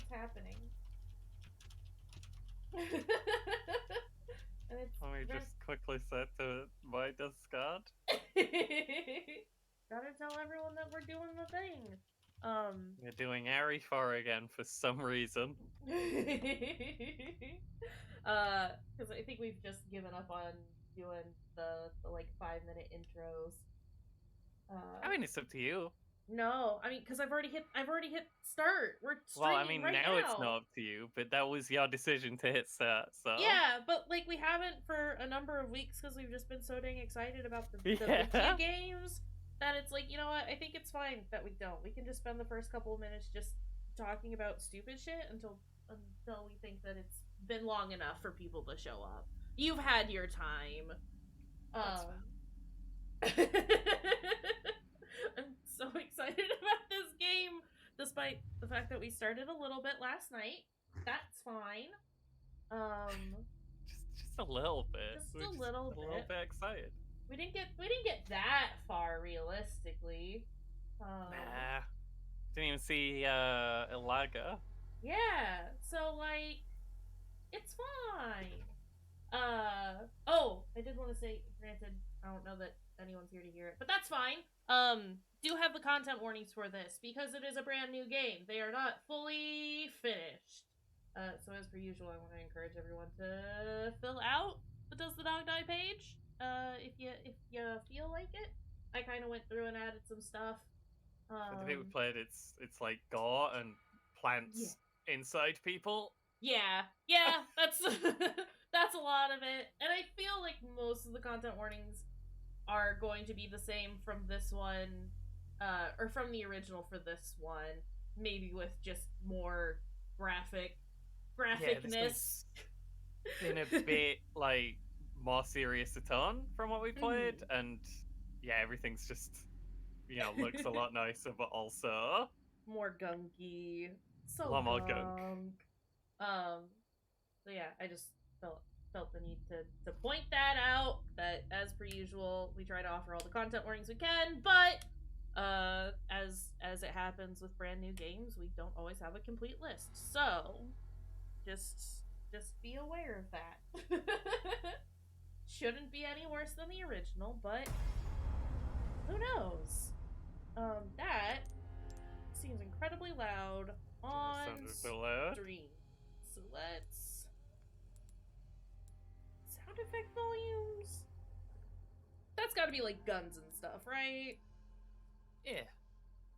it's happening. And it's Let me just quickly set to my discard. Gotta tell everyone that we're doing the thing. You're doing Airy Far again for some reason. Because I think we've just given up on doing the like 5-minute intros. I mean, it's up to you. No, I mean, because I've already hit start. We're streaming Well, I mean, right now it's not up to you, but that was your decision to hit start, so... Yeah, but, like, we haven't for a number of weeks because we've just been so dang excited about the Yeah. video games that it's like, you know what, I think it's fine that we don't. We can just spend the first couple of minutes just talking about stupid shit until we think that it's been long enough for people to show up. You've had your time. That's I'm so excited about this game, despite the fact that we started a little bit last night. That's fine. Just a little bit. Just a little bit excited. We didn't get that far realistically. Nah. Didn't even see Ilaga. Yeah, so like it's fine. Oh, I did want to say, granted, I don't know that anyone's here to hear it, but that's fine. Do have the content warnings for this because it is a brand new game. They are not fully finished. So as per usual, I want to encourage everyone to fill out the Does the Dog Die page. If you feel like it. I kind of went through and added some stuff. For the people who played, it's like gore and plants inside people. Yeah, that's that's a lot of it, and I feel like most of the content warnings are going to be the same from this one, or from the original for this one, maybe with just more graphicness. Yeah, been a bit like more serious a tone from what we played, and yeah, everything's just looks a lot nicer, but also more gunky. So a lot more gunk. So yeah, I just felt the need to point that out. That as per usual, we try to offer all the content warnings we can, but as it happens with brand new games, we don't always have a complete list. So just be aware of that. Shouldn't be any worse than the original, but who knows? That seems incredibly loud on stream. So let's sound effect volumes. That's got to be like guns and stuff, right? Yeah.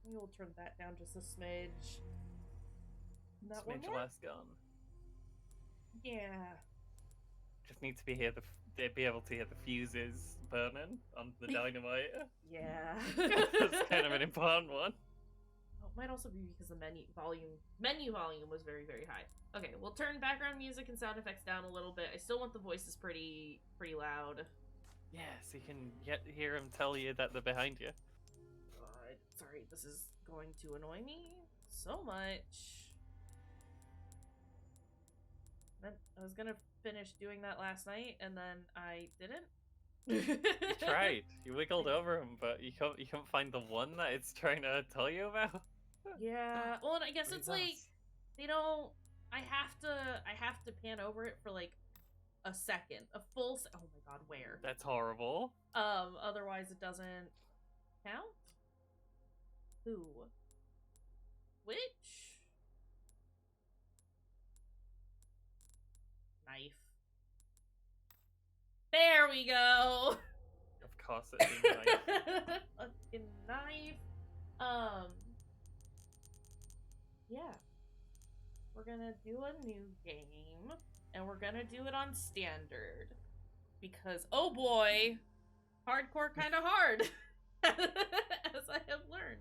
Maybe we'll turn that down just a smidge. That one more? Less gun. Yeah. Just need to be able to hear the fuses burning on the dynamite. Yeah. That's kind of an important one. Oh, it might also be because the menu volume was very, very high. Okay, we'll turn background music and sound effects down a little bit. I still want the voices pretty loud. Yeah, so you can hear them tell you that they're behind you. God, sorry, this is going to annoy me so much. I was gonna finish doing that last night, and then I didn't. You tried. You wiggled over them, but you can't find the one that it's trying to tell you about. Yeah. Well, and I guess it's like they don't. I have to pan over it for like a second, a full. Oh my god, where? That's horrible. Otherwise it doesn't count. Who? Which? Knife. There we go. Of course it's a knife. Fucking knife. Yeah. We're gonna do a new game, and we're gonna do it on standard. Because, oh boy, hardcore kinda hard. As I have learned.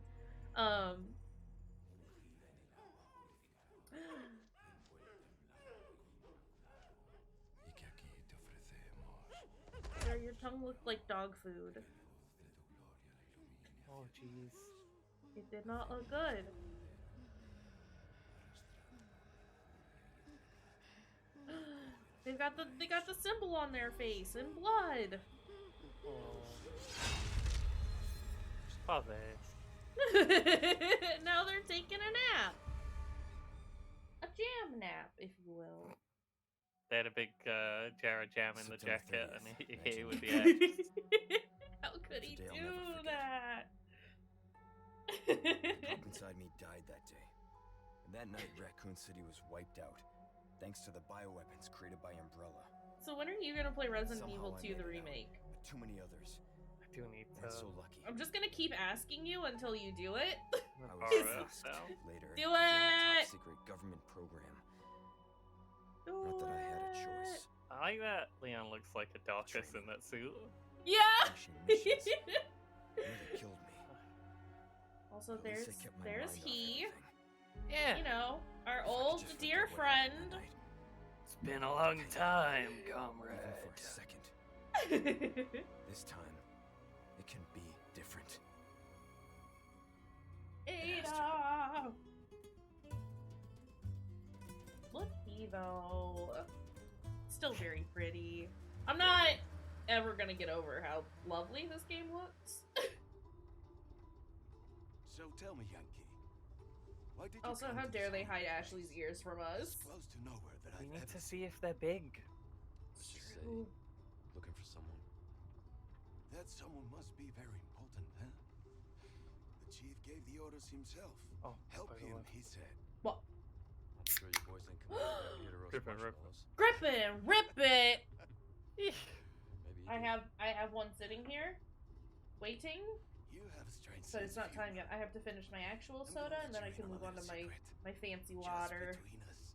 Your tongue looked like dog food. Oh jeez. It did not look good. They got the symbol on their face in blood. Oh. Now they're taking a nap. if you will. They had a big jar of jam in the September jacket, 30th, and he hit it with the 1998. X. How could It's a he day I'll do never forget. that? The pup inside me died that day. And that night, Raccoon City was wiped out, thanks to the bioweapons created by Umbrella. So when are you gonna play Resident Somehow Evil I 2 made the it out, remake? but too many others I do need to. weren't so lucky. I'm just gonna keep asking you until you do it. I borrow was it tasked now. later Do to join a it! top-secret government program. Do Not that I had a it. choice. I like that Leon looks like a Darkus in that suit. Yeah. Finishing missions nearly killed me. Also, But at least there's I kept my there's mind off he. everything. Yeah. You know, our If I could old just dear forget what happened friend. that night, It's been a long time, even comrade. for a second. This time, it can be different. Ada. Look, though. Still very pretty. I'm not ever gonna get over how lovely this game looks. So tell me, Yankee, why did you Also, come how to dare this they horrible hide place? Ashley's ears from As us? close to nowhere that We I've need ever to see if they're big. Let's just say, True. looking for someone. That someone must be very important, huh? The chief gave the orders himself. Oh, Help by the him, way. he said. What? I'm sure you boys ain't coming out here to roast Grip and rip. marshmallows. Grip it and rip it. Maybe you I do. have one sitting here, waiting. You have a strange So it's sense not of time humor. yet. I have to finish my actual I'm soda, gonna and then I let can you in move on a to little my secret. fancy Just water. between us.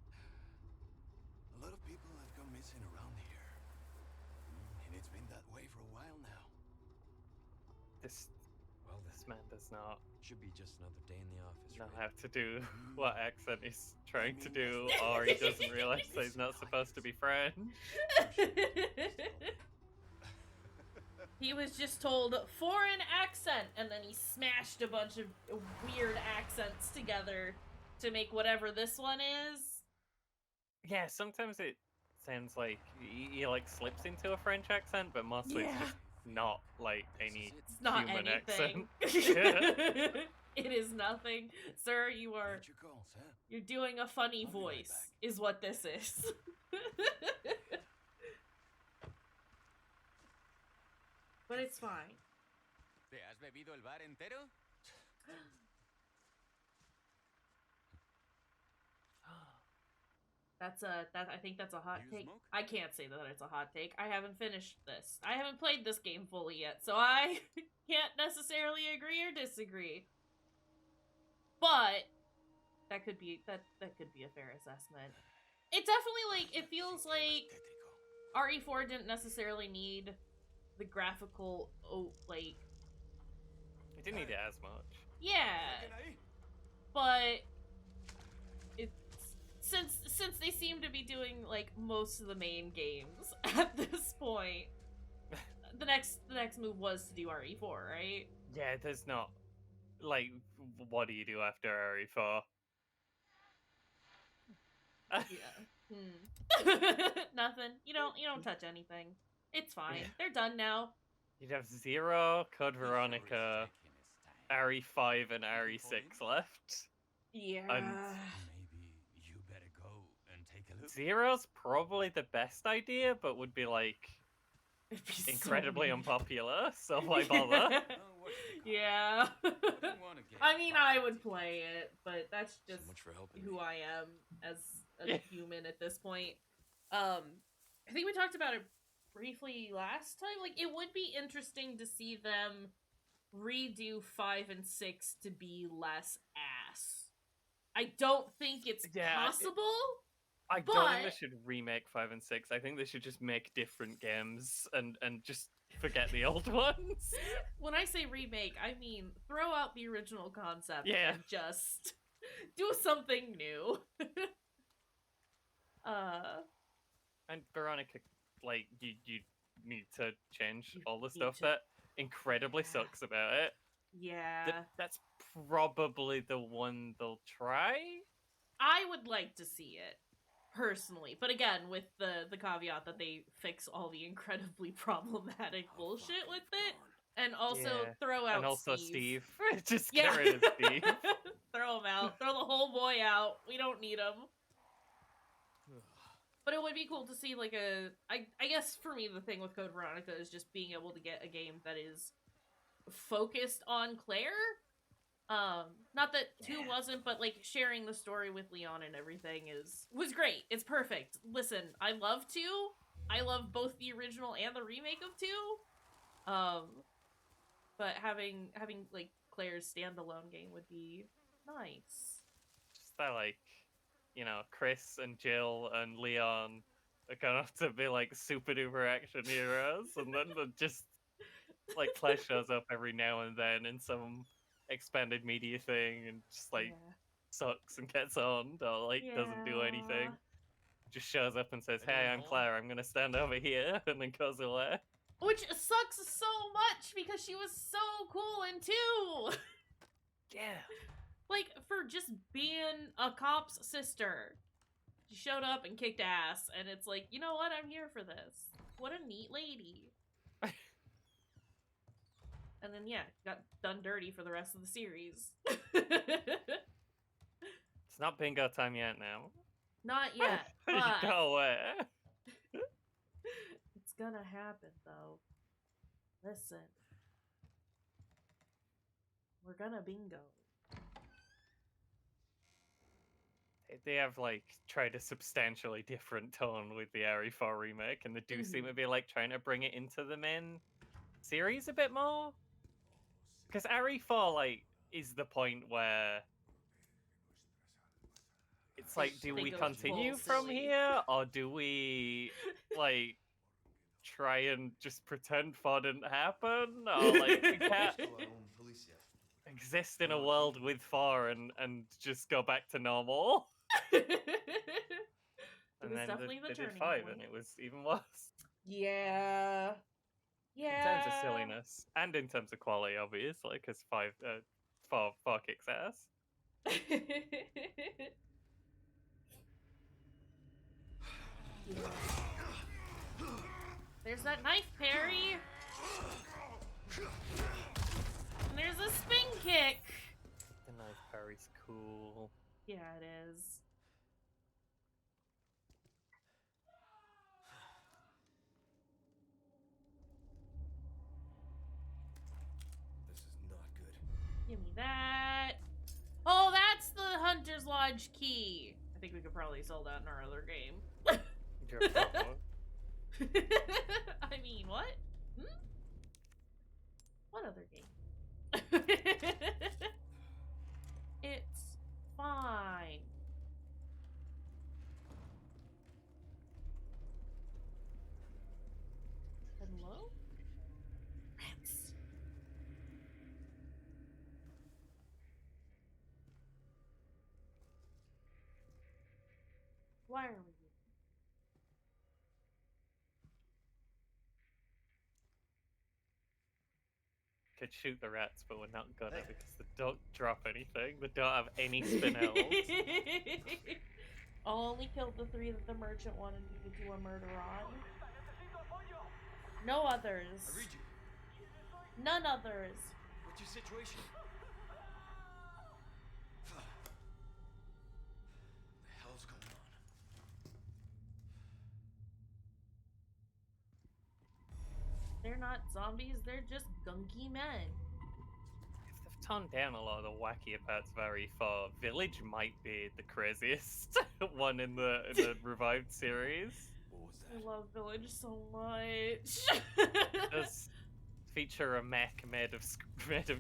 A lot of people have gone missing around here. And it's been that way for a while now. This Well, this man does not should be just another day in the office, know right? how to do what accent he's trying to do, or he doesn't realize that he's not supposed to be French. He was just told foreign accent, and then he smashed a bunch of weird accents together to make whatever this one is. Yeah, sometimes it sounds like he like slips into a French accent, but mostly it's Yeah. just not like any It's not human anything. accent. It is nothing, sir. You are Heard your calls, huh? you're doing a funny I'll be right voice, back. is what this is. But it's fine. ¿Te has bebido el bar entero? I think that's a hot You take. smoke? I can't say that it's a hot take. I haven't finished this. I haven't played this game fully yet, so I can't necessarily agree or disagree. But that could be that could be a fair assessment. It definitely it feels like RE4 didn't necessarily need the graphical He didn't need it as much. yeah, but it's since they seem to be doing like most of the main games at this point, the next move was to do RE4, right? Yeah, there's not like what do you do after RE4? Nothing. You don't touch anything. It's fine. They're done now. You'd have Zero, Code Veronica, RE5, and RE6 left. Yeah. And Maybe you better go and take a look. Zero's probably the best idea, but would be like It'd be so incredibly mean. unpopular, so why bother? Yeah. I mean, I would play it, but that's So just much for helping who me. I am as Yeah. a human at this point. I think we talked about it briefly last time. Like, it would be interesting to see them redo 5 and 6 to be less ass. I don't think it's possible. I don't think they But- should remake 5 and 6. I think they should just make different games and just forget the old ones. When I say remake, I mean throw out the original concept Yeah. and just do something new. And Veronica, like, you need to change You all the need stuff to- that incredibly Yeah. sucks about it. Yeah. That's probably the one they'll try. I would like to see it personally, but again, with the caveat that they fix all the incredibly problematic bullshit with it, and also Yeah. throw out And also Steve. Steve. Just Yeah. get rid of Steve. Throw him out. Throw the whole boy out. We don't need him. But it would be cool to see like I guess for me the thing with Code Veronica is just being able to get a game that is focused on Claire. Not that 2 wasn't, but like sharing the story with Leon and everything was great. It's perfect. Listen, I love 2. I love both the original and the remake of 2. But having like Claire's standalone game would be nice. Just that, like, you know, Chris and Jill and Leon are gonna have to be like super duper action heroes, and then just like Claire shows up every now and then in some expanded media thing and just like sucks and gets on or like doesn't do anything. Just shows up and says, "Hey, I'm Claire. I'm gonna stand over here," and then goes away. Which sucks so much because she was so cool in 2. Yeah. Like, for just being a cop's sister. She showed up and kicked ass, and it's like, you know what? I'm here for this. What a neat lady. And then, yeah, got done dirty for the rest of the series. It's not bingo time yet now. Not yet, You but go away. it's gonna happen, though. Listen. We're gonna bingo. They have like tried a substantially different tone with the RE4 remake, and they do seem to be like trying to bring it into the main series a bit more. Because RE4 like is the point where it's like, do we continue from here, or do we like try and just pretend 4 didn't happen, or like we can't exist in a world with 4 and just go back to normal? And then definitely the they did turning 5, point. and it was even worse. Yeah. In terms of silliness and in terms of quality, obviously, because 4 kicks ass. There's that knife parry. And there's a spin kick. The knife parry's cool. Yeah, it is. This is not good. Give me that. Oh, that's the Hunter's Lodge key. I think we could probably sell that in our other game. You're probably. I mean, what? What other game? It's fine. Hello? Rats. Why are we here? Could shoot the rats, but we're not gonna because they don't drop anything. They don't have any spinels. I'll only kill the 3 that the merchant wanted me to do a murder on. No others. I read you. None others. What's your situation? What the hell's going on? They're not zombies, they're just gunky men. If they've toned down a lot of the wackier parts of RE4, Village might be the craziest one in the revived series. What was I that? love Village so much. It does feature a mech made of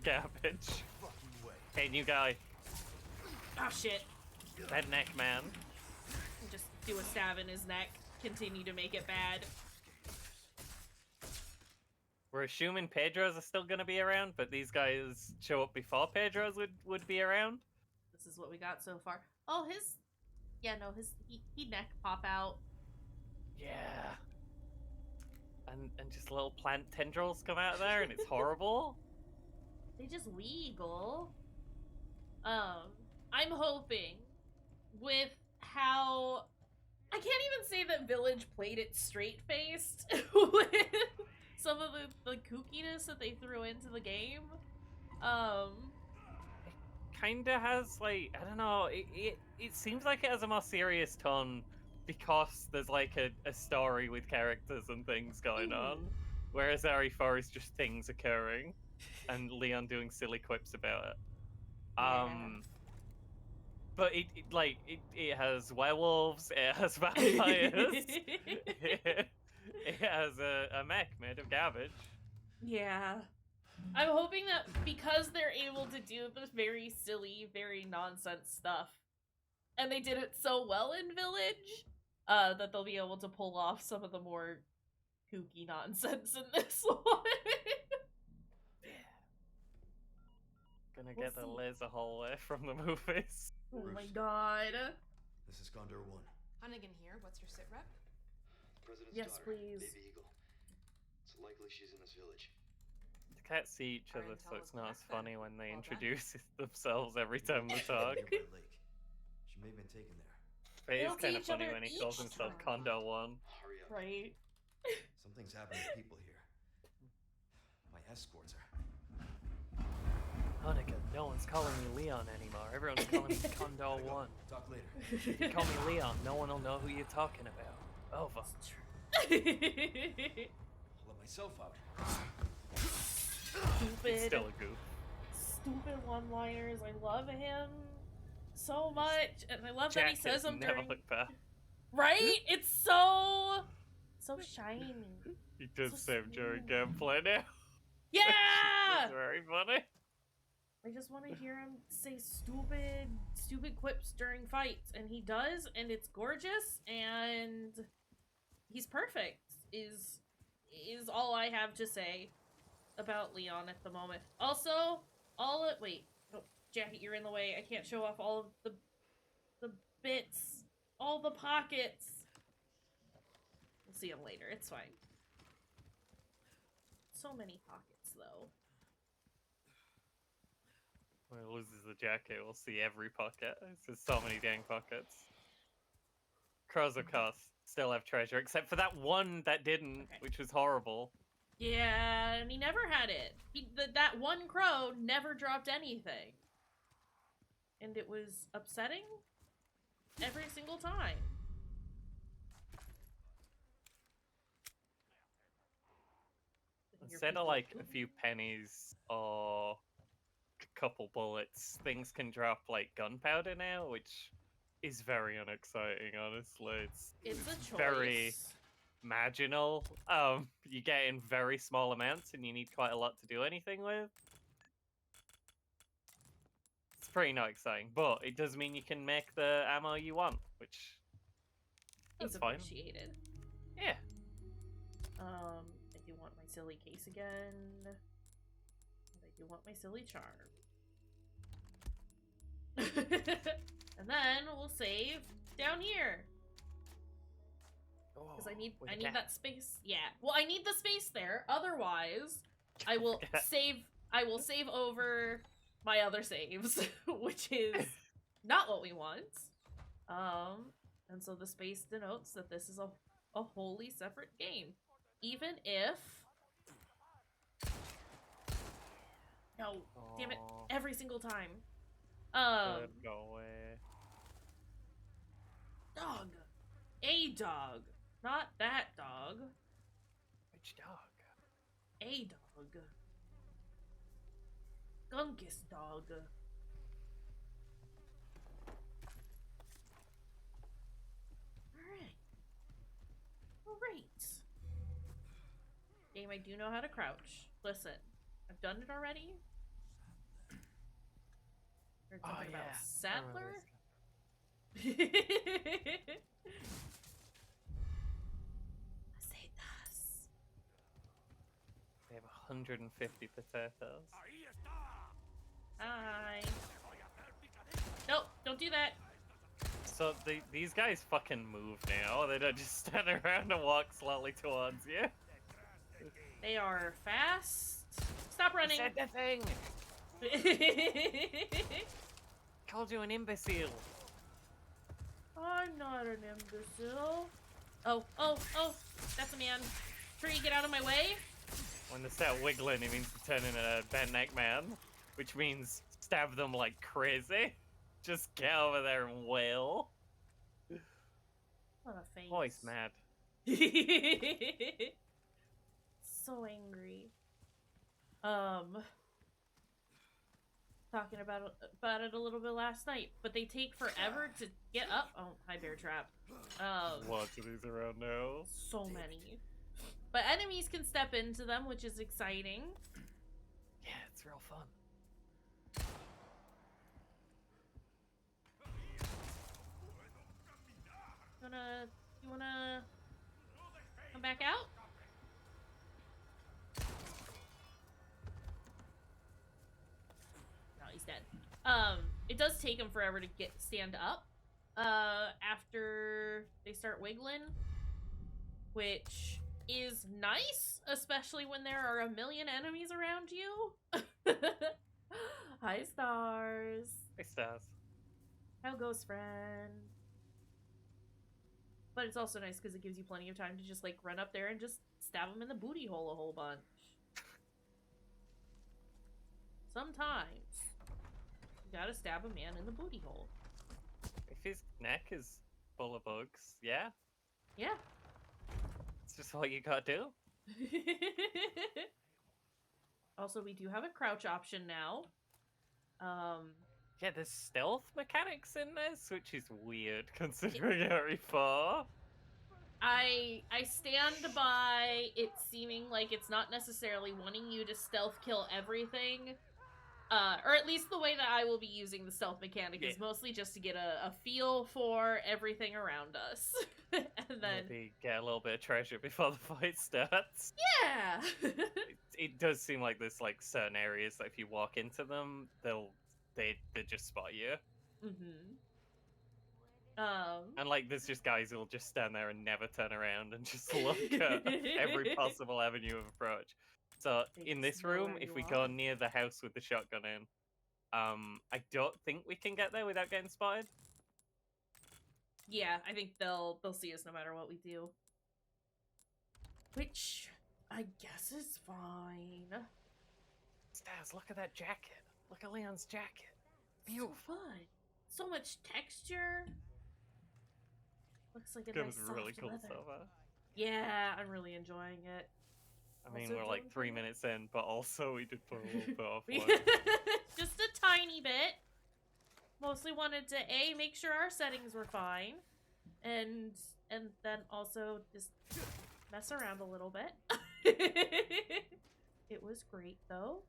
garbage. Fucking way. Hey, new guy. Oh shit. That neck man. Just do a stab in his neck, continue to make it bad. We're assuming Pedro's are still gonna be around, but these guys show up before Pedro's would be around. This is what we got so far. Oh, he neck pop out. Yeah. And just little plant tendrils come out of there, and it's horrible. They just wiggle. I'm hoping with how I can't even say that Village played it straight-faced with some of the kookiness that they threw into the game. Kinda has like, I don't know, it seems like it has a more serious tone because there's like a story with characters and things going on, whereas RE4 is just things occurring and Leon doing silly quips about it. Yeah. But it has werewolves, it has vampires, it has a mech made of garbage. Yeah. I'm hoping that because they're able to do this very silly, very nonsense stuff, and they did it so well in Village, that they'll be able to pull off some of the more kooky nonsense in this one. Gonna We'll get the see. laser hallway from the movies. Oh my Bruce. god. This is Condor 1. Hunnigan here. What's your sit rep? President's Yes, daughter, please. Baby Eagle. It's likely she's in this village. They can't see each Our other, so intel it's was not as correct then. funny when they Well done. introduce themselves every time they talk. Nearby lake. She may have been taken there. But it is They'll see kind of each funny other when he calls each himself time. Condo One. Hurry up. Right? Something's happened to people here. My escorts are. Hunnigan, no one's calling me Leon anymore. Everyone's calling me Condo Gotta go. One. Talk later. If you call me Leon, no one will know who you're talking about. Over. I'll let myself out. It's Stupid. still a goof. Stupid one-liners. I love him so much, and I love that he says them never during. look back. Right? It's so shiny. He does So same during smooth. gameplay now. Yeah. It's very funny. I just want to hear him say stupid quips during fights, and he does, and it's gorgeous, and he's perfect. Is all I have to say about Leon at the moment. Also, wait, no, Jackie, you're in the way. I can't show off all of the bits, all the pockets. We'll see him later. It's fine. So many pockets, though. When he loses the jacket, we'll see every pocket. It's just so many dang pockets. Crows, of course, still have treasure, except for that one that didn't, Okay. which was horrible. Yeah, and he never had it. That one crow never dropped anything. And it was upsetting every single time. Instead of like a few pennies or a couple bullets, things can drop like gunpowder now, which is very unexciting, honestly. It's a choice. very marginal. You get in very small amounts and you need quite a lot to do anything with. It's pretty not exciting, but it does mean you can make the ammo you want, which It's that's fine. appreciated. Yeah. I do want my silly case again. And I do want my silly charm. And then we'll save down here. Because I need with a cat. that space. Yeah. Well, I need the space there. Otherwise, I will Cat. save over my other saves, which is not what we want. And so the space denotes that this is a wholly separate game. Even if no, damn it, Aw, every single time. good, go away. Dog. A dog. Not that dog. Which dog? A dog. Gunkus dog. Alright. Alright. Game, I do know how to crouch. Listen, I've done it already. Heard something about I remember Sattler? this. Acetas. They have 150 potatoes. Hi. Nope, don't do that. So these guys fucking move now. They don't just stand around and walk slowly towards you. They are fast. Stop running. Said the thing. Called you an imbecile. I'm not an imbecile. Oh, that's a man. Tree, get out of my way. When they start wiggling, it means to turn into a bent neck man, which means stab them like crazy. Just get over there and wail. What a face. Oh, he's mad. So angry. Talking about it a little bit last night, but they take forever to get up. Oh, hi, bear trap. Lots of these around now. So many. But enemies can step into them, which is exciting. Yeah, it's real fun. You wanna come back out? No, he's dead. It does take him forever to stand up. After they start wiggling, which is nice, especially when there are a million enemies around you. Hi, Stars. Hey, Stars. How goes, friend? But it's also nice because it gives you plenty of time to just, like, run up there and just stab him in the booty hole a whole bunch. Sometimes you gotta stab a man in the booty hole. If his neck is full of bugs, yeah, Yeah. it's just what you gotta do. Also, we do have a crouch option now. Yeah, there's stealth mechanics in this, which is weird considering Harry 4. I stand by it seeming like it's not necessarily wanting you to stealth kill everything. Or at least the way that I will be using the stealth mechanic is mostly just to get a feel for everything around us. And then... Maybe get a little bit of treasure before the fight starts. Yeah! It does seem like there's like certain areas that if you walk into them, they just spot you. Mm-hmm. And like there's just guys who'll just stand there and never turn around and just look at every possible avenue of approach. So They in just this know room, where if you we are. go near the house with the shotgun in, I don't think we can get there without getting spotted. Yeah, I think they'll see us no matter what we do. Which I guess is fine. Staz, look at that jacket. Look at Leon's jacket. Beautiful. So fun. So much texture. Looks like a That nice was really soft cool leather. stuff, huh? Yeah, I'm really enjoying it. I mean, Also we're like don't 3 forget- minutes in, but also we did put a little bit off. Just a tiny bit. Mostly wanted to make sure our settings were fine, and then also just mess around a little bit. It was great though.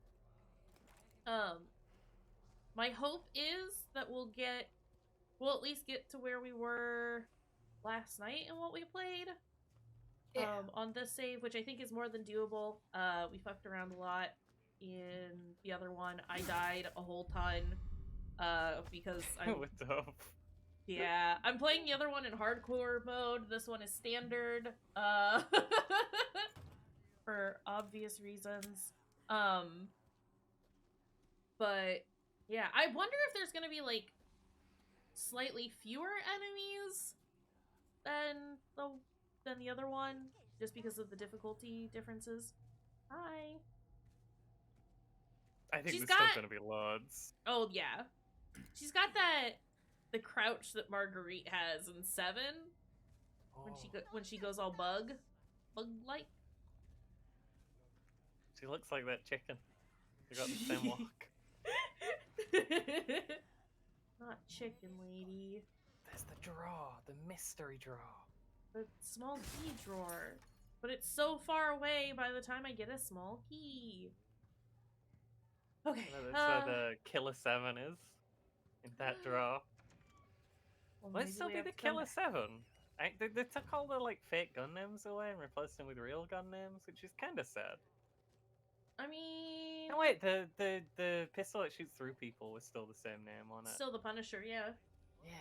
My hope is that we'll at least get to where we were last night in what we played. Yeah. On this save, which I think is more than doable. We fucked around a lot in the other one. I died a whole ton, because I'm... With dope. Yeah, I'm playing the other one in hardcore mode. This one is standard, for obvious reasons. But, yeah, I wonder if there's gonna be, like, slightly fewer enemies than the other one, just because of the difficulty differences. Hi. I think She's there's got- still gonna be loads. Oh, yeah. She's got the crouch that Marguerite has in 7, when she goes all bug-like. She looks like that chicken. They got the same walk. Not chicken lady. There's the drawer, the mystery drawer. The small key drawer. But it's so far away by the time I get a small key. Okay. That's where the Killer 7 is. In that drawer. Well, Will it maybe still we be have the to come Killer back. 7? They took all the like fake gun names away and replaced them with real gun names, which is kind of sad. I mean... No wait, the pistol that shoots through people was still the same name on it. Still the Punisher, yeah. Yeah.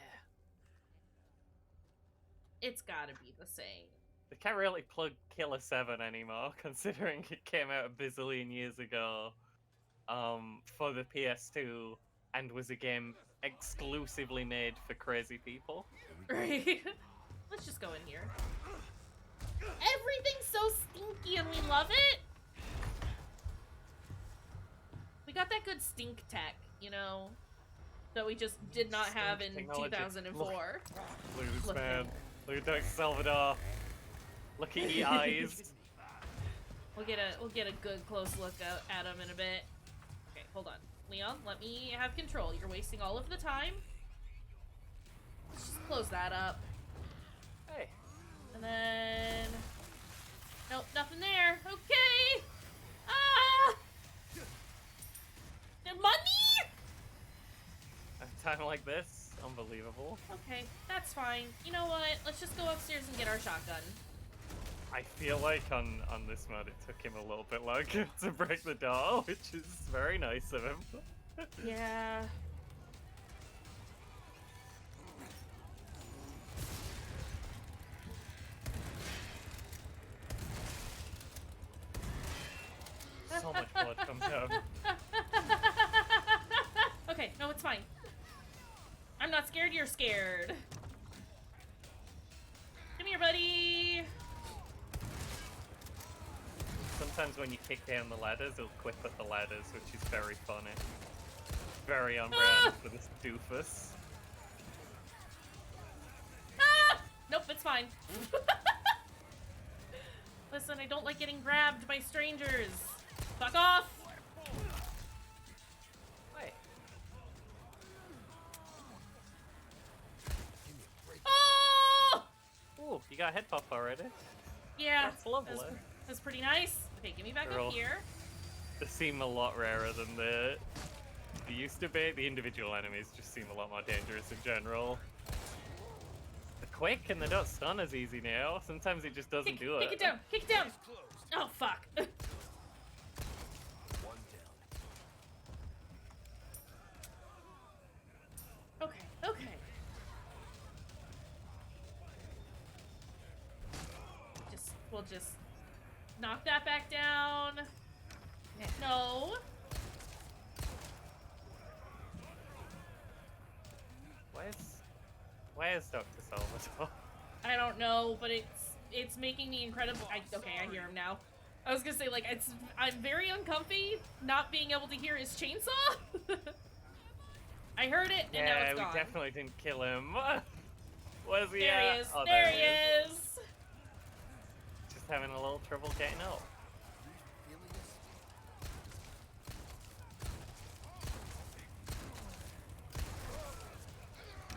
It's gotta be the same. They can't really plug Killer 7 anymore, considering it came out a bazillion years ago for the PS2 and was a game exclusively made for crazy people. Right? Let's just go in here. Everything's so stinky and we love it! We got that good stink tech, you know? That we just did not have in Technology. 2004. Look at this Look man. at Look at Dr. Salvador. Look at your eyes. We'll get a good close look at him in a bit. Okay, hold on. Leon, let me have control. You're wasting all of the time. Let's just close that up. Hey. And then... Nope, nothing there. Okay! Ah! The money? At a time like this, unbelievable. Okay, that's fine. You know what? Let's just go upstairs and get our shotgun. I feel like on this mode it took him a little bit longer to break the door, which is very nice of him. Yeah. So much blood comes out. Okay, no, it's fine. I'm not scared, you're scared. Come here, buddy. Sometimes when you kick down the ladders, it'll quip at the ladders, which is very funny. Very on brand for this doofus. Ah! Nope, it's fine. Listen, I don't like getting grabbed by strangers. Fuck off! Hey. Oh! Ooh, you got a head pop already. Yeah, That's lovely. That's pretty nice. Okay, get me back They're up all- here. They seem a lot rarer than they used to be. The individual enemies just seem a lot more dangerous in general. They're quick and they don't stun as easy now. Sometimes it just doesn't do it. Kick it down! Kick it down! Oh, fuck. One down. Okay, okay. We'll just knock that back down. No. Where's Dr. Salvador? I don't know, but it's making me incredible. Okay, I hear him now. I was gonna say, like, I'm very uncomfy not being able to hear his chainsaw. I heard it, and now Yeah, it's we gone. definitely didn't kill him. Where's he There at? he is. Oh, there he is. Just having a little trouble getting up.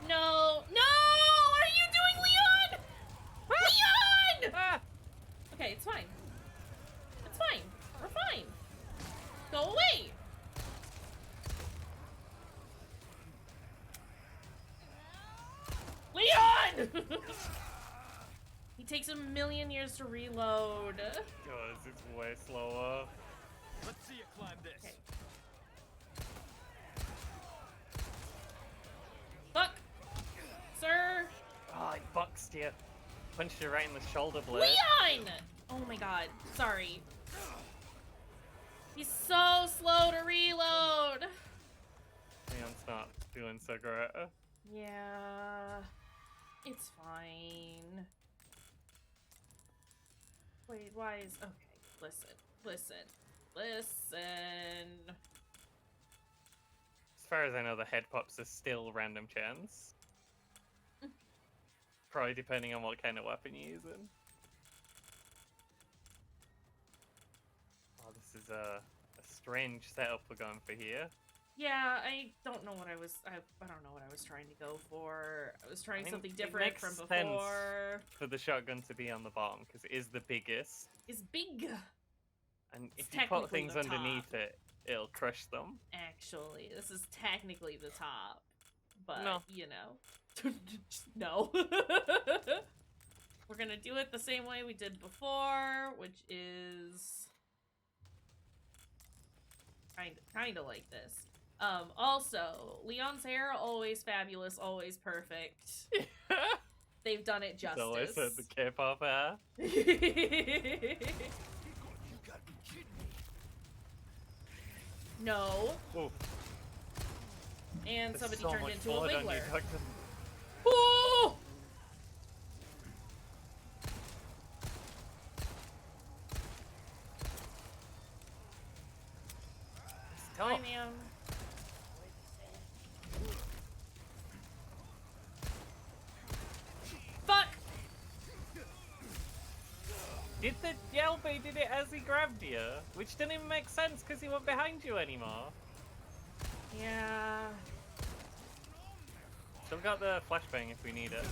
No, no! What are you doing, Leon? Leon! Ah! Okay, it's fine. It's fine. We're fine. Go away. Leon! He takes a million years to reload. God, this is way slower. Let's see you climb this. Okay. Fuck! Sir! Oh, he boxed you. Punched you right in the shoulder blade. Leon! Oh my god. Sorry. He's so slow to reload. Leon's not doing so great. Yeah. It's fine. Wait, why is... Okay, listen. As far as I know, the head pops are still random chance. Probably depending on what kind of weapon you're using. Oh, this is a strange setup we're going for here. Yeah, I don't know what I was... I don't know what I was trying to go for. I was trying I mean, something it different makes from sense. before. For the shotgun to be on the bottom, because it is the biggest. It's big. And It's if you put technically things the underneath top. it, it'll crush them. Actually, this is technically the top. But, No. you know. No. We're gonna do it the same way we did before, which is... Kinda like this. Also, Leon's hair, always fabulous, always perfect. They've done it justice. So I said the K-pop hair. No. Ooh, And there's somebody so turned much into a blood on you, wiggler. Doctor. Ooh! Hi, Stop. man. Fuck! Did the Yelby did it as he grabbed you? Which didn't even make sense because he wasn't behind you anymore. Yeah. Still got the flashbang if we need it.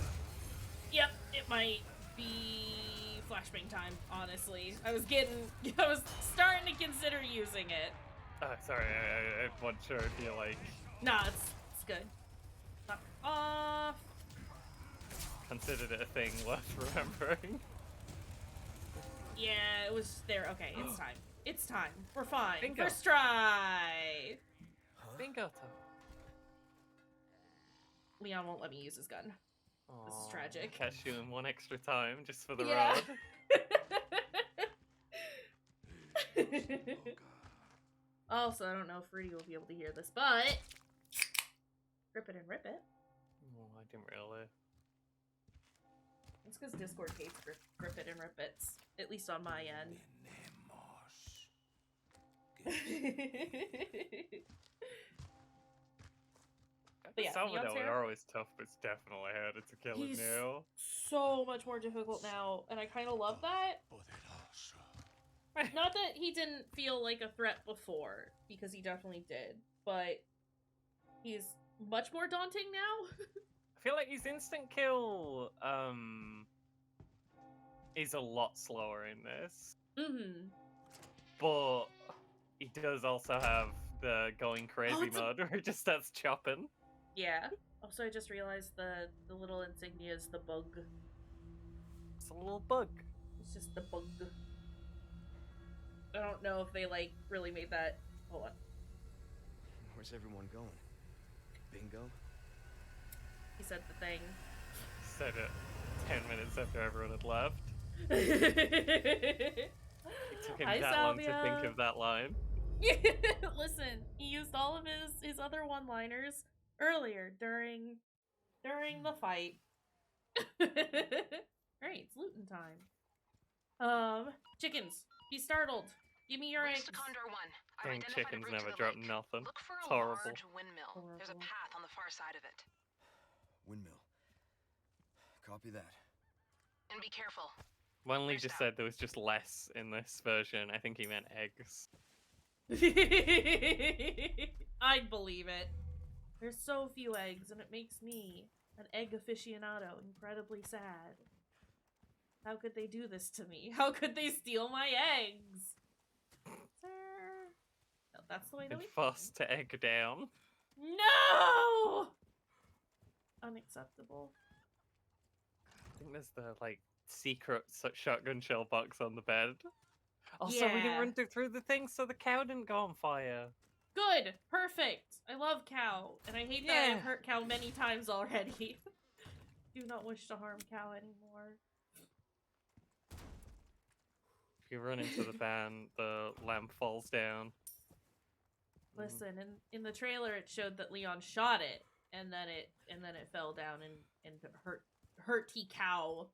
Yep, it might be flashbang time, honestly. I was starting to consider using it. Sorry, I wasn't sure if you like... Nah, it's good. Fuck off. Considered it a thing worth remembering. Yeah, it was there. Okay, it's time. It's time. We're fine. Bingo. First try. Bingo time. Leon won't let me use his gun. This is tragic. Catch you in one extra time just for the Yeah. rod. Also, I don't know if Fruity will be able to hear this, but rip it and rip it. Oh, I didn't really. It's because Discord hates grip it and rip it, at least on my end. But yeah, Salvador Leon's are here. always tough, but it's definitely harder to kill He's it now. so much more difficult now, and I kind of love that. Not that he didn't feel like a threat before, because he definitely did, but he's much more daunting now. I feel like his instant kill is a lot slower in this. Mm-hmm. But he does also have the going crazy it's a- mode where he just starts chopping. Yeah. Also, I just realized the little insignia is the bug. It's a little bug. It's just the bug. I don't know if they, like, really made that... Hold on. Where's everyone going? Bingo? He said the thing. Said it 10 minutes after everyone had left. It took him Hi, that long to Salvia. think of that line. Listen, he used all of his other one-liners earlier during the fight. Alright, it's looting time. Chickens, be startled. Give me your eggs. Reached Condor 1. I've Dang identified a chickens route to never the drop lake. nothing. Look for It's a horrible. large windmill. There's a Horrible. path on the far side of it. Windmill. Copy that. And be careful. When Lee First just out. said there was just less in this version, I think he meant eggs. I'd believe it. There's so few eggs, and it makes me, an egg aficionado, incredibly sad. How could they do this to me? How could they steal my eggs? Sir. No, that's the way that And we... forced to egg down. No! Unacceptable. I think there's the, like, secret shotgun shell box on the bed. Also, we didn't Yeah. run through the thing so the cow didn't go on fire. Good! Perfect! I love Cow, and I hate that Yeah. I've hurt Cow many times already. Do not wish to harm Cow anymore. If you run into the van, the lamp falls down. Listen, in the trailer it showed that Leon shot it, and then it fell down and hurt Cow.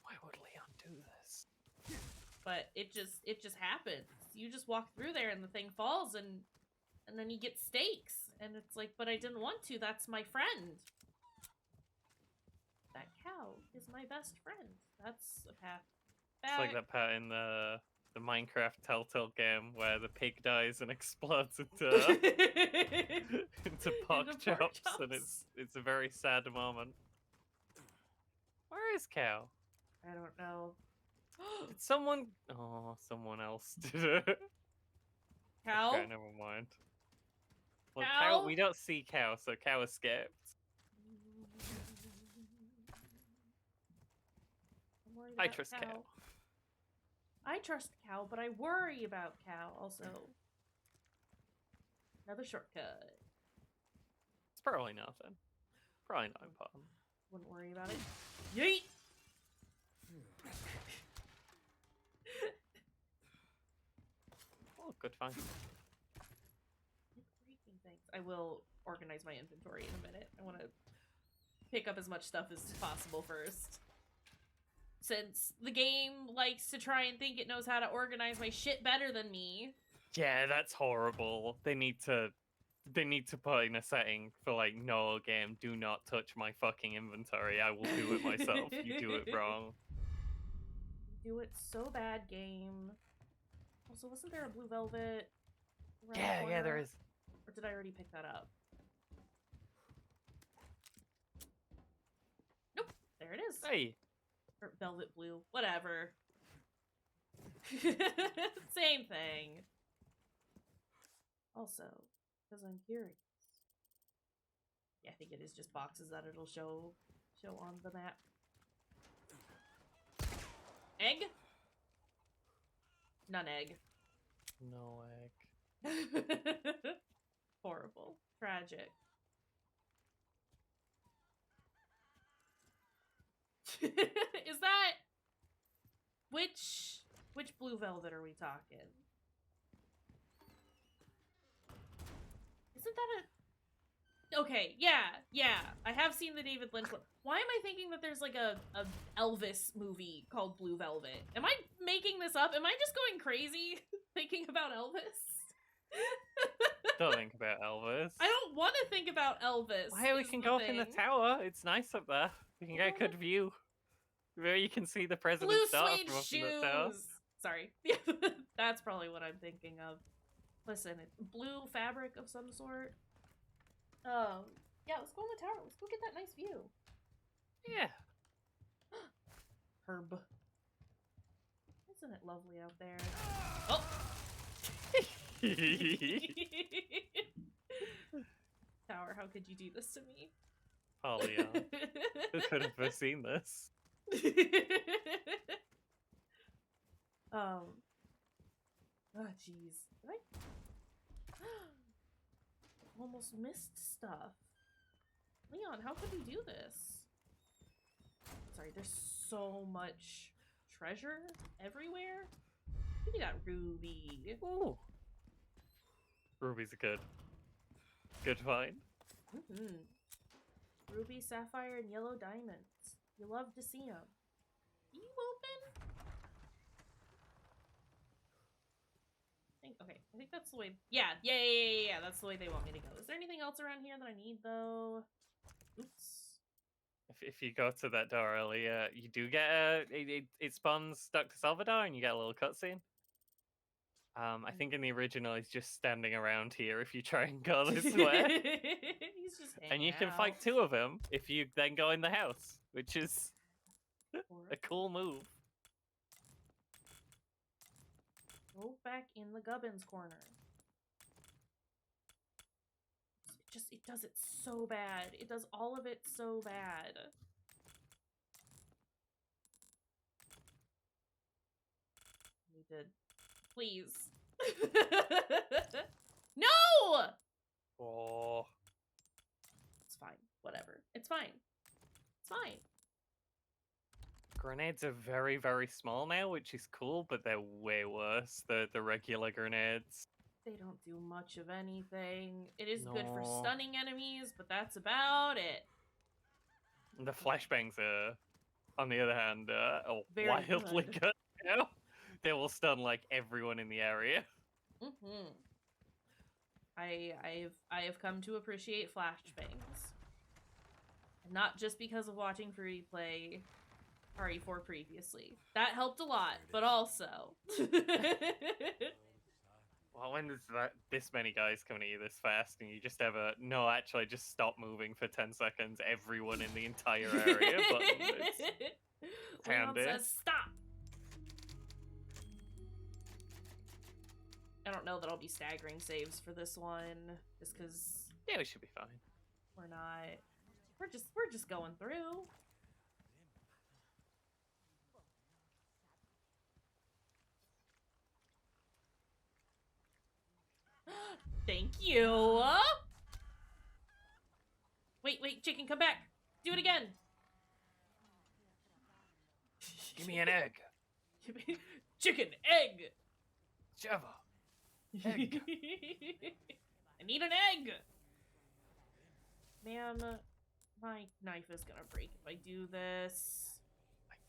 Why would Leon do this? But it just happens. You just walk through there and the thing falls and then you get stakes. And it's like, but I didn't want to, that's my friend. That cow is my best friend. That's a path. It's like that part in the Minecraft Telltale game where the pig dies and explodes into into pork pork chops, and chops. it's a very sad moment. Where is Cow? I don't know. Did someone? Oh, someone else did it. Cow? Okay, never mind. Well, Cow? we don't see Cow, so Cow escaped. I'm worried I about trust Cow. I trust Cow, but I worry about Cow also. Another shortcut. It's probably nothing. Probably not important. Wouldn't worry about it. Yeet! Oh, good find. Breaking things. I will organize my inventory in a minute. I want to pick up as much stuff as possible first. Since the game likes to try and think it knows how to organize my shit better than me. Yeah, that's horrible. They need to put in a setting for like, no game, do not touch my fucking inventory. I will do it myself. You do it wrong. do it so bad, game. Also, wasn't there a blue velvet? around the Yeah, there corner? is. Or did I already pick that up? Nope. There it is. Hey. Or velvet blue. Whatever. Same thing. Also, because I'm curious. Yeah, I think it is just boxes that it'll show on the map. Egg? None egg. No egg. Horrible. Tragic. Is that which blue velvet are we talking? Isn't that a okay, yeah. I have seen the David Lynch one. Why am I thinking that there's like a Elvis movie called Blue Velvet? Am I making this up? Am I just going crazy thinking about Elvis? Don't think about Elvis. I don't want to think about Elvis. Why we is can the go up in the thing. tower. It's nice up there. We can get a good view. Where you can see the Blue president's daughter suede from up in the tower. shoes. Sorry. That's probably what I'm thinking of. Listen, it's blue fabric of some sort. Yeah, let's go in the tower. Let's go get that nice view. Yeah. Herb. Isn't it lovely out there? Oh! Tower, how could you do this to me? Holly, who could have foreseen this? Oh, jeez. Did I almost missed stuff? Leon, how could we do this? Sorry, there's so much treasure everywhere. We got Ruby. Ooh. Ruby's a good find. Ruby, sapphire, and yellow diamonds. You love to see them. You open? I think that's the way. Yeah. That's the way they want me to go. Is there anything else around here that I need though? Oops. If you go to that door earlier, you do get it spawns Dr. Salvador and you get a little cutscene. I think in the original he's just standing around here if you try and go this way. He's just And you hanging can out. fight two of them if you then go in the house, which is a cool move. Go back in the Gubbins corner. It does it so bad. It does all of it so bad. We did. Please. No! Oh. It's fine. Whatever. It's fine. It's fine. Grenades are very, very small now, which is cool, but they're way worse. The regular grenades. They don't do much of anything. It is good for No. stunning enemies, but that's about it. The flashbangs are, on the other hand, Very wildly good. good now. They will stun like everyone in the area. I have come to appreciate flashbangs. And not just because of watching Fruity play RE4 previously. That helped a lot, but also. Well, when there's this many guys coming at you this fast, and you just have a no, actually, just stop moving for 10 seconds. Everyone in the entire area. But Leon handy. says stop. I don't know that I'll be staggering saves for this one, just because yeah, we should be fine. we're not. We're just going through. Thank you. Wait, chicken, come back. Do it again. Give me an egg. Chicken, egg. Java. Egg. I need an egg. Man, my knife is gonna break if I do this.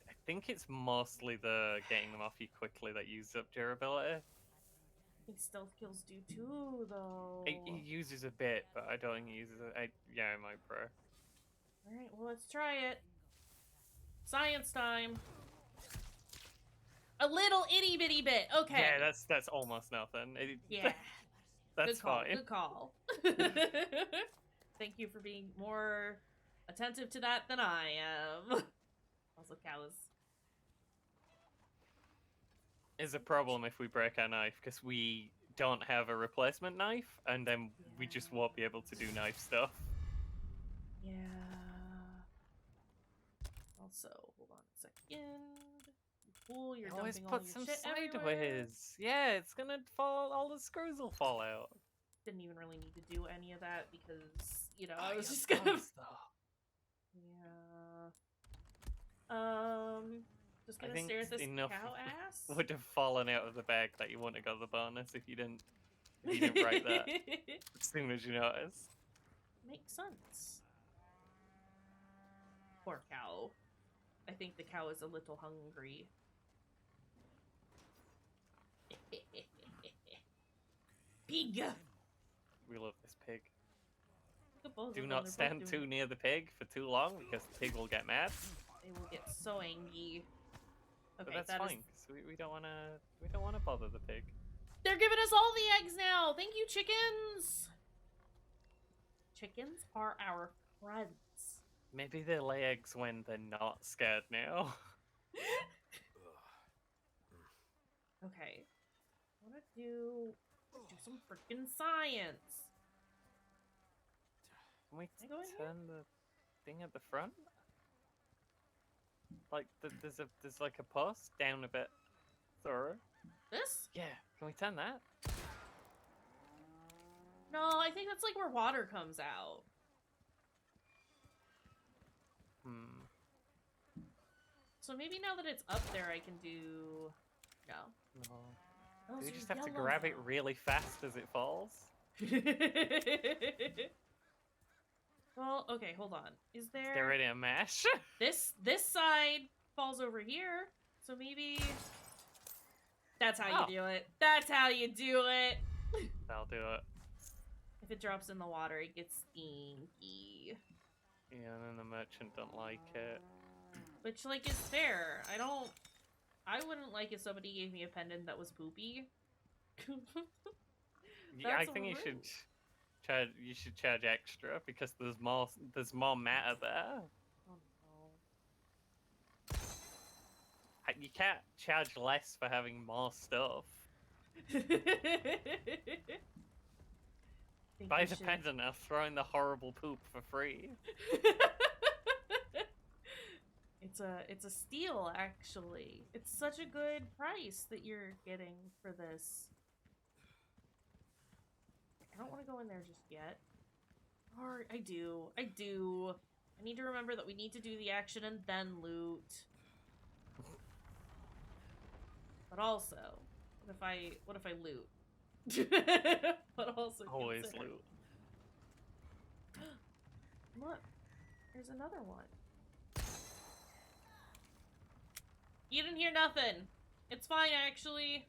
I think it's mostly the getting them off you quickly that uses up durability. I think stealth kills do too, though. It uses a bit, but I don't think it uses it. Yeah, it might, bro. Alright, well, let's try it. Science time. A little itty bitty bit. Okay. Yeah, that's almost nothing. Yeah. That's Good call. fine. Good call. Thank you for being more attentive to that than I am. Also, cows. Is a problem if we break our knife because we don't have a replacement knife, and then we just won't be able to do knife stuff. Yeah. Also, hold on a second. Cool, you're Always dumping all put your some shit everywhere. sideways. Yeah, it's gonna fall. All the screws will fall out. Didn't even really need to do any of that because, you know, I Oh, was yeah, just gonna. nice, though. Yeah. Just I gonna think stare at this enough cow ass. would have fallen out of the bag that you wouldn't have got the bonus if you didn't write that as soon as you noticed. Makes sense. Poor cow. I think the cow is a little hungry. Pig! We love this pig. Look at both of Do them, not they're stand both too doing- near the pig for too long because the pig will get mad. They will get so angry. But Okay, that's that is- fine because we don't wanna bother the pig. They're giving us all the eggs now! Thank you, chickens! Chickens are our friends. Maybe they lay eggs when they're not scared now. Okay. I wanna do some freaking science. Can we Can I go in here? turn the thing at the front? Like there's like a post down a bit. Sorry. This? Yeah. Can we turn that? No, I think that's like where water comes out. So maybe now that it's up there, I can do... No. No. Those You are just have to yellow, grab it though. really fast as it falls. Well, okay, hold on. Is there... Get ready to mash. This side falls over here, so maybe... That's how you do it. That's how you do it! That'll do it. If it drops in the water, it gets stinky. Yeah, and then the merchant don't like it. Which, like, is fair. I wouldn't like if somebody gave me a pendant that was poopy. Yeah, I That's think rude. you should charge extra because there's more matter there. Oh You can't charge less for having more stuff. no. Buy the pendant now, throwing the horrible poop for free. It's a steal, actually. It's such a good price that you're getting for this. I don't want to go in there just yet. Or I do. I need to remember that we need to do the action and then loot. But also, what if I loot? But also Always consider- loot. Look, there's another one. You didn't hear nothing. It's fine, actually.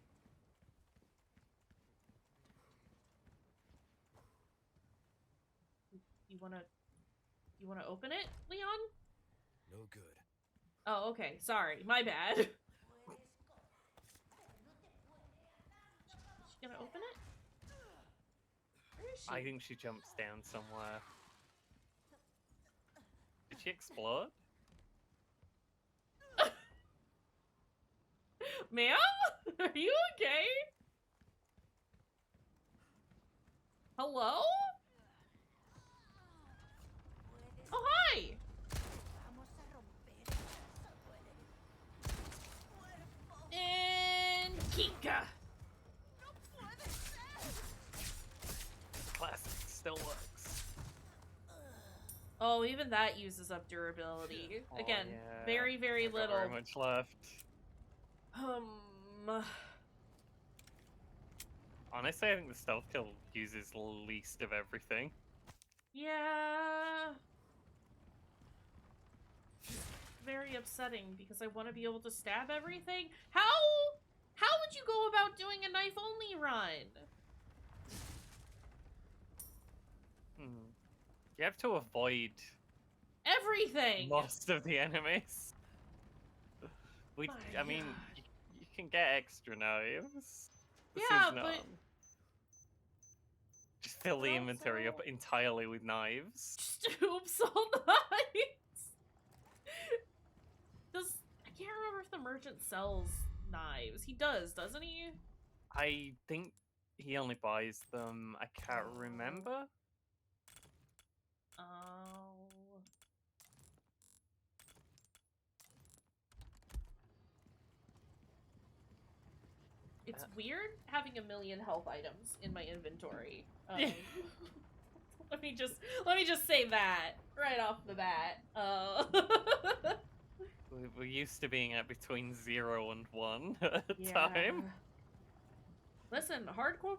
You wanna open it, Leon? No good. Oh, okay. Sorry, my bad. She gonna open it? Where is she? I think she jumps down somewhere. Did she explode? Ma'am? Are you okay? Hello? Oh, hi! And Kika! Classic, still works. Oh, even that uses up durability. Oh, Again, yeah. very, very Not little. very much left. Honestly, I think the stealth kill uses least of everything. Yeah. Very upsetting because I want to be able to stab everything. How would you go about doing a knife only run? You have to avoid Everything. most of the enemies. My I mean, God. you can get extra knives. This Yeah, is not. but- Just fill but the inventory up also- entirely with knives. Just oops all night. I can't remember if the merchant sells knives. He does, doesn't he? I think he only buys them. I can't remember. Oh. It's weird having a million health items in my inventory. Let me just say that right off the bat. We're used to being at between 0 and 1 at a Yeah. time. Listen, hardcore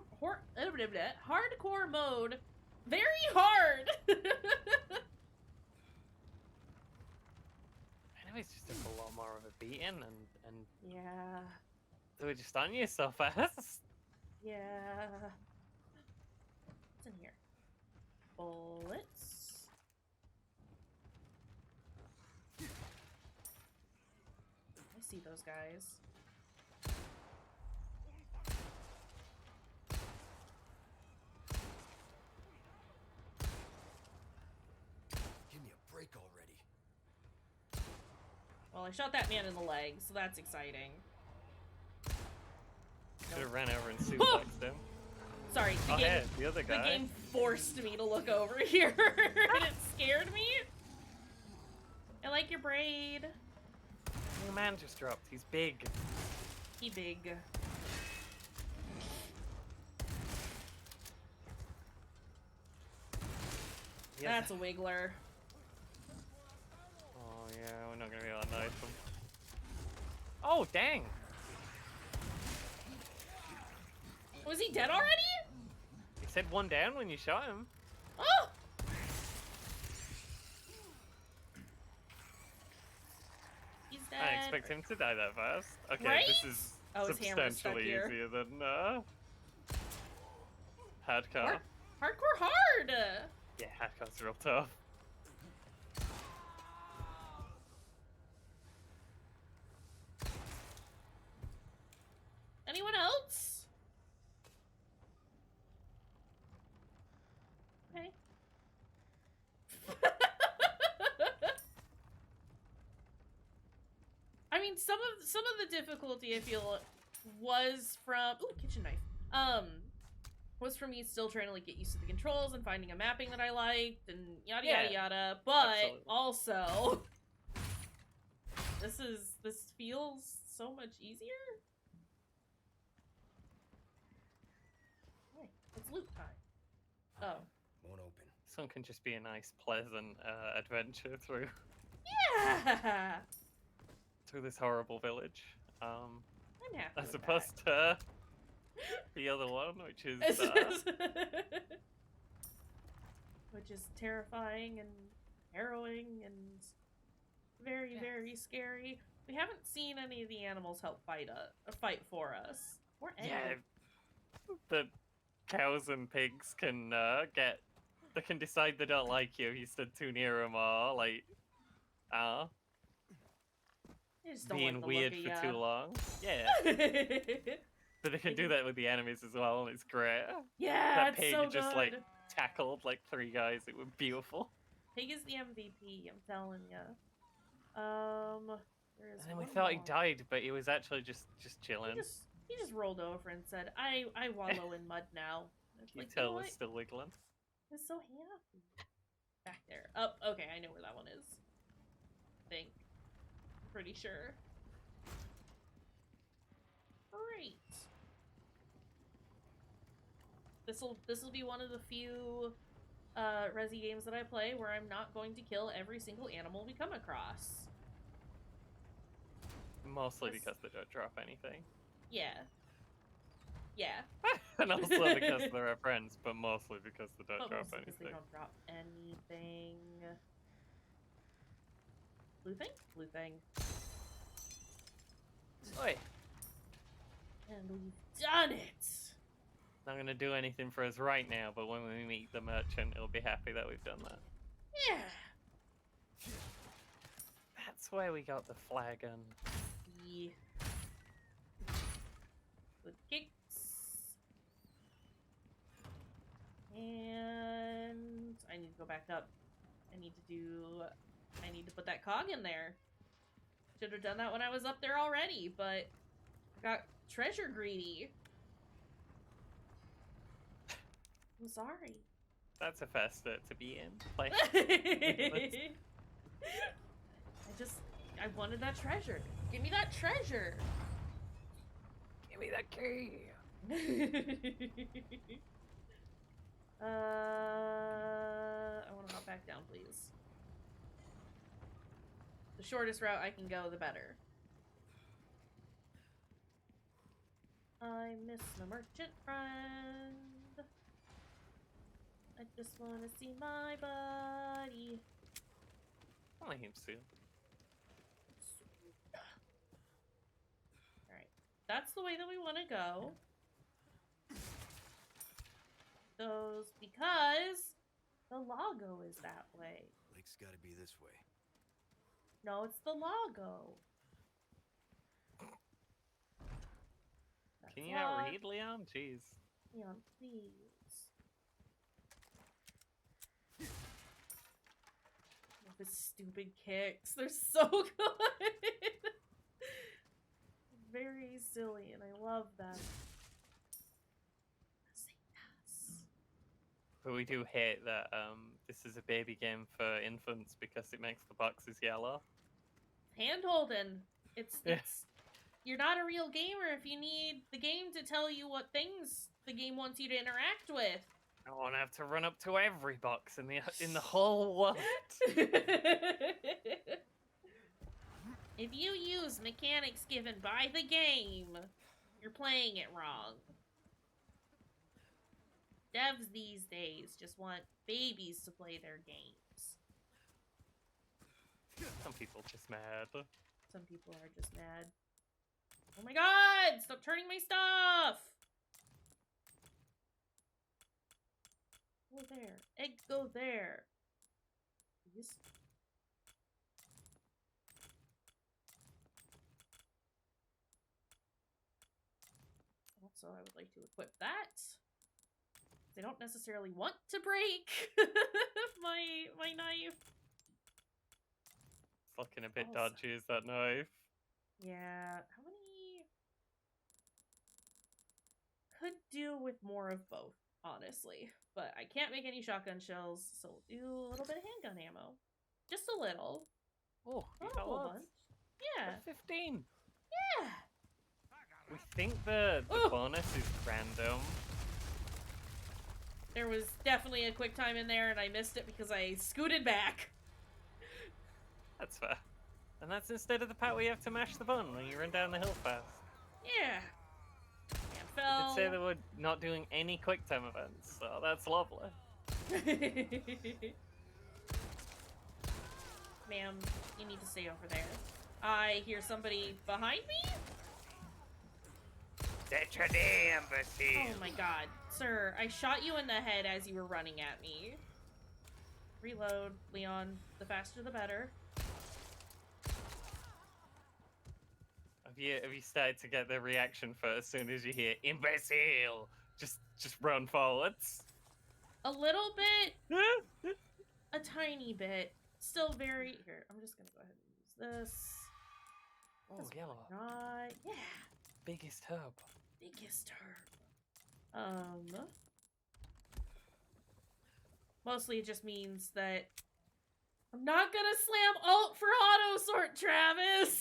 mode, very hard. Enemies just took a lot more of a beating, and Yeah, they were just on you so fast. yeah. What's in here? Bullets. I see those guys. Give me a break already. Well, I shot that man in the leg, so that's exciting. Should have ran over and suplexed him. Sorry, Oh, yeah, the other the guy. game forced me to look over here, and it scared me. I like your braid. The man just dropped. He's big. He big. He has That's a wiggler. Oh yeah, we're not gonna be able to knife him. Oh dang! Was he dead already? He said one down when you shot him. Oh! He's dead. I didn't expect him to die that fast. Okay, Right? this is Oh, his hammer's stuck substantially here. easier than hardcore. Hardcore hard! Yeah, hardcore's real tough. Anyone else? Okay. I mean, some of the difficulty I feel was from kitchen knife. Was from me still trying to like get used to the controls and finding a mapping that I liked and yada Yeah, yada yada. But absolutely. also, this feels so much easier. Hey, it's loot time. Oh. Won't open. This one can just be a nice, pleasant adventure through Yeah! this horrible village. I'm happy As with opposed to the other one, which is which is terrifying and harrowing and very, very scary. We haven't seen any of the animals help fight for us. Or any. yeah, the cows and pigs can they can decide they don't like you. You stood too near them, or like, I just don't being like the weird look for of too long. Yeah, but they can do that with the enemies as well, and it's great. Yeah, That it's pig so just good. like tackled like 3 guys. It was beautiful. Pig is the MVP, I'm telling ya. There is And then we one thought he more. died, but he was actually just chilling. He just rolled over and said, I wallow in mud now. It's You like, tell you know was what? still wiggling. He's so happy. Back there. Oh, okay, I know where that one is. I think. Pretty sure. Great. This'll be one of the few Resi games that I play where I'm not going to kill every single animal we come across. Mostly That's- because they don't drop anything. Yeah. Yeah. And also because they're our friends, but mostly because they don't But drop mostly 'cause they anything. don't drop anything. Blue thing? Blue thing. Oi, And we've done it! not gonna do anything for us right now, but when we meet the merchant, he'll be happy that we've done that. Yeah! That's where we got the flagon. The Good kicks. And I need to go back up. I need to put that cog in there. Should have done that when I was up there already, but I got treasure greedy. I'm sorry. That's a fair state to be in. Like, I wanted that treasure. Give me that treasure. give me that key. I want to hop back down, please. The shortest route I can go, the better. I miss my merchant friend. I just want to see my buddy. Only him soon. Alright. That's the way that we want to go. Goes because the Lago is that way. Lake's gotta be this way. No, it's the Lago. Can you not read, Leon? Jeez. Leon, please. Love his stupid kicks. They're so good. Very silly, and I love them. Yes. But we do hate that this is a baby game for infants because it makes the boxes yellow. Hand-holding. It's Yeah. You're not a real gamer if you need the game to tell you what things the game wants you to interact with. I won't have to run up to every box in the whole world. If you use mechanics given by the game, you're playing it wrong. Devs these days just want babies to play their games. Some people just mad. Some people are just mad. Oh my god! Stop turning my stuff! Go there. Egg, go there. Please. Also, I would like to equip that. I don't necessarily want to break my knife. It's looking a bit Also- dodgy, is that knife? Yeah, how many? Could do with more of both, honestly. But I can't make any shotgun shells, so we'll do a little bit of handgun ammo. Just a little. Oh, you Not a got whole lots. bunch. Yeah, 15. yeah. We think the Ooh. bonus is random. There was definitely a quick time in there, and I missed it because I scooted back. That's fair. And that's instead of the part where you have to mash the button when you run down the hill fast. Yeah. And They fell. did say they were not doing any quick time events, so that's lovely. Ma'am, you need to stay over there. I hear somebody behind me? That's your damn imbecile. Oh my god. Sir, I shot you in the head as you were running at me. Reload, Leon. The faster the better. Have you started to get the reaction for as soon as you hear imbecile? Just run forwards. A little bit. A tiny bit. Still very... Here, I'm just gonna go ahead and use this. Oh, 'Cause why yellow. not? Yeah. Biggest herb. Biggest herb. Mostly it just means that I'm not gonna slam alt for auto sort, Travis!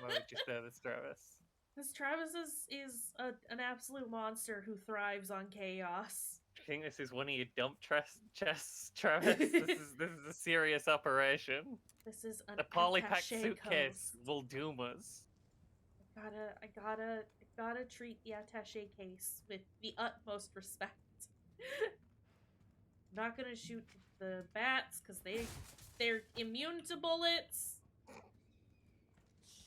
Why would you say this, Travis? Because Travis is an absolute monster who thrives on chaos. Do you think this is one of your dump chests, Travis? this is a serious operation. This is an The polypack attaché suitcase coast. will doom us. I gotta treat the attaché case with the utmost respect. I'm not gonna shoot the bats because they're immune to bullets.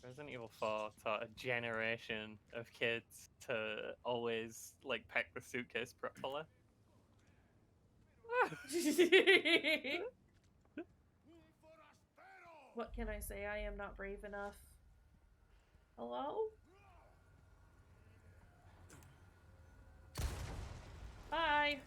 Resident Evil 4 taught a generation of kids to always like pack the suitcase properly. What can I say? I am not brave enough. Hello? Bye.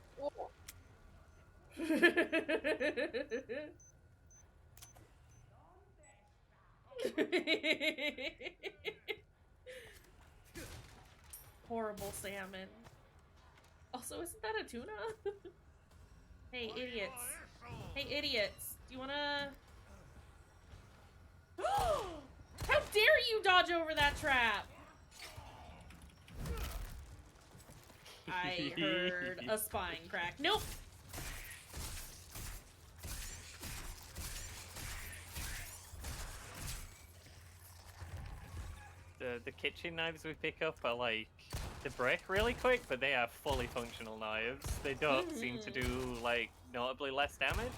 Horrible salmon. Also, isn't that a tuna? Hey, idiots. Hey, idiots. Do you wanna... How dare you dodge over that trap? I heard a spine crack. Nope. The kitchen knives we pick up are like, they break really quick, but they are fully functional knives. They don't seem to do like notably less damage.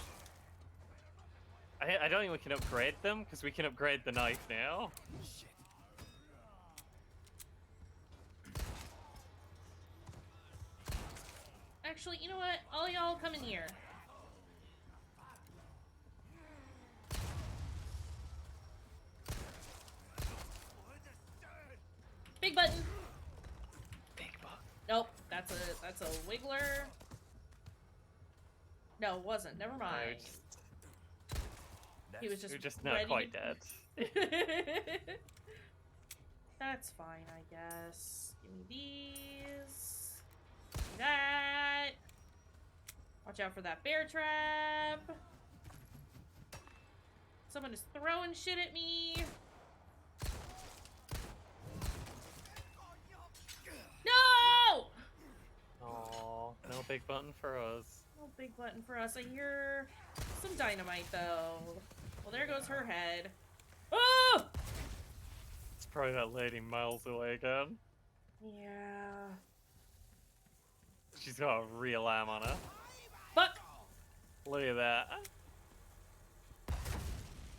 I don't think we can upgrade them because we can upgrade the knife now. Shit. Actually, you know what? All y'all come in here. Big button. Big button. Nope, that's a wiggler. No, it wasn't. Never mind. He was We're just just not ready quite to... dead. That's fine, I guess. Give me these. Give me that. Watch out for that bear trap. Someone is throwing shit at me. No! Oh, no big button for us. No big button for us. I hear some dynamite, though. Well, there goes her head. Oh! It's probably that lady miles away again. Yeah. She's got a real arm on her. Fuck! Look at that.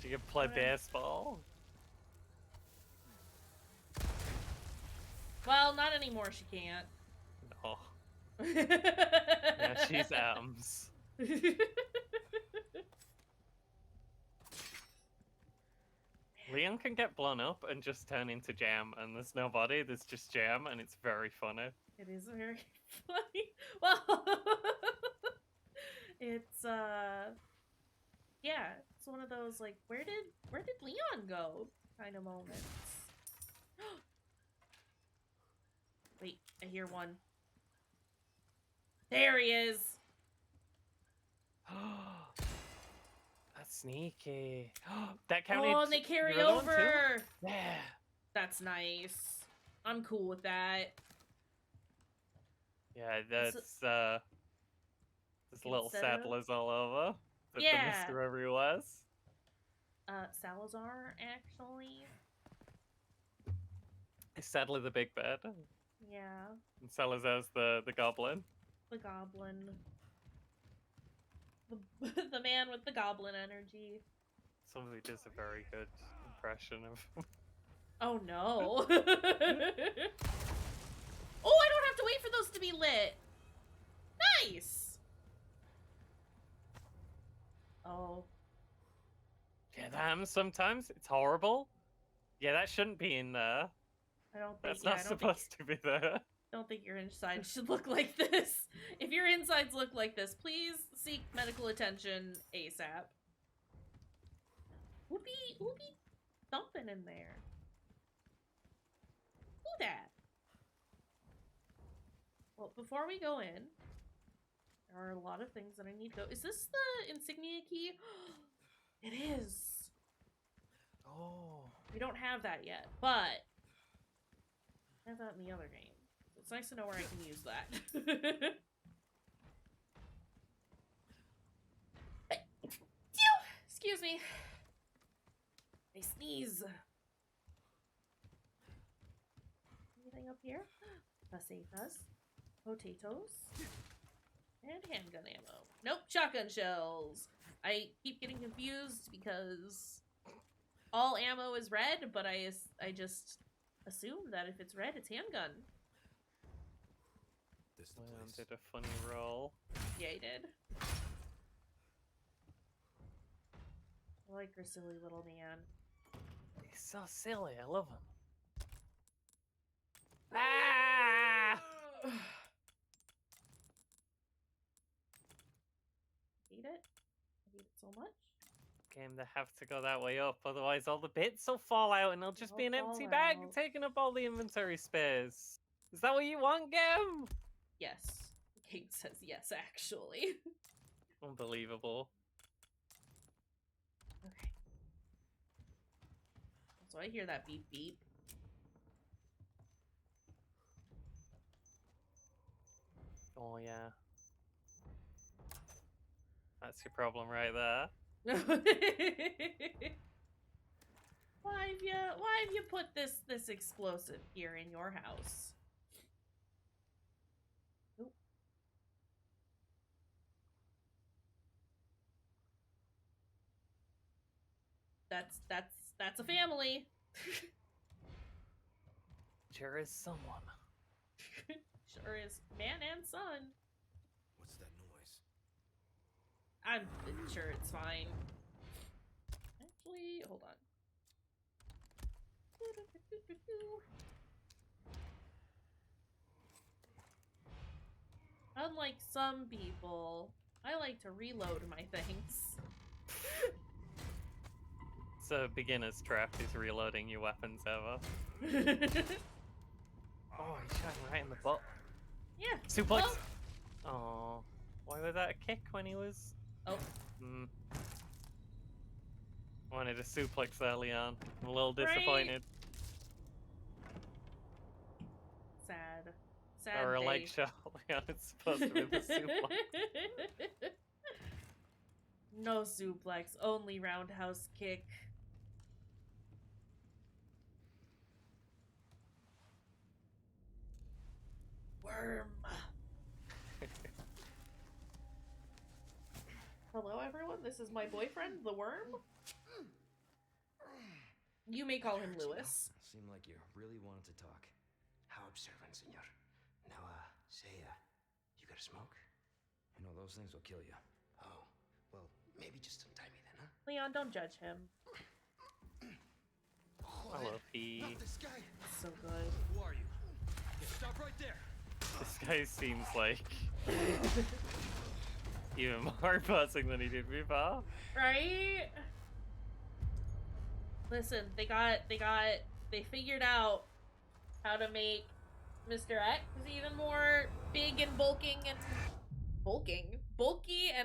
She can play baseball. Well, not anymore, she can't. No. Yeah, she's atoms. Leon can get blown up and just turn into jam, and there's no body, there's just jam, and it's very funny. It is very funny. Well, it's yeah, it's one of those like where did Leon go kind of moments. Wait, I hear one. There he is. That's sneaky. That counted. Oh, and they carry your other one too? over. Yeah. That's nice. I'm cool with that. Yeah, that's there's little Instead of- saddlers all over. But Yeah. the Mr. Everywhere's. Salazar actually. Sadly the big bad. Yeah, And Salazar's the goblin. the goblin. The man with the goblin energy. Somebody does a very good impression of Oh no. Oh, I don't have to wait for those to be lit. Nice. Oh. Yeah, them sometimes. It's horrible. Yeah, that shouldn't be in there. I don't think That's yeah, not I don't think, supposed to be there. don't think your inside should look like this. If your insides look like this, please seek medical attention ASAP. Who be thumping in there? Who that? Well, before we go in, there are a lot of things that I need to go. Is this the insignia key? It is. Oh. We don't have that yet, but I have that in the other game. So it's nice to know where I can use that. Excuse me. I sneeze. Anything up here? Pesetas, potatoes, and handgun ammo. Nope, shotgun shells. I keep getting confused because all ammo is red, but I just assume that if it's red, it's handgun. This the Leon place. did a funny roll. Yeah, he did. I like her silly little man. He's so silly. I love him. Ah! hate it so much. Game, they have to go that way up, otherwise all the bits will fall out and it'll just be an They'll empty fall bag out. taking up all the inventory space. Is that what you want, game? Yes. King says yes, actually. Unbelievable. Okay. So I hear that beep beep. Oh yeah. That's your problem right there. Why have you put this explosive here in your house? Oop. That's a family. Sure is someone. Sure is man and son. What's that noise? I'm sure it's fine. Actually, hold on. Unlike some people, I like to reload my things. It's a beginner's trap, is reloading your weapons ever. Oh, he shot him right in the butt. Yeah. Suplex! Well, Oh, why was that a kick when he was... oh, Wanted a suplex there, Leon. I'm a little Right? disappointed. sad. Sad Or a day. leg shot. Leon, it's supposed to be the suplex. No suplex, only roundhouse kick. Worm. Hello, everyone. This is my boyfriend, the worm. You may call him Lewis. Seemed like you really wanted to talk. How observant, senor. Now, say, you got a smoke? You know, those things will kill you. Oh, well, maybe just untie me then, huh? Leon, don't judge him. Hello, P. Not this guy! So good. Who are you? Stop right there! This guy seems like even more buzzing than he did before. Right? Listen, they figured out how to make Mr. X even more big and bulky and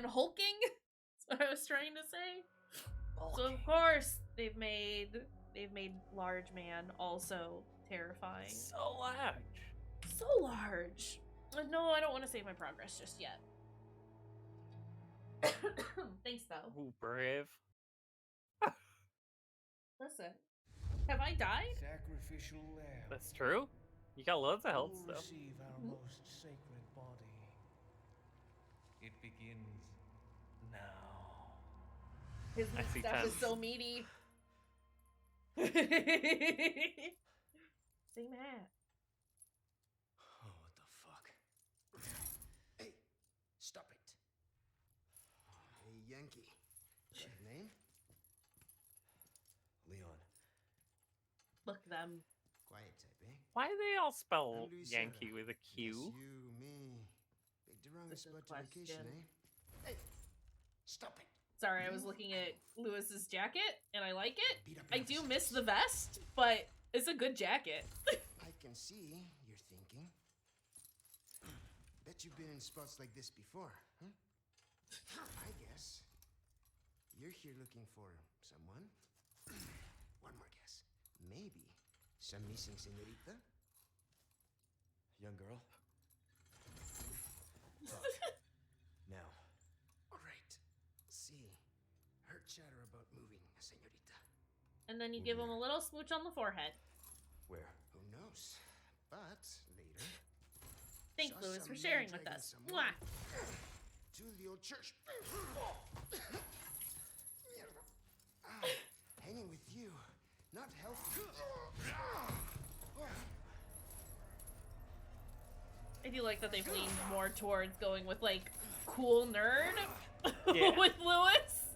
hulking. That's what I was trying to say. So of course they've made large man also terrifying. So large. So large. No, I don't want to save my progress just yet. Thanks though. Ooh, brave. Listen, have I died? Sacrificial lamb. That's true. You got loads of health will still. receive our most sacred body. It begins now. His I see stuff is tense. so meaty. Same hat. Oh, what the fuck? Hey, stop it. Hey, Yankee. Is that your name? Leon. Look them. Quiet type, eh? Why do they all spell I'm Luisa. Yankee with a Yes, Q? you, me. Picked the wrong That's a spot to question. vacation, eh? Hey, stop it. Sorry, I was looking at Lewis's jacket and I like it. Beat up I your do officers. miss the vest, but it's a good jacket. I can see you're thinking. Bet you've been in spots like this before, huh? I guess you're here looking for someone. One more guess. Maybe some missing señorita? Young girl. Now. Great. See, heard chatter about moving a señorita. And then you give him a little smooch on the forehead. Where? Who knows? But later. Thanks, saw Lewis, some for man sharing with dragging us. someone Mwah. To the old church. Hanging with you, not healthy. I do like that they've leaned more towards going with like cool nerd Yeah. with Lewis.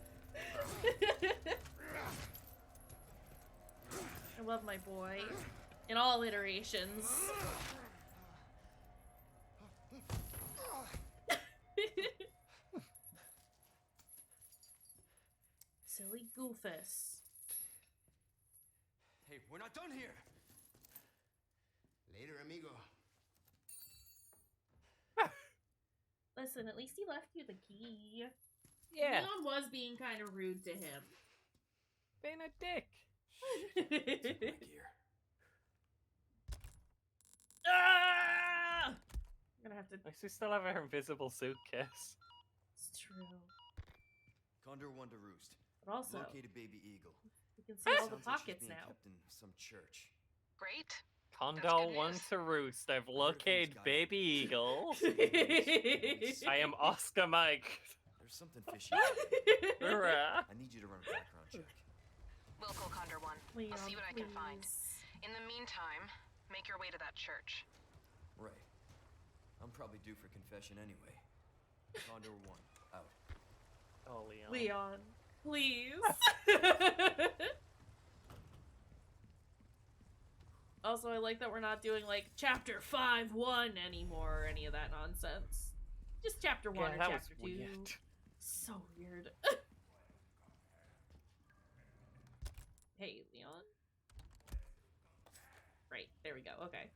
I love my boy in all iterations. Goofus. Hey, we're not done here. Later, amigo. Listen, at least he left you the key. Yeah, Leon was being kind of rude to him. being a dick. Take my gear. Ah! I'm gonna have to. I we still have our invisible suitcase. It's true. Condor 1 to roost. But also, Located baby eagle. you can see all the Sounds like she's pockets being now. kept in some church. Great. Condor good 1 news. to roost. I've these located guys- baby eagles. I I am Oscar Mike. There's something fishy. I Hurrah. need you to run a background check. We'll call Condor 1. Leon, I'll see what I can find. please. In the meantime, make your way to that church. Right. I'm probably due for confession anyway. Condor 1, out. Oh, Leon. Leon, please. Also, I like that we're not doing like chapter 5-1 anymore or any of that nonsense. Just chapter 1 Yeah, or that was chapter 2. weird. So weird. Hey, Leon. Right, there we go. Okay.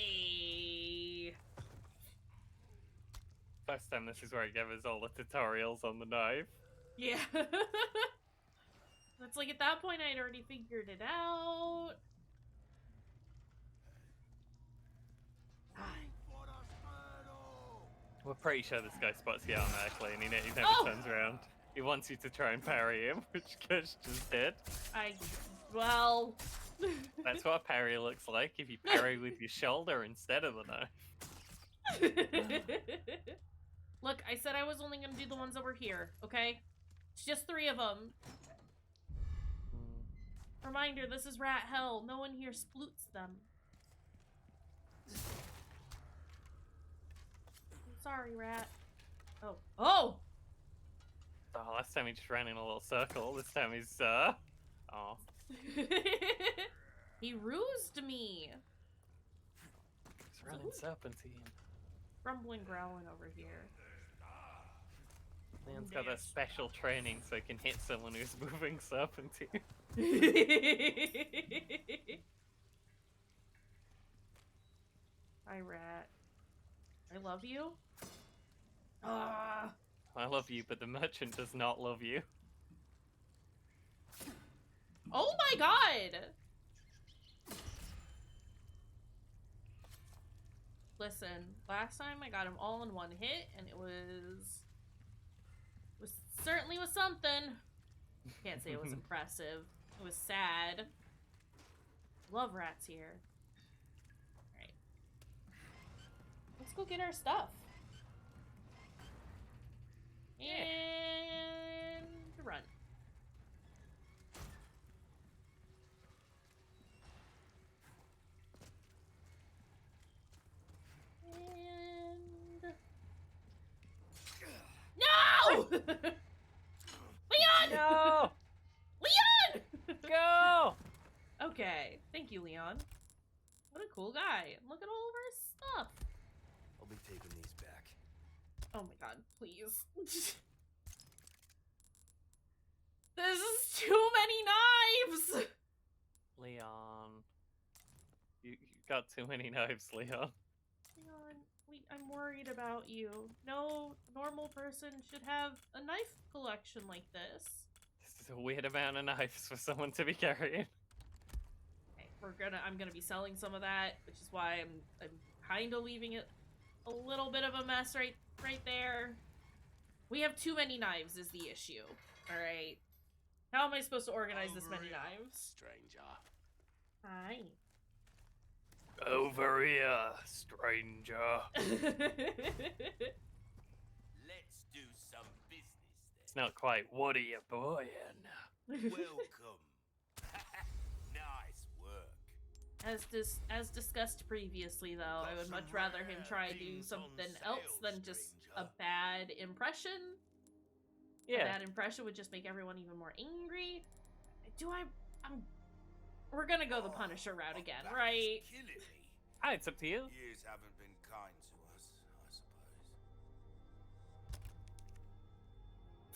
Hey. First time this is where I gave us all the tutorials on the knife. Yeah. It's like at that point I'd already figured it out. We're pretty sure this guy spots you automatically and he never Oh! turns around. He wants you to try and parry him, which Kush just did. Well. That's what a parry looks like if you parry with your shoulder instead of the knife. Look, I said I was only gonna do the ones over here, okay? It's just 3 of them. Reminder, this is rat hell. No one here sploots them. I'm sorry, rat. Oh. Oh! Oh, last time he just ran in a little circle. This time he's, oh. He rused me. He's running serpentine. Rumbling, growling over here. Leon's got that special training so he can hit someone who's moving serpentine. Hi, rat. I love you. Ah. I love you, but the merchant does not love you. Oh my god! Listen, last time I got him all in one hit, and it was certainly was something. Can't say it was impressive. It was sad. Love rats here. Alright. Let's go get our stuff. And run. And... No! Leon! No! Leon! Go! Okay, thank you, Leon. What a cool guy. Look at all of our stuff. I'll be taking these back. Oh my god, please. This is too many knives! Leon. You got too many knives, Leon. Leon, I'm worried about you. No normal person should have a knife collection like this. This is a weird amount of knives for someone to be carrying. Okay, I'm gonna be selling some of that, which is why I'm kind of leaving it a little bit of a mess right there. We have too many knives is the issue. All right. How am I supposed to organize this many knives? Stranger. Hi. Over here, stranger. Let's do some business It's not quite, what are you buying? then. Welcome. Nice work. As discussed previously, though, I would much rather him try to do something else than just a bad impression. A Yeah. bad impression would just make everyone even more angry. We're gonna go the Punisher route again, right? Ah, it's up to you. Years haven't been kind to us, I suppose.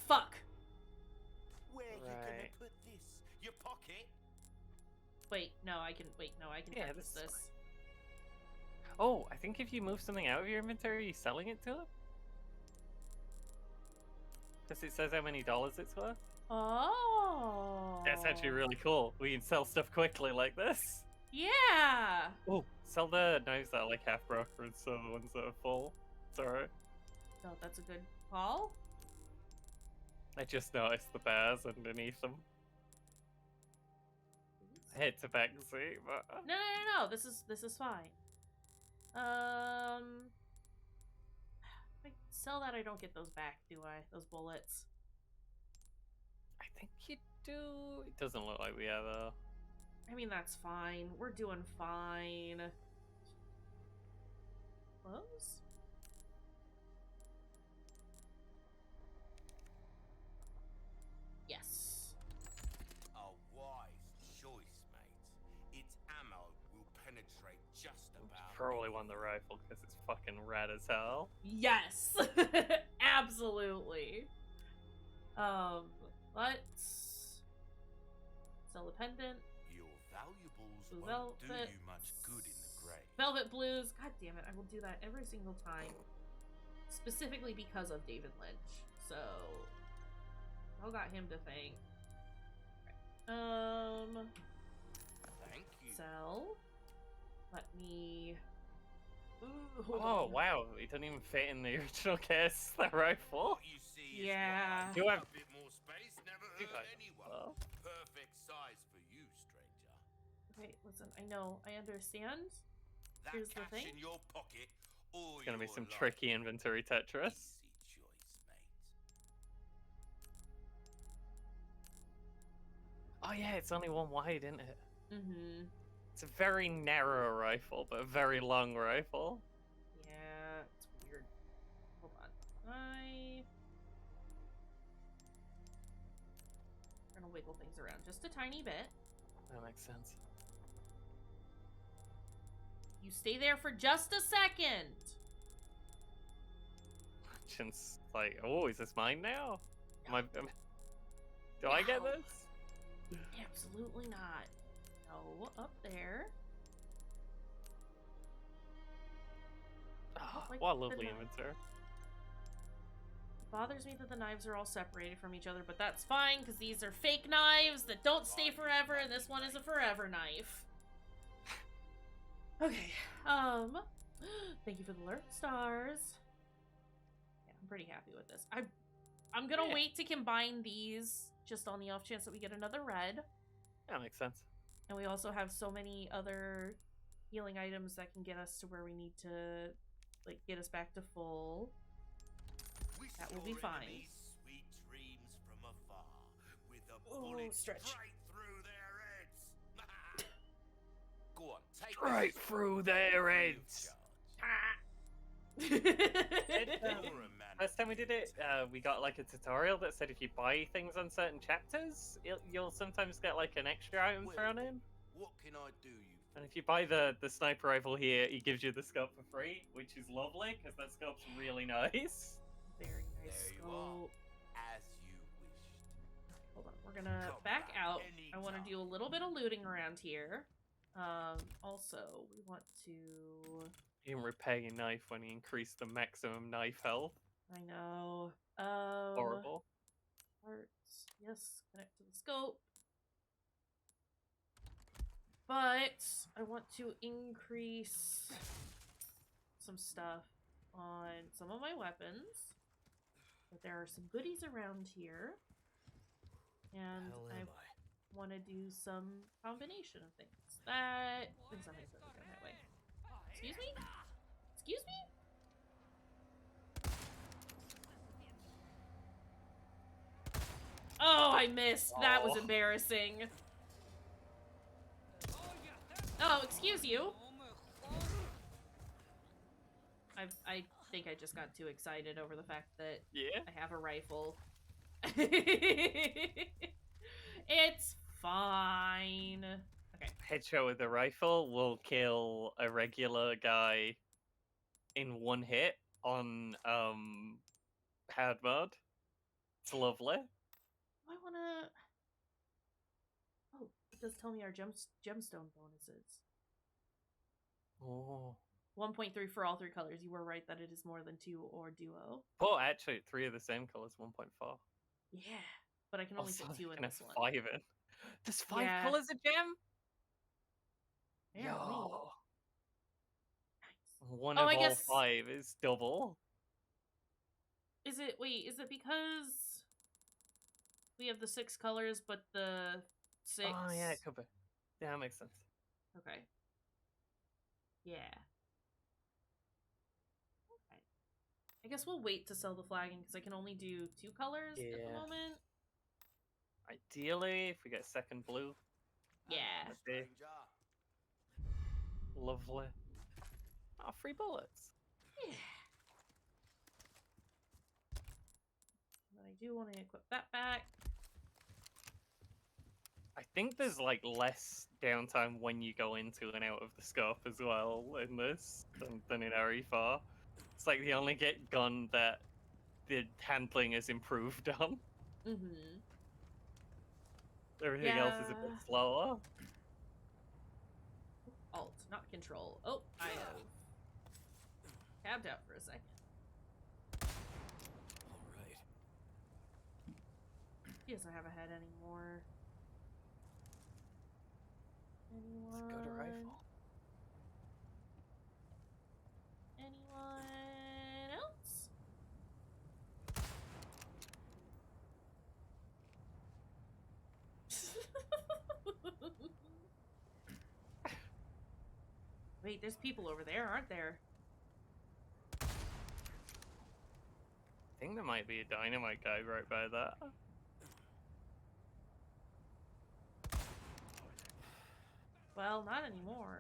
Fuck. Where you gonna Right. put this? Your pocket? Wait, no, I can Yeah, purchase this is this. Oh, I think if you move something out of your inventory, you're selling it to him. Because it says how many dollars it's worth. Oh. That's actually really cool. We can sell stuff quickly like this. Yeah. Oh, sell the knives that are like half broken, so the ones that are full. It's alright. No, that's a good call. I just noticed the bears underneath them. I hate to back see, but No. This is fine. If I sell that, I don't get those back, do I? Those bullets. I think you do. It doesn't look like we are though. I mean, that's fine. We're doing fine. Close? Yes. A wise choice, mate. Its ammo will penetrate just about. Probably won the rifle because it's fucking rad as hell. Yes. Absolutely. Let's sell the pendant. Your valuables Blue won't do velvet. you much good in the grave. Velvet blues. God damn it, I will do that every single time. Specifically because of David Lynch. So I got him to thank. Thank you. Sell. Let me. Ooh, hold Oh on. wow, it doesn't even fit in the original case. The rifle. What you see is Yeah. what I You have- a bit more space. Never You hurt have- anyone. well. Perfect size for you, stranger. Okay, listen. I know. I understand. That Here's the cash thing. in your pocket, or It's gonna be your some life. tricky inventory Tetris. Easy choice, mate. Oh yeah, it's only one wide, isn't it? Mm-hmm. It's a very narrow rifle, but a very long rifle. Yeah, it's weird. Hold on. I'm gonna wiggle things around just a tiny bit. That makes sense. You stay there for just a second. Jin's like, oh, is this mine now? Do I get No. this? Absolutely not. No, up there. Oh, like what a the lovely knife. inventory. It bothers me that the knives are all separated from each other, but that's fine because these are fake knives that don't stay forever, and this one is a forever knife. Okay. Thank you for the alert stars. Yeah, I'm pretty happy with this. I'm gonna Yeah. wait to combine these just on the off chance that we get another red. That makes sense. And we also have so many other healing items that can get us to where we need to, like, get us back to full. We That will saw be fine. enemies' sweet dreams from afar, with a Ooh, bullet stretch. straight through their heads. Go on, take Right this through their free of heads. charge. Um, You're a man First of time we did it, integrity. we got like a tutorial that said if you buy things on certain chapters, you'll sometimes get like an extra item Well, thrown in. What can I do you for? And if you buy the sniper rifle here, he gives you the scope for free, which is lovely because that scope's really nice. Very nice There you are. scope. As you wished. Hold on, we're gonna Come back back out. I want to anytime. do a little bit of looting around here. Also, we want to... You can repair your knife when you increase the maximum knife health. I know. Horrible. Parts. Yes, connect to the scope. But I want to increase some stuff on some of my weapons. But there are some goodies around here. And I want to do some combination of things. That is not necessarily going that way. Excuse me? Excuse me? Oh, I missed. That was Oh. embarrassing. Oh, excuse you. I think I just got too excited over the fact that Yeah. I have a rifle. It's fine. Okay. Okay. Headshot with a rifle will kill a regular guy in one hit on hard mode. It's lovely. I wanna. Oh, it does tell me our gemstone bonuses. Oh. 1.3 for all 3 colors. You were right that it is more than 2 or duo. Oh, actually, 3 of the same colors, 1.4. Yeah, but I can only Also, fit 2 in can this have one. 5 in. There's 5 Yeah. colors of gem? Apparently. Yo. Nice. One Oh, of I all guess- 5 is double. Is it because we have the 6 colors, but the 6? Oh, yeah, it could be. Yeah, that makes sense. Okay. Yeah. Okay. I guess we'll wait to sell the flagging because I can only do 2 colors at the Yeah. moment. Ideally, if we get a second blue, Yeah. that'd be lovely. Oh, free bullets. Yeah. But I do want to equip that back. I think there's like less downtime when you go into and out of the scope as well in this than in RE4. It's like the only gun that the handling is improved on. Mm-hmm. Everything else is a bit slower. Alt, not control. Oh, I have tabbed out for a second. Alright. He doesn't have a head anymore. Anyone? Let's go to rifle. Anyone else? Wait, there's people over there, aren't there? I think there might be a dynamite guy right by that. Well, not anymore.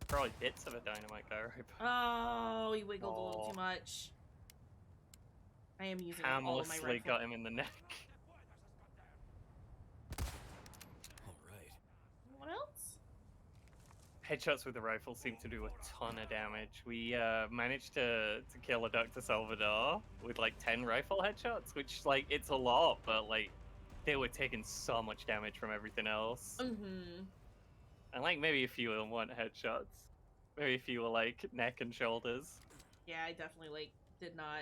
Probably bits of a dynamite guy right by. Oh, he wiggled a little Oh. too much. I am using all of my Harmlessly rifle. got him in the neck. Alright. Anyone else? Headshots with the rifle seem to do a ton of damage. We managed to kill a Dr. Salvador with like 10 rifle headshots, which like it's a lot, but like they were taking so much damage from everything else. Mm-hmm. And like maybe a few of them weren't headshots. Maybe a few were like neck and shoulders. Yeah, I definitely like did not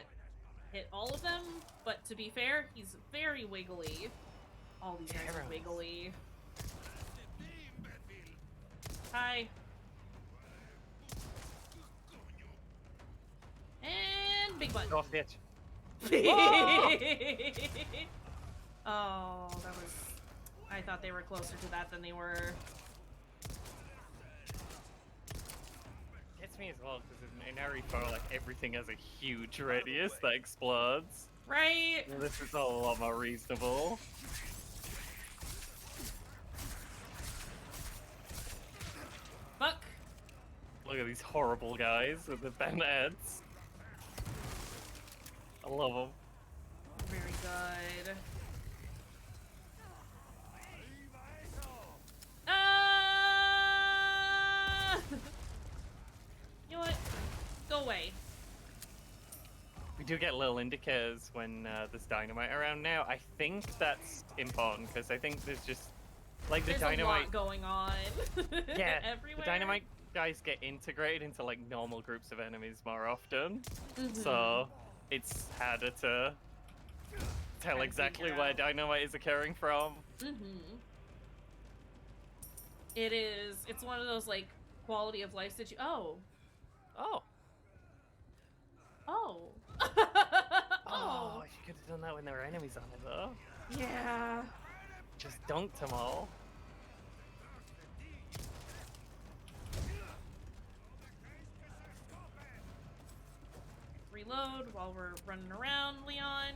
hit all of them, but to be fair, he's very wiggly. All these guys are Terrible. wiggly. Hi. And big butt. Go off the edge. Oh, that was... I thought they were closer to that than they were. Gets me as well because in RE4 like everything has a huge radius that explodes. Right? Well, this is a lot more reasonable. Fuck. Look at these horrible guys with the bent heads. I love them. Very good. You know what? Go away. We do get little indicators when there's dynamite around now. I think that's important because I think there's just like the There's dynamite. a lot going on. Yeah, Everywhere. the dynamite guys get integrated into like normal groups of enemies more often, Mhm. so it's harder to tell Try to exactly figure where out. dynamite is occurring from. Mm-hmm. It is. It's one of those like quality of life that you. Oh. Oh, Oh. oh, you could have done that when there were enemies on it though. Yeah. Just dunked them all. Reload while we're running around, Leon.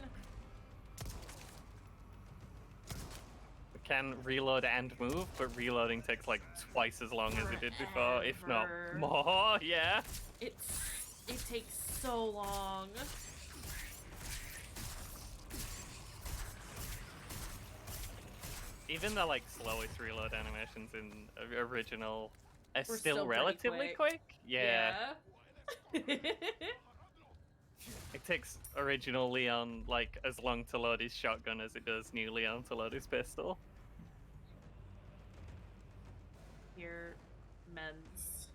We can reload and move, but reloading takes like twice as long as it did before, if not Forever. more. Yeah. It takes so long. Even the like slowest reload animations in original are We're still pretty relatively quick. Yeah. Yeah. It takes original Leon like as long to load his shotgun as it does new Leon to load his pistol. Here, men's.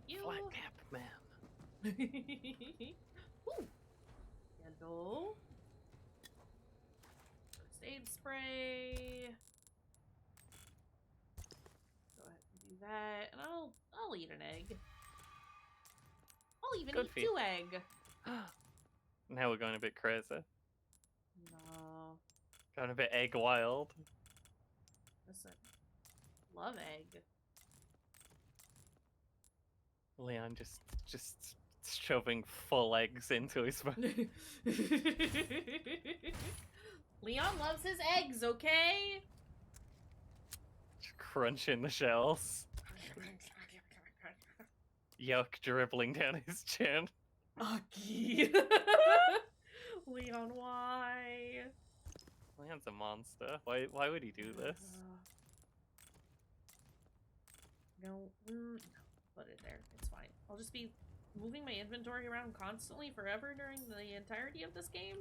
Thank you. Flat cap man. Ooh. Candle. First aid spray. Go ahead and do that, and I'll eat an egg. I'll even Good eat for you. 2 egg. Now we're going a bit crazy. No, Going a bit egg wild. listen. Love egg. Leon just shoving full eggs into his mouth. Leon loves his eggs, okay? Crunching the shells. Yuck dribbling down his chin. Uggy. Leon, why? Leon's a monster. Why would he do this? No, no, put it there. It's fine. I'll just be moving my inventory around constantly forever during the entirety of this game.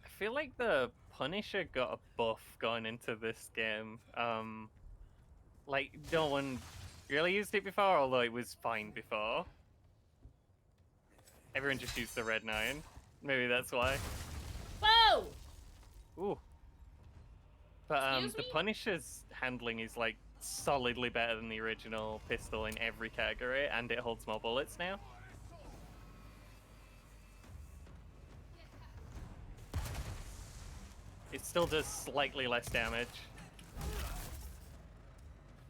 I feel like the Punisher got a buff going into this game. Like no one really used it before, although it was fine before. Everyone just used the Red 9. Maybe that's why. Whoa! Ooh. But Excuse the me? Punisher's handling is like solidly better than the original pistol in every category, and it holds more bullets now. It still does slightly less damage.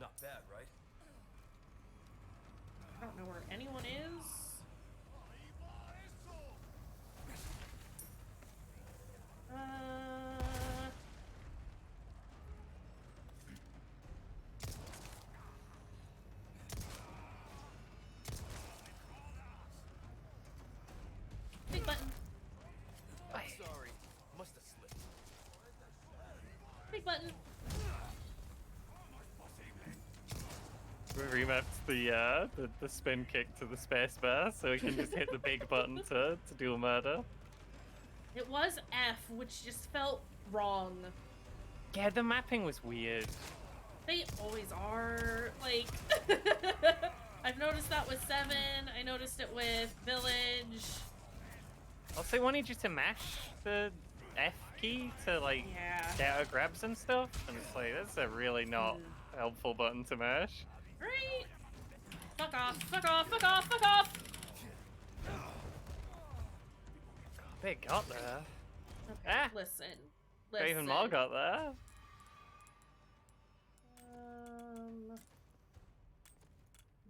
Not bad, right? I don't know where anyone is. Big button. Sorry, must have slipped. Big button. We remapped the spin kick to the space bar, so we can just hit the big button to do a murder. It was F, which just felt wrong. Yeah, the mapping was weird. They always are. Like, I've noticed that with 7. I noticed it with Village. Also, I wanted you to mash the F key to like Yeah. get out of grabs and stuff, and it's like that's a really not helpful button to mash. Right? Fuck off, fuck off, fuck off, fuck off! They got there. Okay, Ah! listen. Even more got there.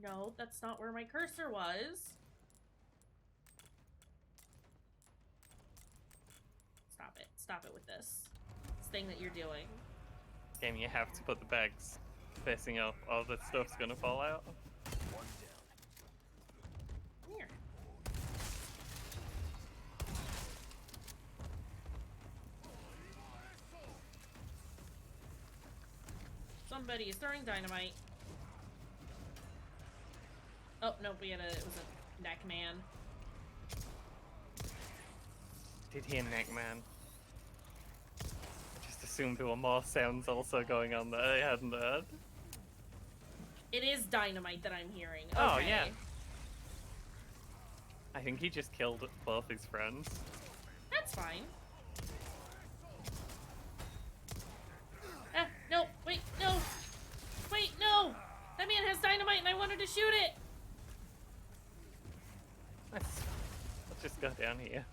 No, that's not where my cursor was. Stop it with this thing that you're doing. Game, you have to put the bags facing up, or the stuff's gonna fall out. One down. Here. Somebody is throwing dynamite. Oh, no, it was a neck man. Did hear Neckman. I just assumed there were more sounds also going on that I hadn't heard. It is dynamite that I'm hearing. Oh, Okay. yeah. I think he just killed both his friends. That's fine. Ah, no, wait, no! Wait, no! That man has dynamite and I wanted to shoot it! Let's just go down here.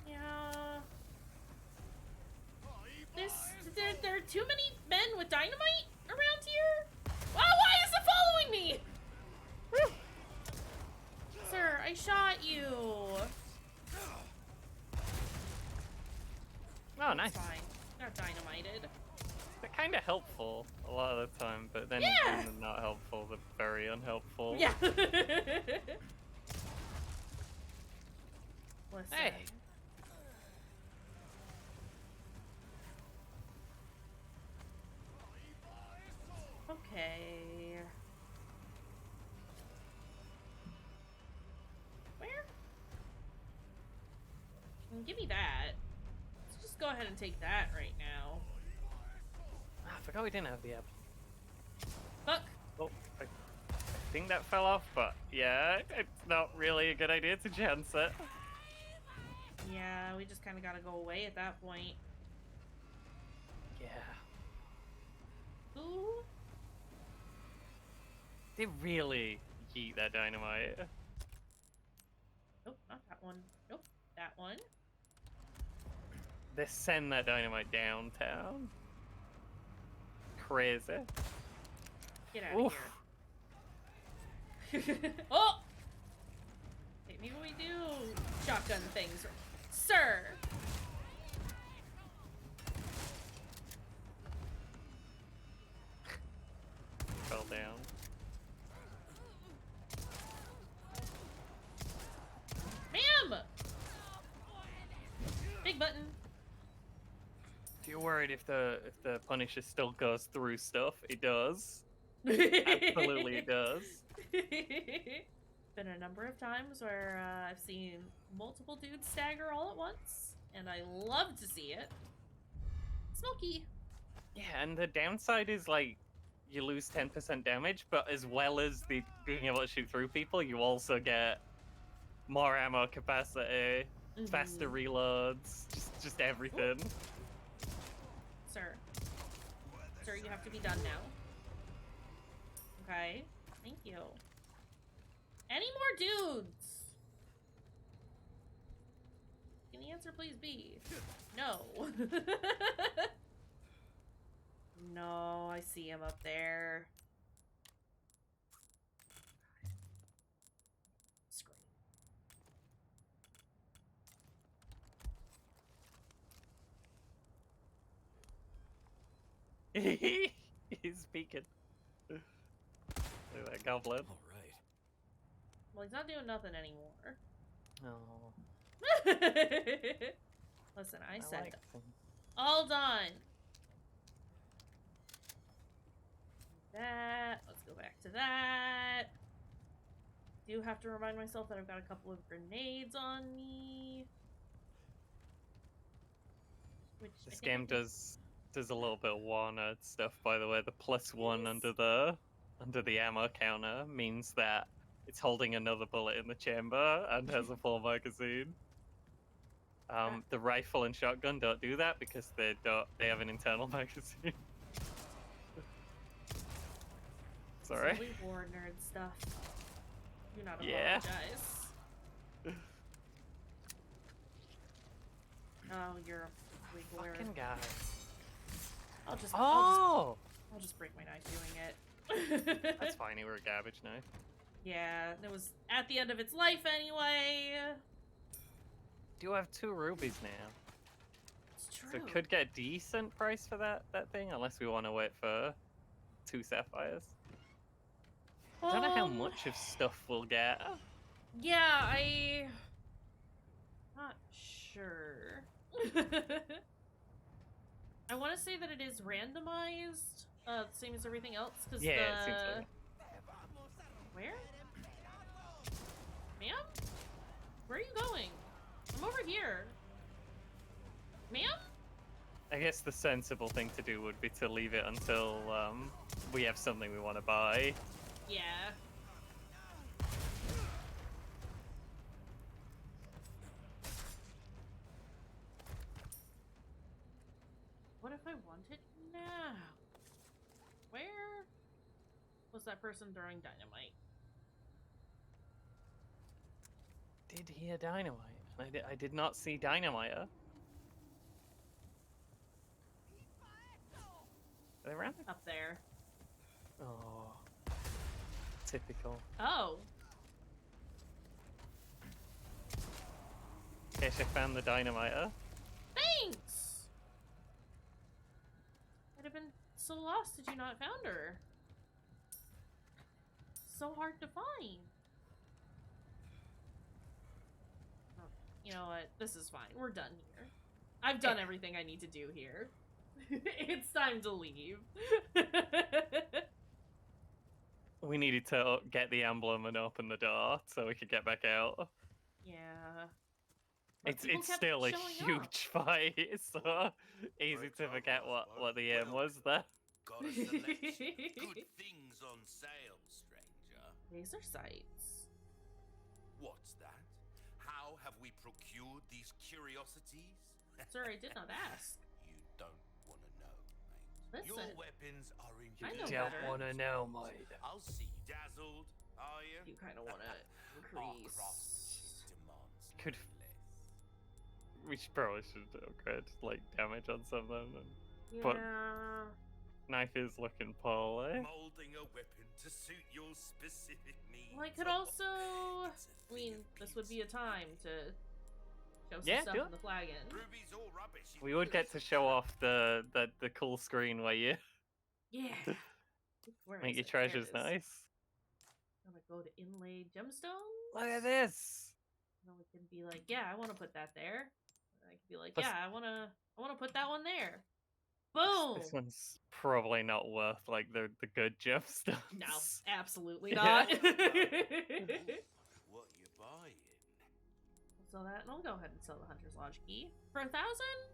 Yeah. There are too many men with dynamite around here? Oh, why is it following me? Woo. Sir, I shot you. Oh, nice. It's fine. Not dynamited. They're kind of helpful a lot of the time, but then Yeah. when they're not helpful, they're very unhelpful. Yeah. Listen. Hey. Okay. Where? Give me that. Let's just go ahead and take that right now. Ah, I forgot we didn't have the apple. Fuck. Oh, I think that fell off, but yeah, it's not really a good idea to chance it. Yeah, we just kind of gotta go away at that point. Yeah. Ooh. They really yeet that dynamite. Nope, not that one. Nope, that one. They send that dynamite downtown. Crazy. Get out of Oof. here. Oh! Hey, maybe we do shotgun things. Sir! Fell down. Ma'am! Big button. If you're worried if the Punisher still goes through stuff, it does. Absolutely it does. Been a number of times where I've seen multiple dudes stagger all at once, and I love to see it. Smoky. Yeah, and the downside is like you lose 10% damage, but as well as the being able to shoot through people, you also get more ammo capacity, faster reloads, just everything. Sir. Sir, you have to be done now. Okay. Thank you. Any more dudes? Can the answer please be no? No, I see him up there. Scream. He's peeking. Look at that goblin. All right. Well, he's not doing nothing anymore. Oh, Listen, I said like that. All done. That. Let's go back to that. Do have to remind myself that I've got a couple of grenades on me. Which This game does a little bit of one stuff, by the way. The +1 under the ammo counter means that it's holding another bullet in the chamber and has a full magazine. The rifle and shotgun don't do that because they have an internal magazine. Sorry. Silly war nerd stuff. Do not Yeah. apologize. Oh, you're a wiggler. Fucking guy. I'll just break my knife doing it. That's fine. You were a garbage knife. Yeah, it was at the end of its life anyway. Do have 2 rubies now, It's true. so could get a decent price for that thing, unless we want to wait for 2 sapphires. I don't know how much of stuff we'll get. Yeah, not sure. I want to say that it is randomized, same as everything else. Cause Yeah, it seems like it. Where? Ma'am? Where are you going? I'm over here. Ma'am? I guess the sensible thing to do would be to leave it until we have something we want to buy. Yeah. What if I want it now? Where was that person throwing dynamite? Did hear dynamite. I did not see dynamite. Are they around? Up there. Oh, typical. Oh. Okay, so I found the dynamiter. Thanks! I'd have been so lost did you not found her? So hard to find. Oh, you know what? This is fine. We're done here. I've done everything I need to do here. It's time to leave. We needed to get the emblem and open the door so we could get back out. Yeah. But It's people it's kept still a showing up. huge fight. It's so easy to forget what the aim was there. Got a selection of good things on sale, stranger. Laser sights. What's that? How have we procured these curiosities? Sir, I did not ask. You don't want to know, mate. Your Listen. weapons are in I good know hands. better. wanna know, mate. I'll see you dazzled, are you? You kind of want to Our increase. craftsmanship demands Could- nothing less. We probably should upgrade like damage on some of them. And Yeah. But- knife is looking poorly. Molding a weapon to suit your specific needs. Well, I could also. It's a I mean, thing of this would be a beauty. time to show some Yeah, stuff do in it. the flagon. Ruby's all rubbish. We would get to show off the cool screen where you Yeah. Where make is your it? There it treasures is. nice. I'm gonna go to inlaid gemstones. Look at this. And we can be like, yeah, I want to put that there. And I can be like, Plus- yeah, I wanna put that one there. Boom. This one's probably not worth like the good gemstones. No, absolutely Yeah. not. What you buying? So that, and I'll go ahead and sell the Hunter's Lodge key for 1,000.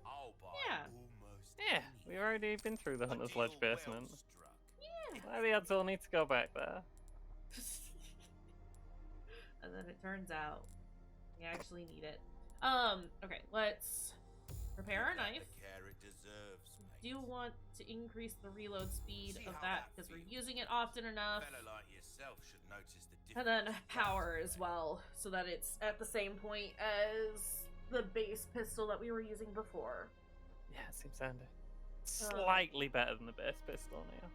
I'll buy Yeah. almost Yeah, we've anything. already been through the A Hunter's deal Ledge well basement. struck. Yeah. Why the odds all need to go back there? And then it turns out we actually need it. Okay, let's repair our Give that knife. the care it deserves, mate. Do want to increase the reload speed See of how that that because we're feels. using it often A enough. fella like yourself should notice the And difference. then power as well, so that it's at the same point as the base pistol that we were using before. Yeah, it seems handy. Slightly better than the base pistol now.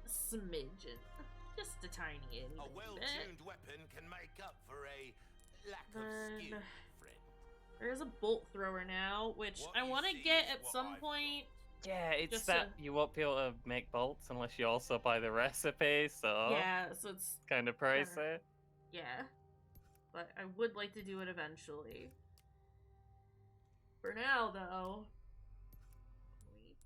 Smidgen. Just a tiny A bit. well-tuned weapon can make up for a lack of Then- skill, friend. There's a bolt thrower now, which What I you want to see get is at what some I've point. got. Yeah, it's Just that a- you won't be able to make bolts unless you also buy the recipe, so Yeah, so it's kind of pricey. yeah. But I would like to do it eventually. For now, though, wait.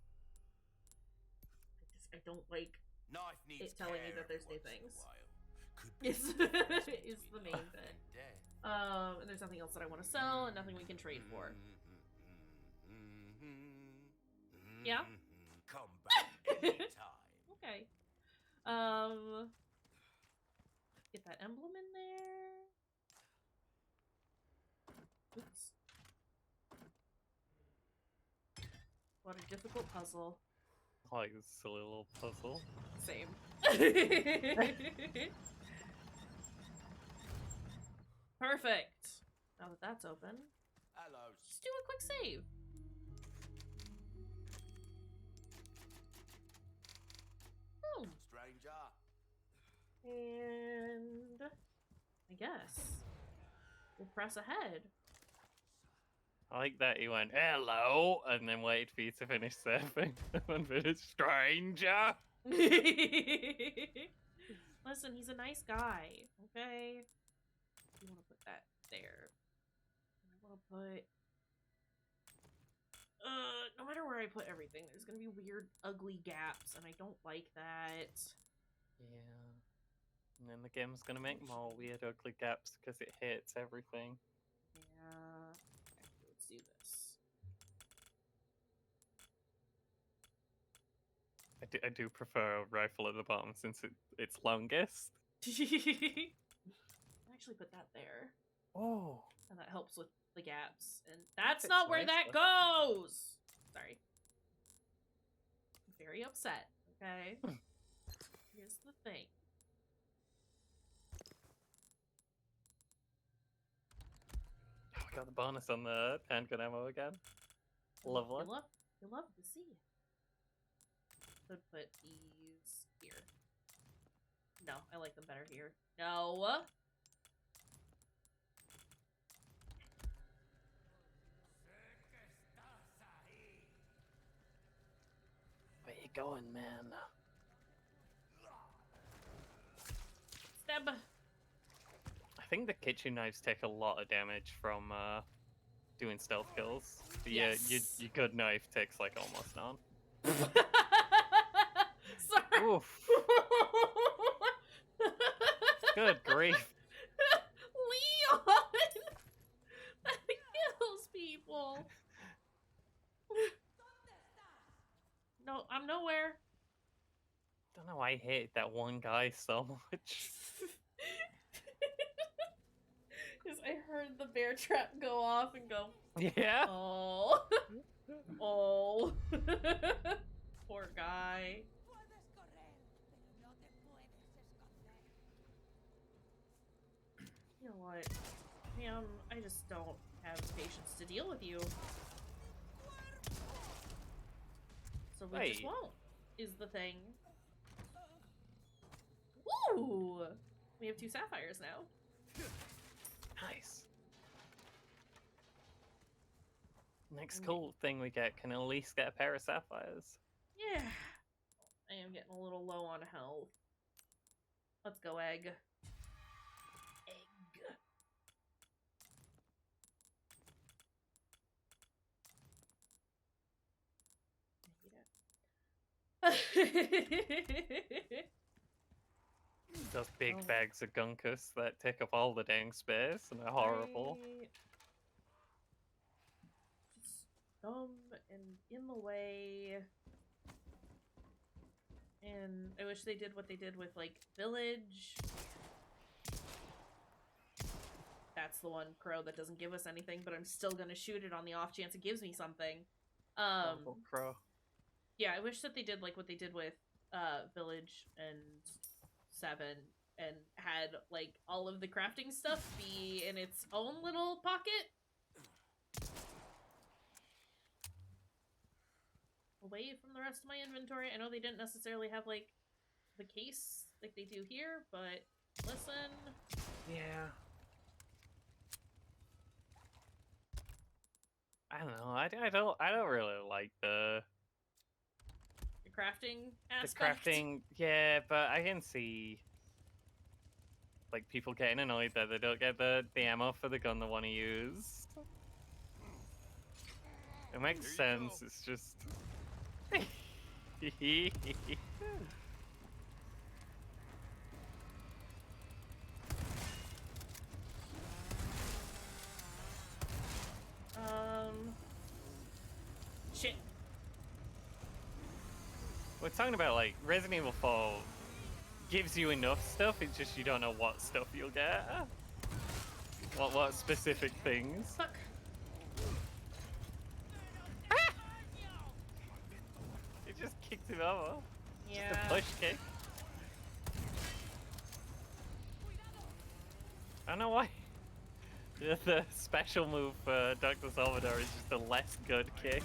I don't like Knife needs It telling you care that there's every new once in a things. while. Could be is the difference is the between main life thing. and death. And there's nothing else that I want to sell, and nothing we can trade for. Yeah? Come back anytime. Okay. Get that emblem in there. Oops. What a difficult puzzle. Like this silly little puzzle. Same. Perfect. Now that that's open, Hello, just do a quick save. Boom. stranger. And I guess we'll press ahead. I like that he went hello and then waited for you to finish surfing and then finished stranger. Listen, he's a nice guy, okay? You want to put that there. I want to put... no matter where I put everything, there's gonna be weird, ugly gaps, and I don't like that. Yeah. And then the game's gonna make more weird ugly gaps because it hits everything. Yeah. Actually, let's do this. I do prefer a rifle at the bottom since it's longest. Actually put that there. Oh. And that helps with the gaps. And that's Fits not where nice, that goes! Sorry. I'm very upset, okay? Here's the thing. Oh, we got the bonus on the handgun ammo again. Lovely. You'll love to see it. Could put these here. No, I like them better here. No! Wait, you you going, man? Stab. I think the kitchen knives take a lot of damage from doing stealth kills. But Yes. yeah, your good knife takes like almost none. Sorry. Oof. Good grief. Leon! That kills people. No, I'm nowhere. Don't know why I hate that one guy so much. Because I heard the bear trap go off and go, Yeah. oh. Oh. Poor guy. You know what? Ma'am, I just don't have patience to deal with you. So we just Wait. won't, is the thing. Woo! We have 2 sapphires now. Nice. Next cool thing we get can at least get a pair of sapphires. Yeah. I am getting a little low on health. Let's go, egg. Egg. Those big Oh. bags of gunkus that take up all the dang space and are horrible. Just dumb and in the way. And I wish they did what they did with, like, Village. That's the one crow that doesn't give us anything, but I'm still gonna shoot it on the off chance it gives me something. Horrible crow. Yeah, I wish that they did like what they did with Village and 7 and had like all of the crafting stuff be in its own little pocket. Away from the rest of my inventory. I know they didn't necessarily have like the case like they do here, but listen. Yeah. I don't know. I don't really like the Crafting aspect. The crafting, yeah, but I can see like people getting annoyed that they don't get the ammo for the gun they want to use. It makes sense. It's just Shit. we're talking about like Resident Evil 4 gives you enough stuff, it's just you don't know what stuff you'll get. What specific things. Fuck. You just kicked him over. Yeah. Just a push kick. I don't know why. The special move for Dr. Salvador is just a less good kick.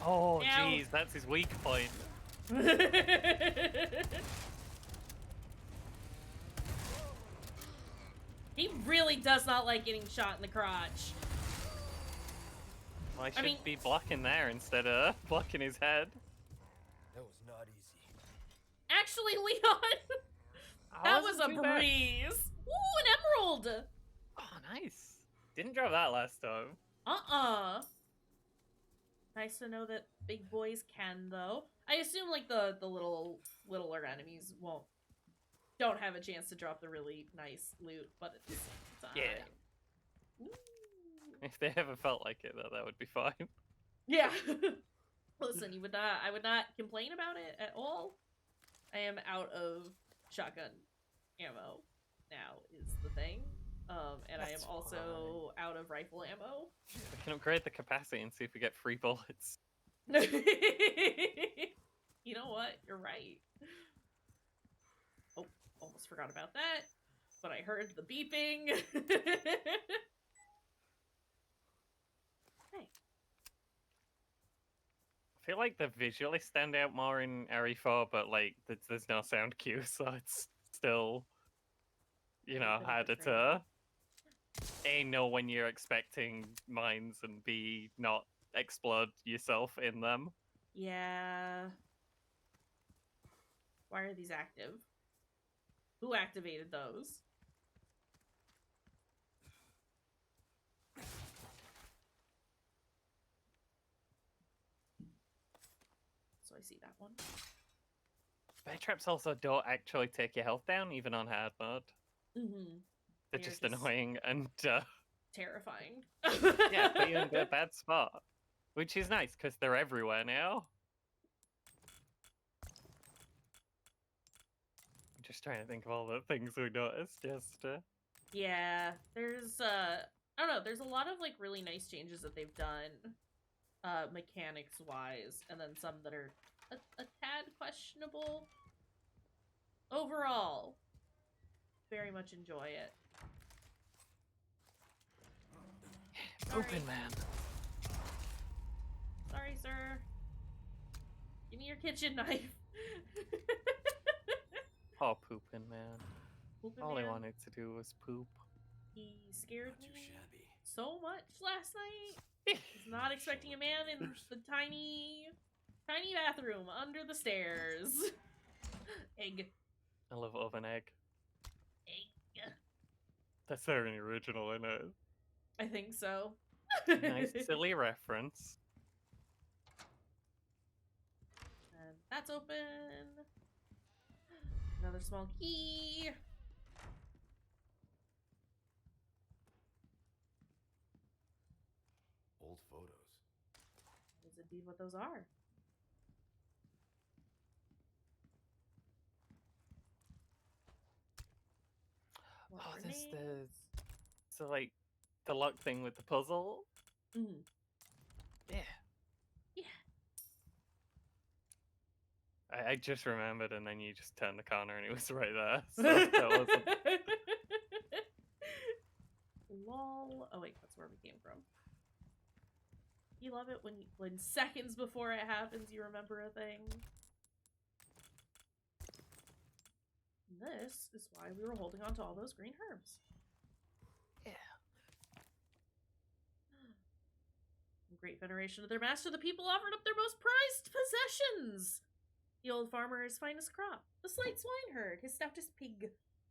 Oh, jeez, that's his weak point. He really does not like getting shot in the crotch. Well, I should be blocking there instead of blocking his head. That was not easy. Actually, Leon, that was a breeze. Ooh, an emerald. Oh, nice. Didn't drop that last time. Nice to know that big boys can, though. I assume like the littler enemies don't have a chance to drop the really nice loot, but at the same time. Yeah. Ooh. If they ever felt like it, though, that would be fine. Yeah. Listen, I would not complain about it at all. I am out of shotgun ammo now is the thing. And I am also out of rifle ammo. We can upgrade the capacity and see if we get free bullets. You know what? You're right. Oh, almost forgot about that. But I heard the beeping. Hey. I feel like they visually stand out more in RE4, but like there's no sound cue, so it's still, you know, harder to A, know when you're expecting mines and B, not explode yourself in them. Yeah. Why are these active? Who activated those? So I see that one. Bear traps also don't actually take your health down, even on hard mode. Mm-hmm. They're just annoying and terrifying. yeah, put you in a bad spot. Which is nice because they're everywhere now. I'm just trying to think of all the things we noticed yesterday. Yeah, there's I don't know, there's a lot of like really nice changes that they've done mechanics wise, and then some that are a tad questionable. Overall, very much enjoy it. Open, man. Sorry, sir. Give me your kitchen knife. Oh, pooping, man. Poopin' All man. I wanted to do was poop. He scared Not too me shabby. so much last night. I was not expecting a man in the tiny bathroom under the stairs. Egg. I love oven egg. Egg. That's their only original in it. I think so. Nice silly reference. And that's open. Another small key. Old photos. That is indeed what those are. More Oh, there's grenades. so like the luck thing with the puzzle. Mhm. Yeah. Yeah. I just remembered, and then you just turned the corner, and it was right there. So that wasn't. Lol. Oh wait, that's where we came from. You love it when seconds before it happens you remember a thing. This is why we were holding on to all those green herbs. Yeah. In great veneration of their master, the people offered up their most prized possessions. The old farmer's finest crop, the slight swineherd, his stoutest pig, the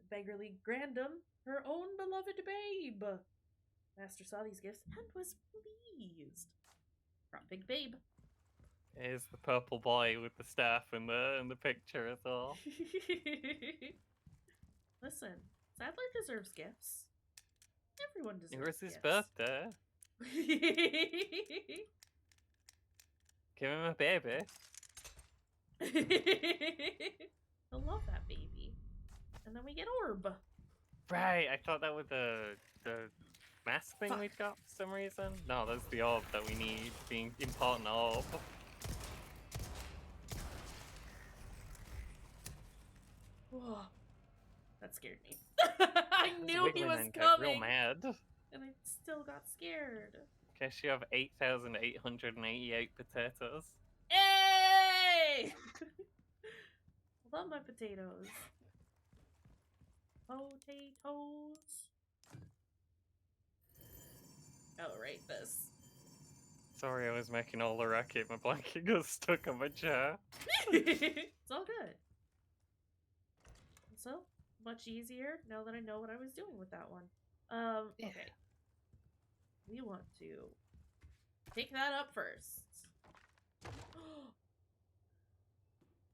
beggarly grandam, her own beloved babe. Master saw these gifts and was pleased. Brought big babe. Here's the purple boy with the staff in the picture as well. Listen, Sadler deserves gifts. Everyone deserves It was his gifts. birthday. Give him a baby. He'll love that baby. And then we get orb. Right, I thought that was the mask thing we'd got for some reason. No, that's the orb that we need, being important orb. Whoa. That scared me. I Those knew he wiggly was men get coming. real mad. And I still got scared. Guess you have 8,888 potatoes. Hey! I love my potatoes. Potatoes. Oh, right, this. Sorry, I was making all the racket. My blanket got stuck on my chair. It's all good. So, much easier now that I know what I was doing with that one. Yeah. Okay. We want to pick that up first.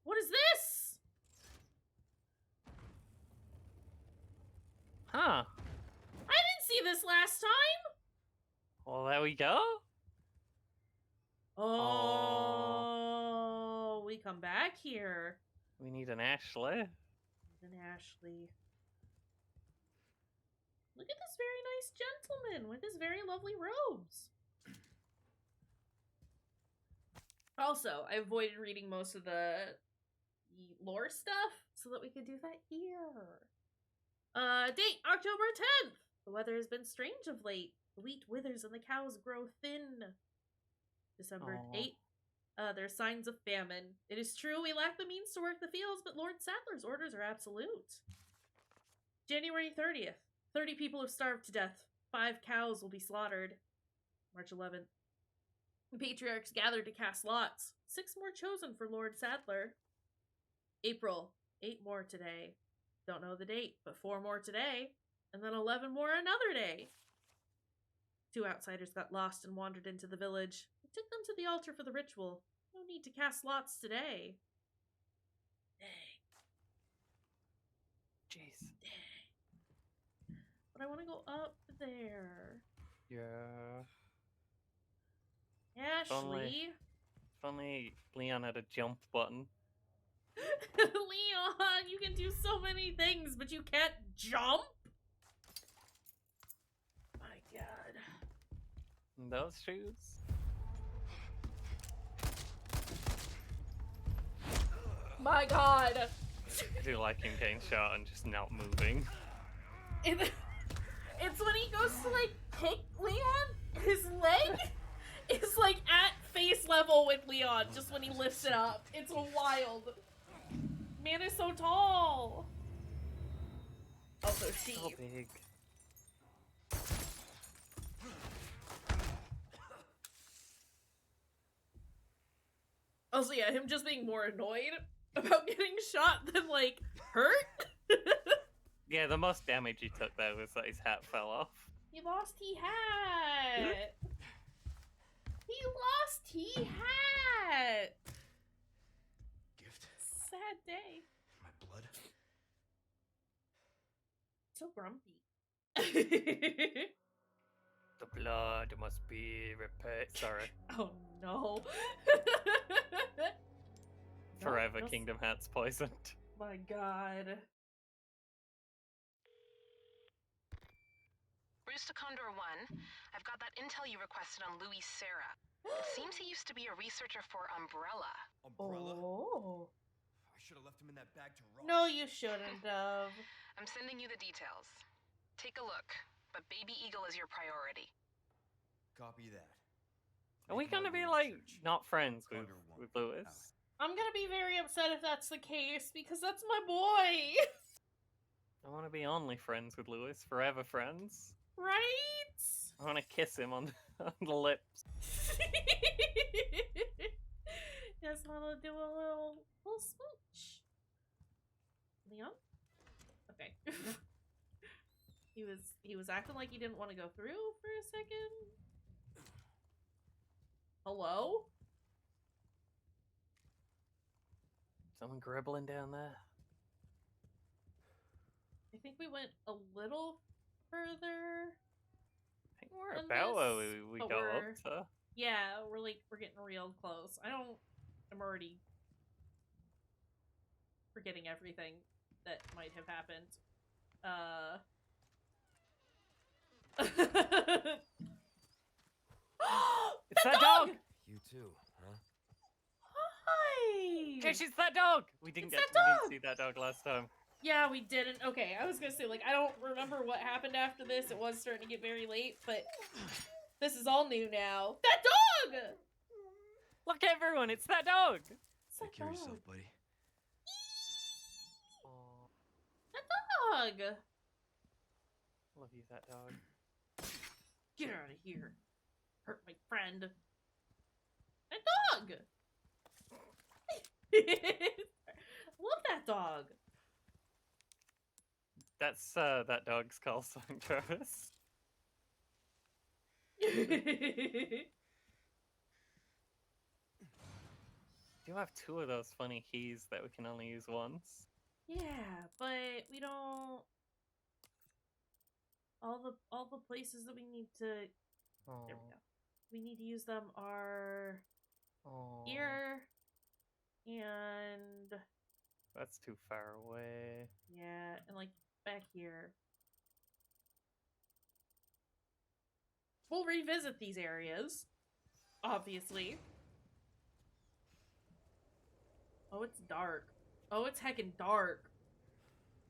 What is this? Huh. I didn't see this last time. Well, there we go. Oh, we come back here. We need an Ashley. An Ashley. Look at this very nice gentleman with his very lovely robes. Also, I avoided reading most of the lore stuff so that we could do that here. Date, October 10th. The weather has been strange of late. The wheat withers and the cows grow thin. December Aw. 8th. There's signs of famine. It is true we lack the means to work the fields, but Lord Sadler's orders are absolute. January 30th. 30 people have starved to death. 5 cows will be slaughtered. March 11th. The patriarchs gathered to cast lots. 6 more chosen for Lord Sadler. April, 8 more today. Don't know the date, but 4 more today. And then 11 more another day. 2 outsiders got lost and wandered into the village. We took them to the altar for the ritual. No need to cast lots today. Dang. Jeez. But I want to go up there. Yeah. Ashley. If only Leon had a jump button. Leon, you can do so many things, but you can't jump? My god. And those shoes? My god. I do like him getting shot and just not moving. It's when he goes to, like, kick Leon, his leg is, like, at face level with Leon, just when he lifts it up. It's wild. Man is so tall. Also, she. So big. Also, yeah, him just being more annoyed about getting shot than, like, hurt. Yeah, the most damage he took there was that his hat fell off. He lost he hat. He lost he hat. Gift? Sad day. My blood? So grumpy. The blood must be repaired. Sorry. Oh no. Forever No, Kingdom Hearts poisoned. My god. Bruce Condor 1, I've got that intel you requested on Louis Serra. It seems he used to be a researcher for Umbrella. Umbrella? Oh. I should have left him in that bag to rot. No, you shouldn't have. I'm sending you the details. Take a look, but Baby Eagle is your priority. Copy that. Are we Making gonna my be like research. not friends with Condor 1 Lewis? out. I'm gonna be very upset if that's the case, because that's my boy. I want to be only friends with Lewis, forever friends. Right? I want to kiss him on on the lips. Just wanna do a little smooch. Leon? Okay. He was acting like he didn't want to go through for a second. Hello? Someone gribbling down there. I think we went a little further. I think we're On about where this, we but got we're- up to. Yeah, we're getting real close. I'm already forgetting everything that might have happened. It's that dog! You too, huh? Hi! Kish, it's that dog! We didn't It's get that we dog! didn't see that dog last time. Yeah, we didn't. Okay, I was gonna say, like, I don't remember what happened after this. It was starting to get very late, but this is all new now. That dog! Look, everyone, it's that dog! It's that Take care of dog. yourself, buddy. Oh, That dog! love you, that dog. Get out of here. Hurt my friend. That dog! Love that dog. That's that dog's call sign, Travis. You have 2 of those funny keys that we can only use once. Yeah, but we don't. All the places that we need to. Oh, There we go. We need to use them are oh. here and That's too far away. yeah, and like back here. We'll revisit these areas, obviously. Oh, it's dark. Oh, it's heckin' dark.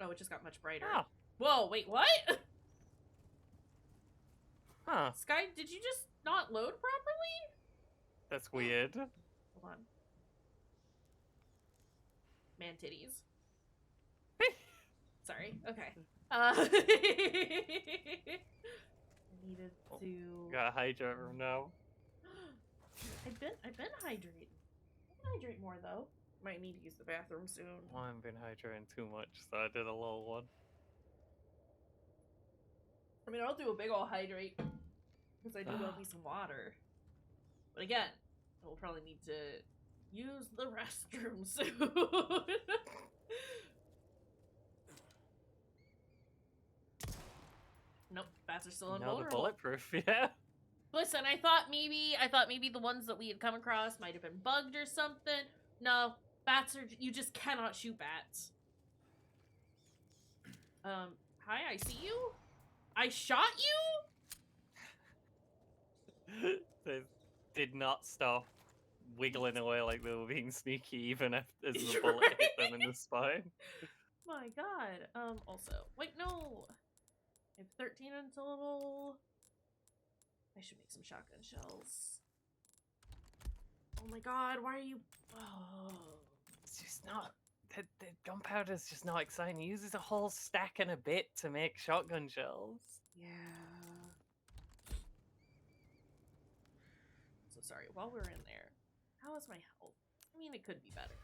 Oh, it just got much brighter. Oh, Whoa, wait, what? huh. Sky, did you just not load properly? That's weird. Hold on. Man titties. Sorry. Okay. I needed to. Got a Hydra room now. I've been hydrating. I can hydrate more though. Might need to use the bathroom soon. I haven't been hydrating too much, so I did a little one. I mean, I'll do a big ol' hydrate because I do love me some water. But again, I will probably need to use the restroom soon. Nope, bats are still No, the invulnerable. bulletproof, yeah. Listen, I thought maybe the ones that we had come across might have been bugged or something. No, bats are, you just cannot shoot bats. Hi, I see you? I shot you? They did not stop wiggling away like they were being sneaky, even as the You're bullet hit right. them in the spine. My god. Also, wait, no. I have 13 in total. I should make some shotgun shells. Oh my god, why are you... Oh. It's just not... The gunpowder's just not exciting. He uses a whole stack and a bit to make shotgun shells. Yeah. So sorry, while we're in there, how is my health? I mean, it could be better.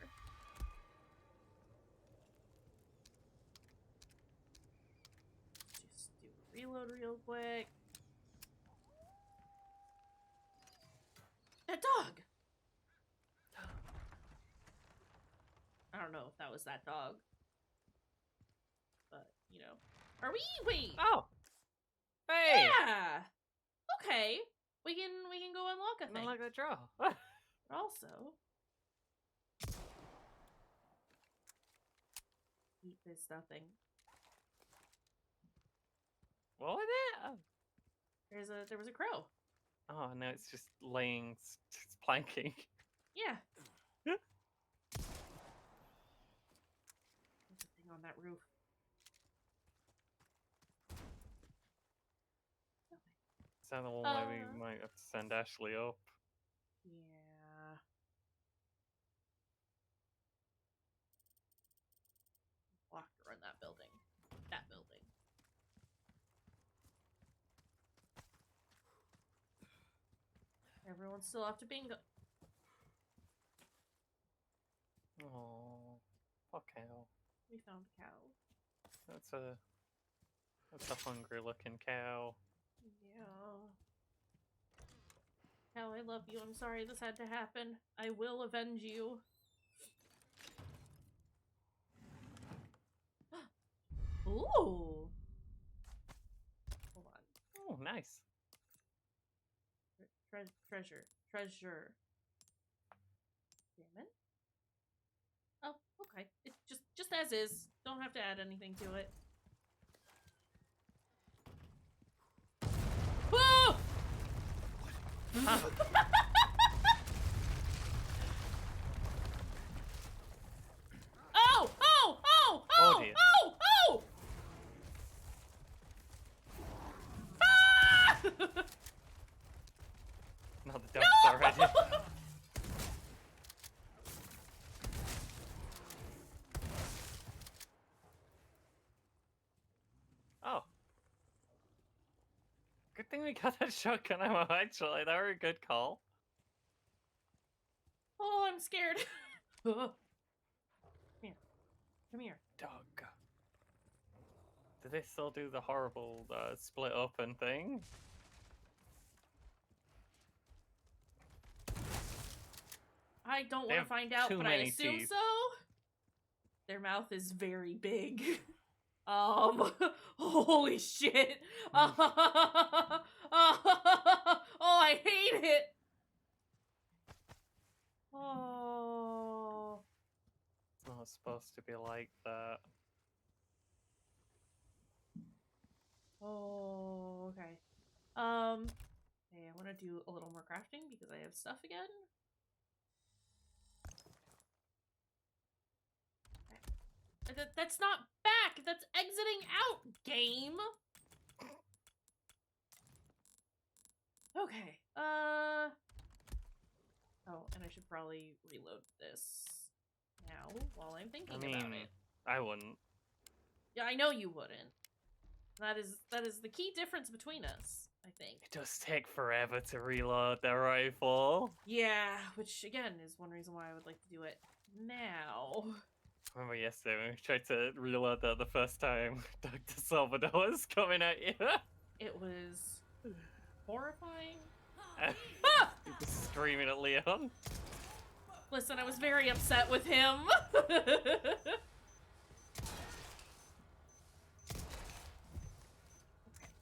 Just do a reload real quick. That dog! I don't know if that was that dog. But, you know. Are we? Wait! Oh! Hey! Yeah! Okay. We can go unlock a thing. Unlock the draw. Also, eat this stuffing. What was it? There was a crow. Oh, no, it's just laying, it's planking. Yeah. There's a thing on that roof. Is that the one where we might have to send Ashley up? Yeah. Locked her in that building. That building. Everyone's still off to bingo. Oh, poor cow. We found a cow. That's a hungry looking cow. Yeah. Cow, I love you. I'm sorry this had to happen. I will avenge you. Ooh. Hold on. Oh, nice. Treasure. Salmon? Oh, okay. It's just as is. Don't have to add anything to it. Whoa! Huh. Oh! Oh! Oh! Oh, Oh! dear. Oh! Oh! Ah! Not the dogs already. Oh. Good thing we got that shotgun ammo, actually. That were a good call. Oh, I'm scared. Come here. Come here. Dog. Do they still do the horrible split open thing? I don't They want to have find out, too but I many assume teeth. so. Their mouth is very big. Holy shit. Oh, I hate it. Oh. It's not supposed to be like that. Oh, okay. Hey, I want to do a little more crafting because I have stuff again. That's not back. That's exiting out, game. Okay. Oh, and I should probably reload this now while I'm thinking about it. I wouldn't. Yeah, I know you wouldn't. That is the key difference between us. I think. It does take forever to reload the rifle. Yeah, which again is one reason why I would like to do it now. I remember yesterday when we tried to reload that the first time, Dr. Salvador was coming at you. It was horrifying. He was screaming at Leon. Listen, I was very upset with him.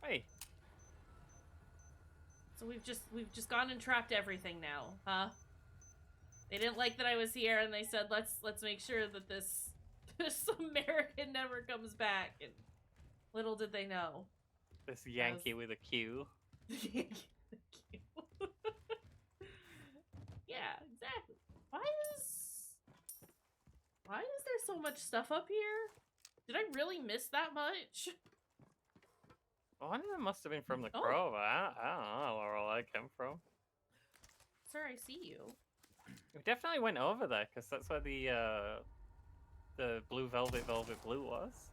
Hey. So we've just gone and trapped everything now, huh? They didn't like that I was here, and they said let's make sure that this American never comes back. And little did they know. This Yankee with a Q. Yeah, exactly. Why is there so much stuff up here? Did I really miss that much? Oh, I think that must have been from the Oh. crow. I don't know where all that came from. Sir, I see you. We definitely went over there because that's where the blue velvet blue was.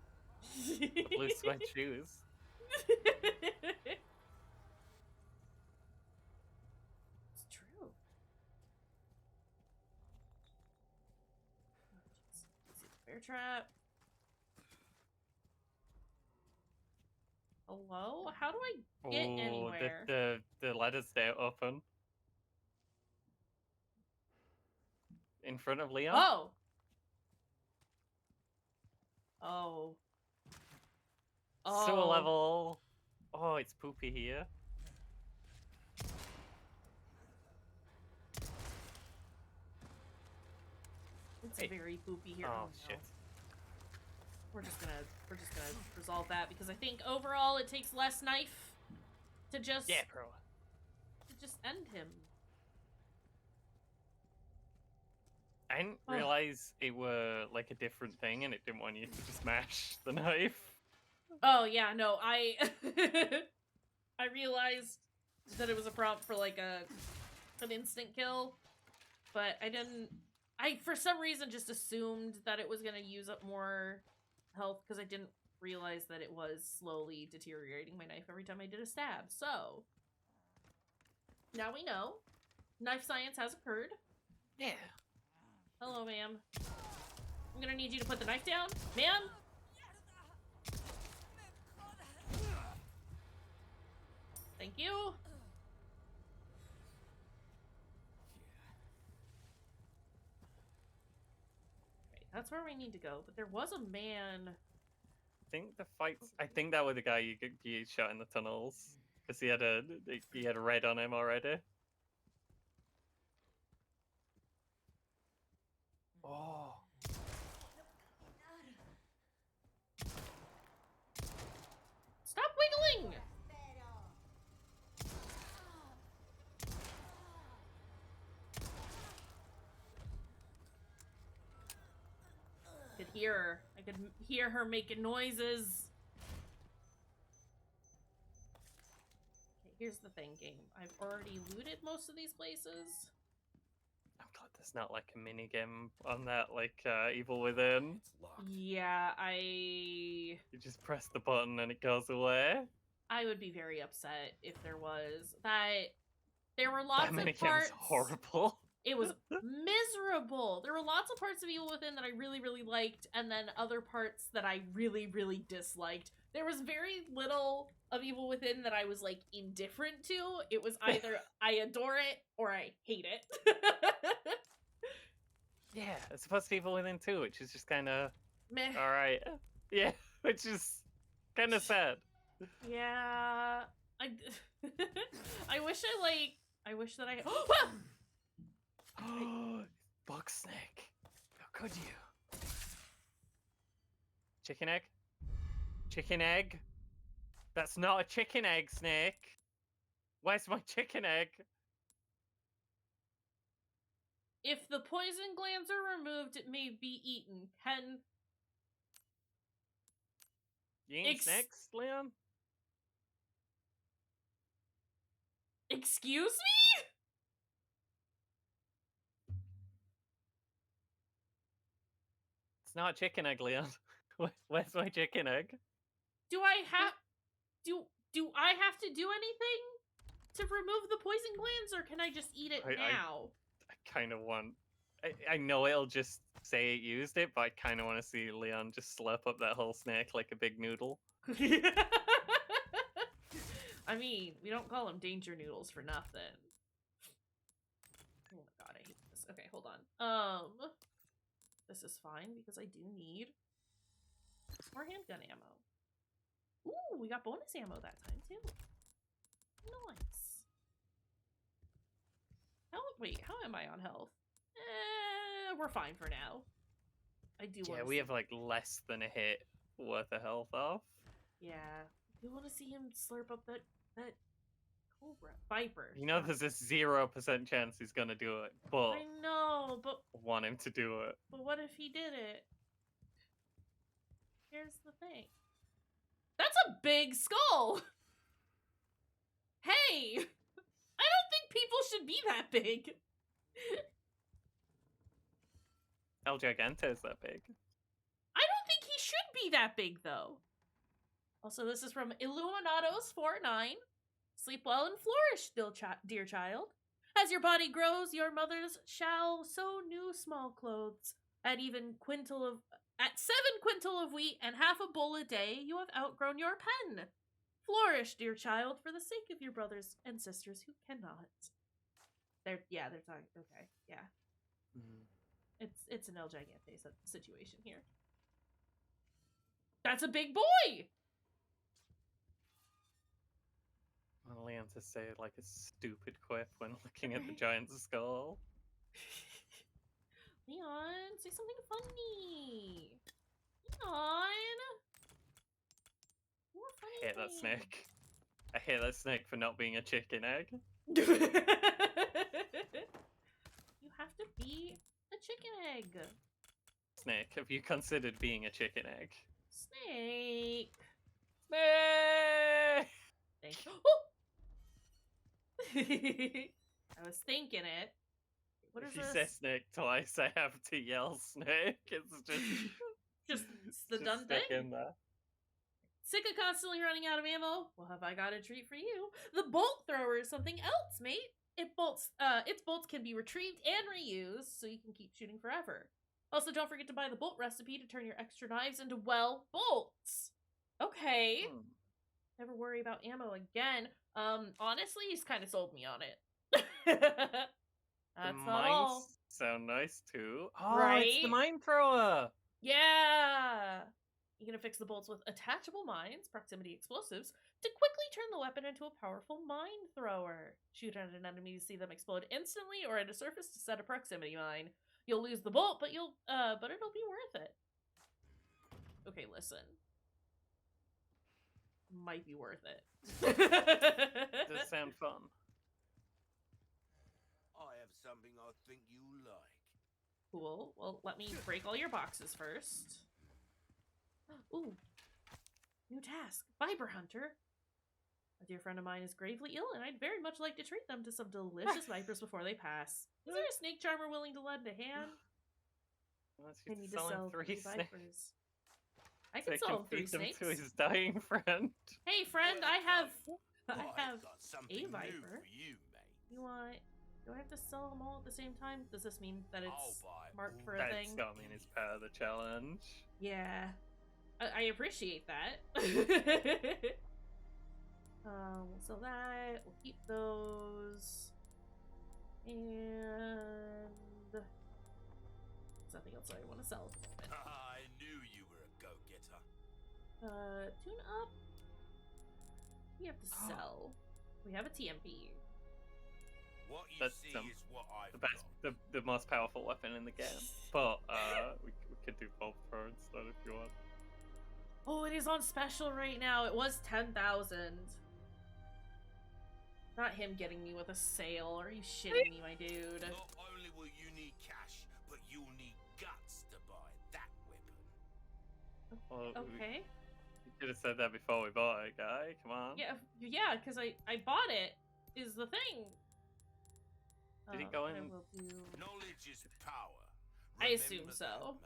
The blue sweat shoes. It's true. Bear trap. Hello? How do I get anywhere? The ladder's there open. In front of Leon? Oh! Oh. Sewer Oh. level. Oh, it's poopy here. It's Hey. very poopy here. Oh, no. shit. We're just gonna resolve that because I think overall it takes less knife to just Yeah, bro. end him. I didn't Oh. realize it were like a different thing and it didn't want you to just smash the knife. Oh yeah, no, I I realized that it was a prompt for like an instant kill, but I for some reason just assumed that it was gonna use up more health because I didn't realize that it was slowly deteriorating my knife every time I did a stab. So now we know. Knife science has occurred. Yeah. Hello, ma'am. I'm gonna need you to put the knife down. Ma'am? Thank you. Okay, that's where we need to go. But there was a man. I think that was the guy you shot in the tunnels. Because he had red on him already. Oh. Stop wiggling! I could hear her. I could hear her making noises. Okay, here's the thing, game. I've already looted most of these places. I'm glad there's not like a mini game on that, like Evil Within. It's locked. Yeah, You just press the button and it goes away. I would be very upset if there was that. There were lots That mini of game's parts. horrible. It was miserable. There were lots of parts of Evil Within that I really, really liked, and then other parts that I really, really disliked. There was very little of Evil Within that I was, like, indifferent to. It was either I adore it or I hate it. Yeah, it's supposed to be Evil Within 2, which is just kind of Meh. alright. Yeah, which is kind of sad. Yeah. I wish that I... Bug snake. How could you? Chicken egg? Chicken egg? That's not a chicken egg, Snake. Where's my chicken egg? If the poison glands are removed, it may be eaten. Can... You eating snakes, Leon? Excuse me? It's not a chicken egg, Leon. Where's my chicken egg? Do I have... Do I have to do anything to remove the poison glands, or can I just eat it now? I kind of want. I know it'll just say it used it, but I kind of want to see Leon just slurp up that whole snake like a big noodle. I mean, we don't call them danger noodles for nothing. Oh my god, I hate this. Okay, hold on. This is fine because I do need more handgun ammo. Ooh, we got bonus ammo that time too. Nice. Wait, how am I on health? We're fine for now. I do want Yeah, we have like less than a hit worth of health off. Yeah. I do want to see him slurp up that cobra. Viper. You know, there's a 0% chance he's gonna do it, but I know, but I want him to do it. But what if he did it? Here's the thing. That's a big skull! Hey! I don't think people should be that big. El Gigante is that big. I don't think he should be that big, though. Also, this is from Illuminados49. Sleep well and flourish, dear child. As your body grows, your mothers shall sew new small clothes. At 7 quintal of wheat and half a bowl a day, you have outgrown your pen. Flourish, dear child, for the sake of your brothers and sisters who cannot. They're talking. Okay, yeah. It's an El Gigante situation here. That's a big boy! Well, Leon to say like a stupid quip when looking at the giant skull. Leon, say something funny. Leon! More funny I hate that snake. I hate that snake for not being a chicken egg. You have to be a chicken egg. Snake, have you considered being a chicken egg? Snake. Snake! Thank you. I was thinking it. What is if you this? say snake twice, I have to yell snake. It's just it's the just done stick thing. in there. Sick of constantly running out of ammo? Well, have I got a treat for you? The bolt thrower is something else, mate. Its bolts can be retrieved and reused, so you can keep shooting forever. Also, don't forget to buy the bolt recipe to turn your extra knives into, well, bolts. Okay. Never worry about ammo again. Honestly, he's kind of sold me on it. That's the not mines all. sound nice too. Oh, Right? it's the mine thrower. Yeah! You're gonna fix the bolts with attachable mines, proximity explosives, to quickly turn the weapon into a powerful mine thrower. Shoot at an enemy to see them explode instantly, or at a surface to set a proximity mine. You'll lose the bolt, but it'll be worth it. Okay, listen. Might be worth it. Does sound fun. I have something I think you like. Cool. Well, let me break all your boxes first. Ooh. New task. Viper Hunter. A dear friend of mine is gravely ill, and I'd very much like to treat them to some delicious vipers before they pass. Is there a snake charmer willing to lend a hand? I need to sell 3 snakes. vipers. I So can sell him 3 feed them snakes. to his dying friend. Hey, friend, Well I have done. I have got something a new viper. for you, mate. You want? Do I have to sell them all at the same time? Does this mean that I'll it's buy marked all for a That's thing? got me in his part of the challenge. Yeah, I appreciate that. We'll sell that. We'll keep those, and there's nothing else I want to sell. I knew you were a go-getter. Tune up. We have to sell. We have a TMP. What you That's, see is what I've The best, got. the most powerful weapon in the game. But we could do bolt thrower instead if you want. Oh, it is on special right now. It was 10,000. Not him getting me with a sale. Are you shitting me, my dude? Not only will you need cash, but you'll need guts to buy that weapon. Well, Okay. You could have said that before we bought it, guy. Come on. Yeah, because I bought it, is the thing. Did it go in? I will do... Knowledge is power. I assume Remember so.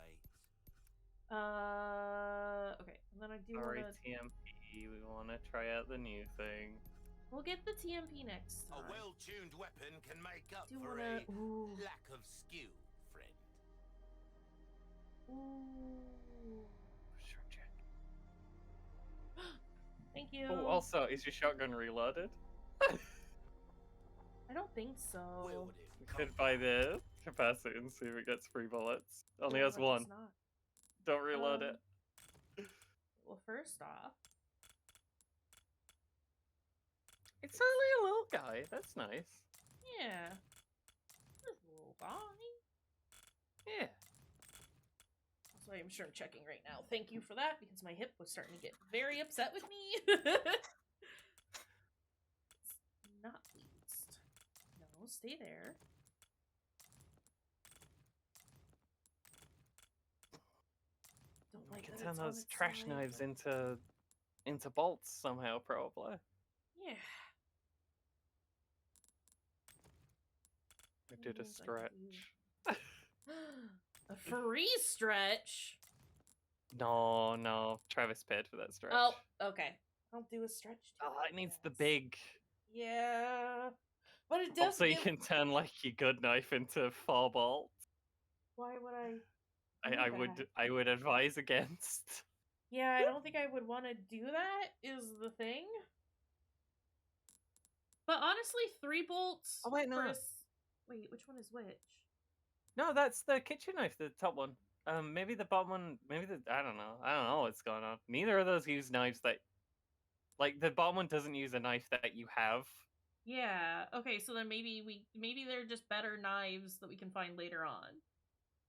that, mate. Okay, and then I do Sorry, want to... TMP. We want to try out the new thing. We'll get the TMP next A time. well-tuned weapon can make up Do you for wanna- a Ooh. lack of skill, friend. Ooh. Sure, check. Thank you. Oh, also, is your shotgun reloaded? I don't think so. Wield it. We could buy the capacity and see if it gets 3 bullets. Only No, has it 1. does not. Don't reload it. Well, first off, It's only a little guy. That's nice. yeah, this little guy. Yeah. So I'm sure I'm checking right now. Thank you for that, because my hip was starting to get very upset with me. It's not pleased. No, stay there. Don't We like could that turn it's on those its trash side, knives but- into bolts somehow, probably. Yeah. We did a Means I could stretch. A free stretch. No. Travis paid for that stretch. Oh, okay. I'll do a stretch too. Oh, I it needs the guess. big. Yeah, but it does. Also, you give- can turn like your good knife into 4 bolts. Why would I? I do would that? I would advise against. Yeah, I don't think I would want to do that. Is the thing. But honestly, 3 bolts. Oh, wait, no. Wait, which one is which? No, that's the kitchen knife, the top one. Maybe the bottom one. Maybe I don't know what's going on. Neither of those use knives that. Like the bottom one doesn't use a knife that you have. Yeah. Okay, so then maybe they're just better knives that we can find later on.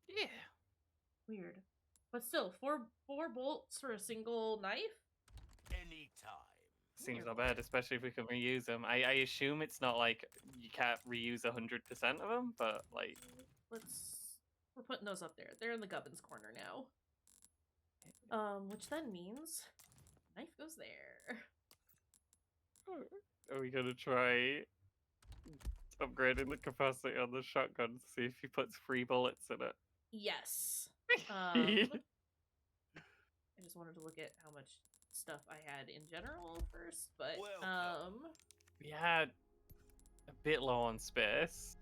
Yeah. Weird. But still, four bolts for a single knife? Anytime. Seems not bad, especially if we can reuse them. I assume it's not like you can't reuse 100% of them, but like. We're putting those up there. They're in the gubbins corner now. Which then means knife goes there. Are we gonna try upgrading the capacity on the shotgun to see if he puts 3 bullets in it? Yes. I just wanted to look at how much stuff I had in general first, but We had a bit low on space.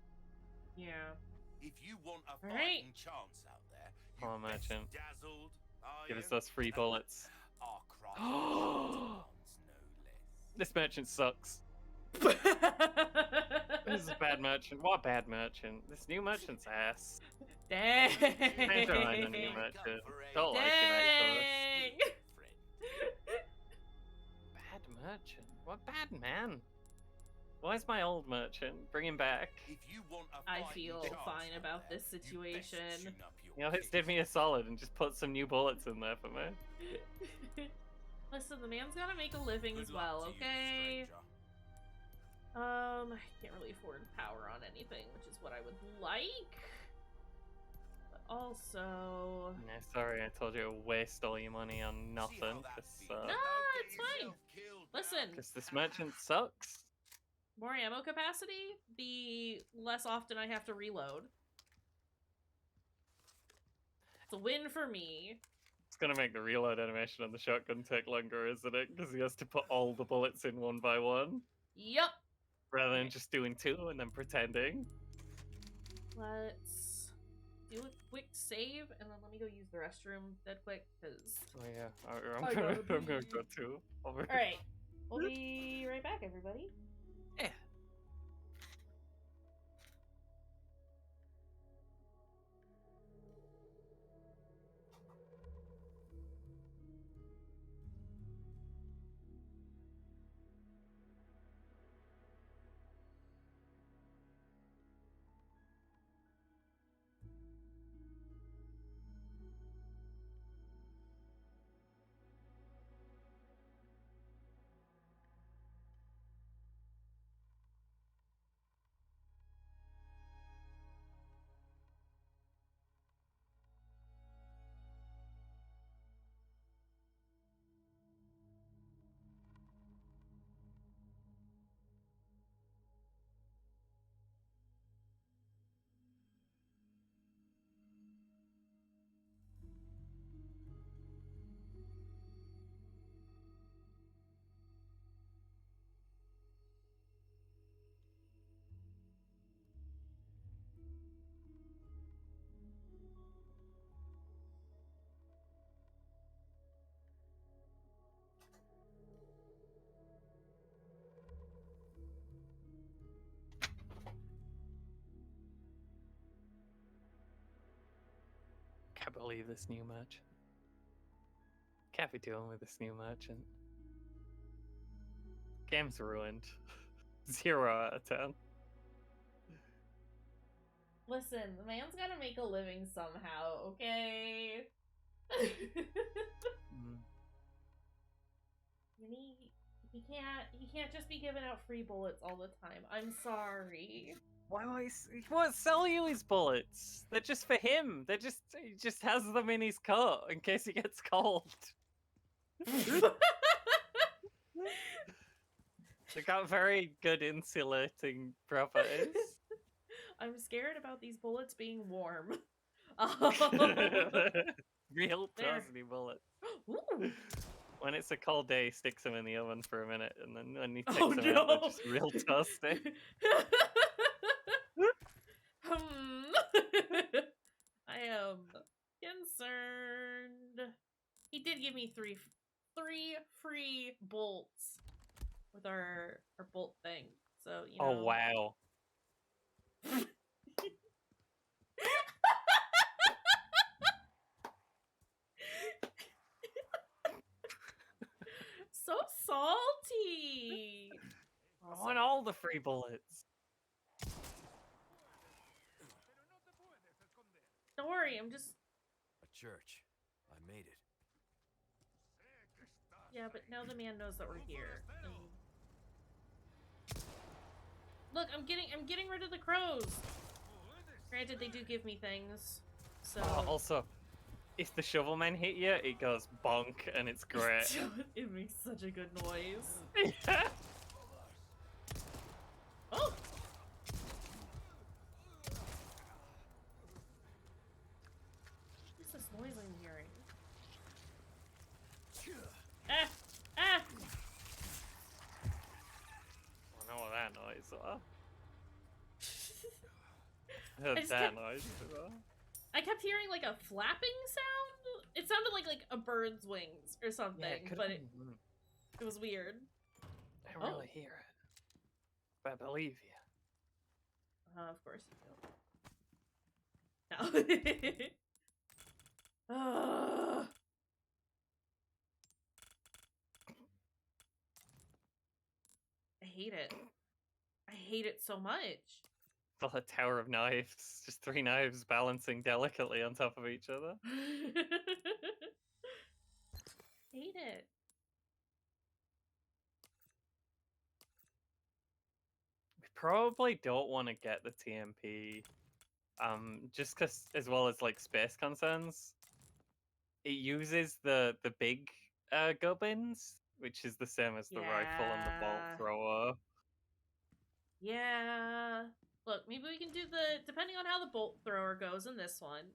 yeah. If you want a All right. fighting chance out there, Come on, you best merchant. dazzled, are Give you? us those 3 bullets. Our craft demands no less. This merchant sucks. This is a bad merchant. What a bad merchant. This new merchant's ass. Dang. I don't mind the new merchant. Don't like him actually. Dang. Bad merchant? What bad man? Where's my old merchant? Bring him back. If you want a I fighting feel chance fine out about there, this you best situation. tune up your You know, it's kit. did me a solid and just put some new bullets in there for me. Listen, the man's gotta make a living Good as luck well, to you, okay? stranger. I can't really afford power on anything, which is what I would like. But also... No, sorry, I told you to waste all your money on See nothing. how that Cause, feels? No, Don't get it's fine. yourself killed Listen. now. 'cause this merchant sucks. More ammo capacity, the less often I have to reload. It's a win for me. It's gonna make the reload animation on the shotgun take longer, isn't it? Because he has to put all the bullets in one by one, Yup. rather than Okay. just doing 2 and then pretending. Let's do a quick save, and then let me go use the restroom dead quick, because... Oh yeah, I I'm gonna gotta go too. Alright, we'll be right back, everybody. Yeah. believe this new merchant. Can't be dealing with this new merchant. Game's ruined. 0 out of 10. Listen, the man's gotta make a living somehow, okay? Mm. He can't just be giving out free bullets all the time. I'm sorry. Why he won't sell you his bullets? They're just for him. He just has them in his coat in case he gets cold. They got very good insulating properties. I'm scared about these bullets being warm. Real There. toasty bullets. Ooh. When it's a cold day, he sticks them in the oven for a minute, and then when he takes Oh, them out, they're no. just real toasty. I am concerned. He did give me three free bolts with our bolt thing. So, you know. Oh, wow. So salty. I want all the free bullets. Don't worry, I'm just... A church. I made it. Yeah, but now the man knows that we're here. Look, I'm getting rid of the crows. Granted, they do give me things. So Also, if the shovelmen hit you, it goes bonk, and it's great. it makes such a good noise. Oh! What's this noise I'm hearing? Ah! Ah! I know what that noise was. I I heard just that kept- noise as well. I kept hearing like a flapping sound. It sounded like a bird's wings or something, but it was weird. I don't really hear it. But I believe you. Of course you don't. No. I hate it. I hate it so much. Well, a tower of knives. Just 3 knives balancing delicately on top of each other. Hate it. We probably don't want to get the TMP. Just because, as well as like space concerns, it uses the big gubbins, which is the same as the rifle and the bolt Yeah. thrower. Yeah. Look, maybe we can do depending on how the bolt thrower goes in this one.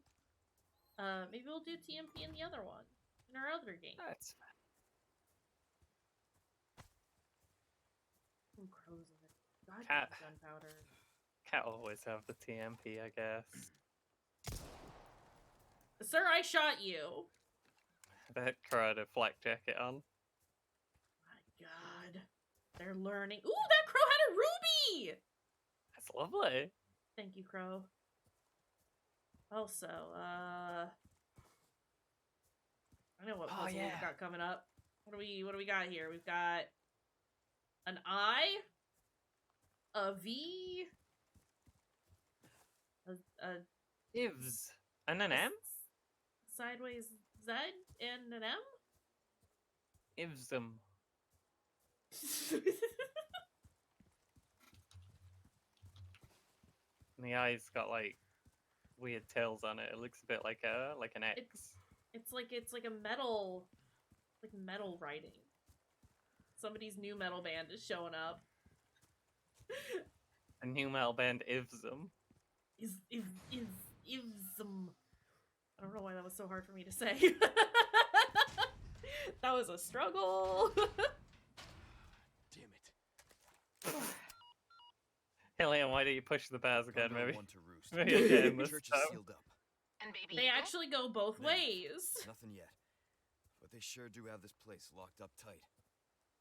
Maybe we'll do TMP in the other one, in our other game. That's fine. Some crows in it. God, Cat. gunpowder. Can't always have the TMP, I guess. Sir, I shot you. That crow had a flak jacket on. My God. They're learning. Ooh, that crow had a ruby! That's lovely. Thank you, crow. Also, I know what puzzle we've got coming up. What do we got here? We've got an I, a V, a Ivs. And an M? sideways Z, and an M? Ivsum. And the eye's got like weird tails on it. It looks a bit like an X. It's like a metal, metal writing. Somebody's new metal band is showing up. A new metal band, Ivsum. Ivsum. I don't know why that was so hard for me to say. That was a struggle. Damn it. Hellion, why do you push the bars again? Condor Maybe. one to roost. Maybe again The this church is time. sealed up. And baby They Eagle? actually go both ways. Nothing yet. But they sure do have this place locked up tight.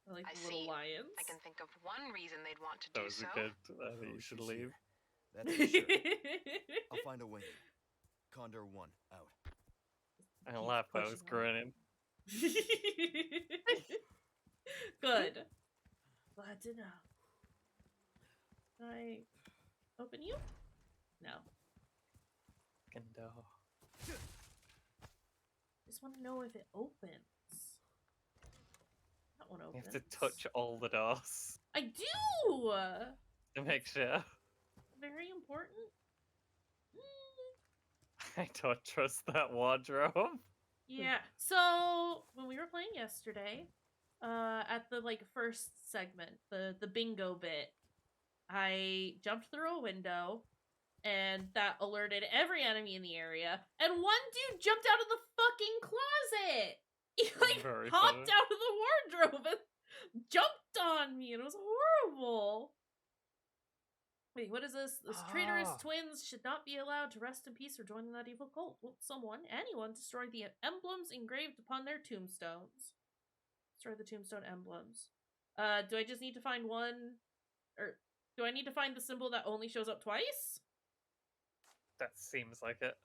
I like I the little see. lions. I can think of one reason they'd want to That do was so. a good. I think Oh, you should she's leave. here. That's for sure. I'll find a way. Condor 1, out. I Keeps laughed. I pushing was on. grinning. Good. Glad to know. Can I open you? No. Fucking door. Just want to know if it opens. That one You opens. have to touch all the doors I do! to make sure. Very important. I don't trust that wardrobe. Yeah. So when we were playing yesterday, at the first segment, the bingo bit, I jumped through a window, and that alerted every enemy in the area. And one dude jumped out of the fucking closet. He Very hopped funny. out of the wardrobe and jumped on me, and it was horrible. Wait, what is this? This traitorous Ah. twins should not be allowed to rest in peace or join that evil cult. Will anyone, destroy the emblems engraved upon their tombstones? Destroy the tombstone emblems. Do I just need to find one, or do I need to find the symbol that only shows up twice? That seems like it.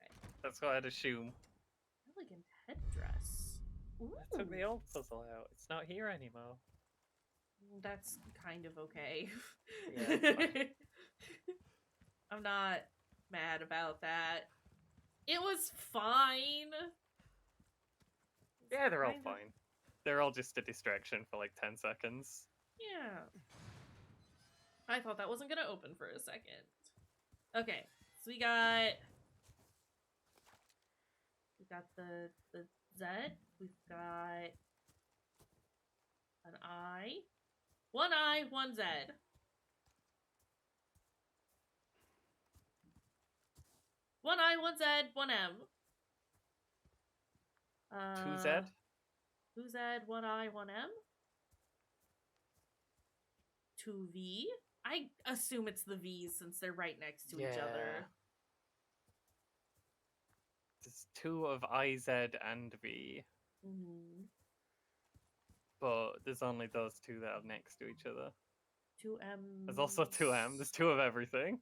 Okay. That's what I'd assume. Elegant headdress. Ooh. I took the old puzzle out. It's not here anymore. That's kind of okay. Yeah, it's fine. I'm not mad about that. It was fine. Yeah, they're all Kinda- fine. They're all just a distraction for like 10 seconds. Yeah. I thought that wasn't gonna open for a second. Okay, so we got the Z. We've got an I. One I, one Z. One I, one Z, one M. 2Z? 2Z, one I, one M. 2V. I assume it's the V's since they're right next to each other. There's 2 of IZ and V, Mm-hmm. but there's only those 2 that are next to each other. 2M. There's also 2M. There's 2 of everything.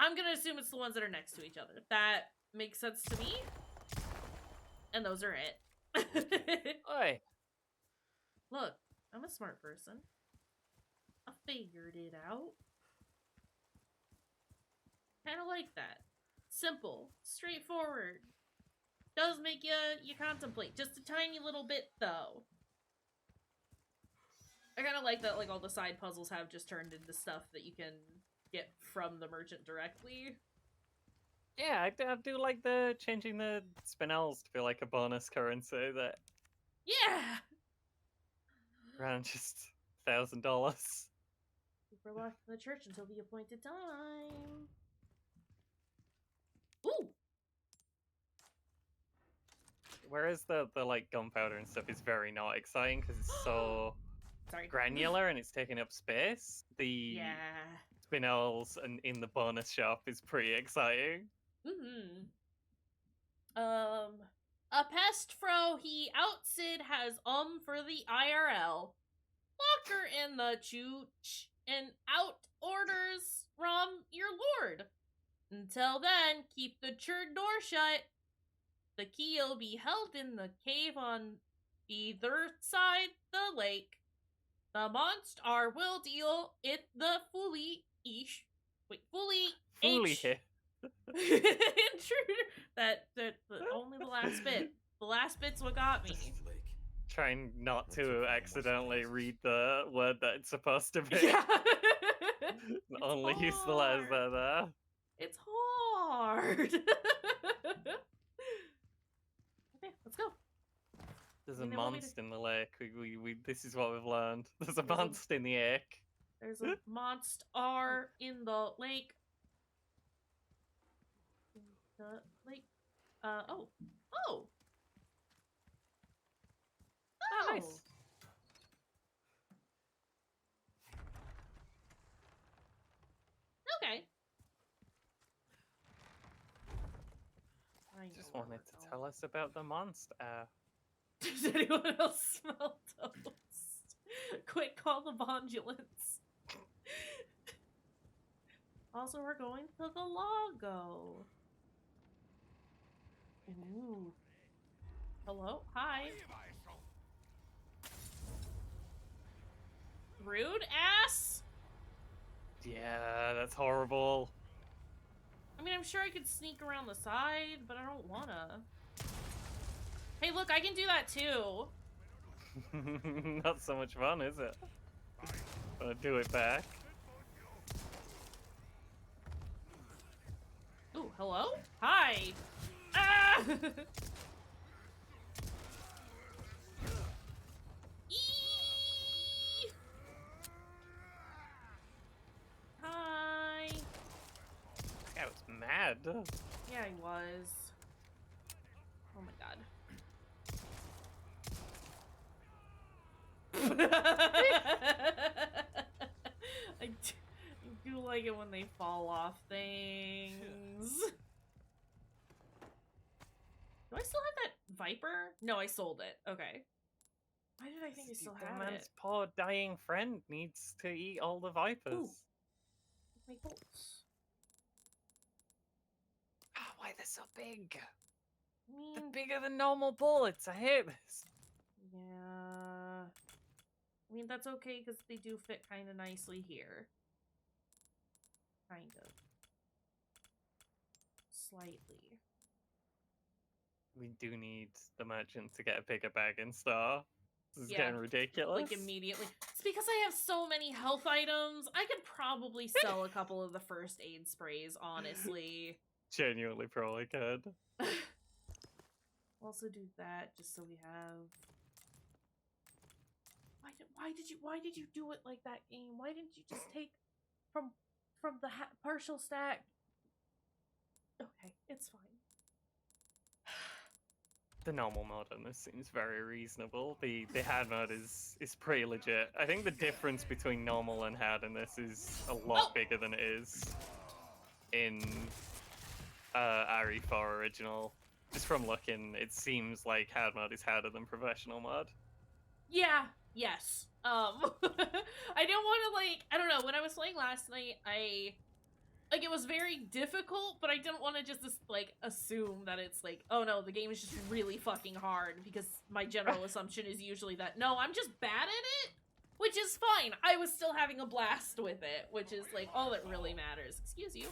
I'm gonna assume it's the ones that are next to each other. That makes sense to me. And those are it. Oi! Look, I'm a smart person. I figured it out. Kinda like that. Simple. Straightforward. Does make you contemplate. Just a tiny little bit, though. I kinda like that, all the side puzzles have just turned into stuff that you can get from the merchant directly. Yeah, I do like the changing the spinels to feel like a bonus currency that Yeah! ran just $1,000. We're locked in the church until the appointed time. Ooh! Whereas the like gunpowder and stuff is very not exciting because it's so Sorry. granular and it's taking up space. The Yeah. spinels and in the bonus shop is pretty exciting. Mm-hmm. A pest fro he out Sid has for the IRL. Lock her in the chooch and out orders from your lord. Until then, keep the church door shut. The key'll be held in the cave on either side the lake. The monster will deal it the fully Fully intruder. That only the last bit. The last bit's what got me. Lake. trying not to accidentally read the word that it's supposed to be. Yeah. And only use the letters that are there. It's hard. Okay, let's go. There's a You know what we monster in the lake. We this is what we've learned. There's a There's a- monster in the lake. There's a monster in the lake. In the lake. Oh. Oh. Oh, nice. Okay. I know Just where wanted we're to tell going. us about the monster. Does anyone else smell toast? Quick, call the bondulance. Also, we're going to the Lago. Ooh. Hello? Hi. Rude ass? Yeah, that's horrible. I mean, I'm sure I could sneak around the side, but I don't wanna. Hey, look, I can do that too. Not so much fun, is it? Do it back. Ooh, hello? Hi! Ah! Eee! Hi! This guy was mad. Yeah, he was. Oh my god. I do like it when they fall off things. Do I still have that Viper? No, I sold it. Okay. Why did I think I still The had man's it? poor dying friend needs to eat all the vipers. Ooh. My bolts. Ah, why they're so big? I They're mean, bigger than normal bullets. I hate this. yeah. I mean, that's okay because they do fit kind of nicely here. Kind of. Slightly. We do need the merchant to get a bigger bag in store. This is Yeah, getting ridiculous. Like, immediately. It's because I have so many health items. I could probably sell a couple of the first aid sprays, honestly. Genuinely probably could. Also do that just so we have. Why did you do it like that, game? Why didn't you just take from the partial stack? Okay, it's fine. The normal mode on this seems very reasonable. The hard mode is pretty legit. I think the difference between normal and hard in this is a lot bigger than it is in RE4 original. Just from looking, it seems like hard mode is harder than professional mode. Yeah, yes. I didn't want to, like, I don't know, when I was playing last night, it was very difficult, but I didn't want to just, like, assume that it's like, oh no, the game is just really fucking hard, because my general assumption is usually that, no, I'm just bad at it, which is fine. I was still having a blast with it, which is, like, all that really matters. Excuse you.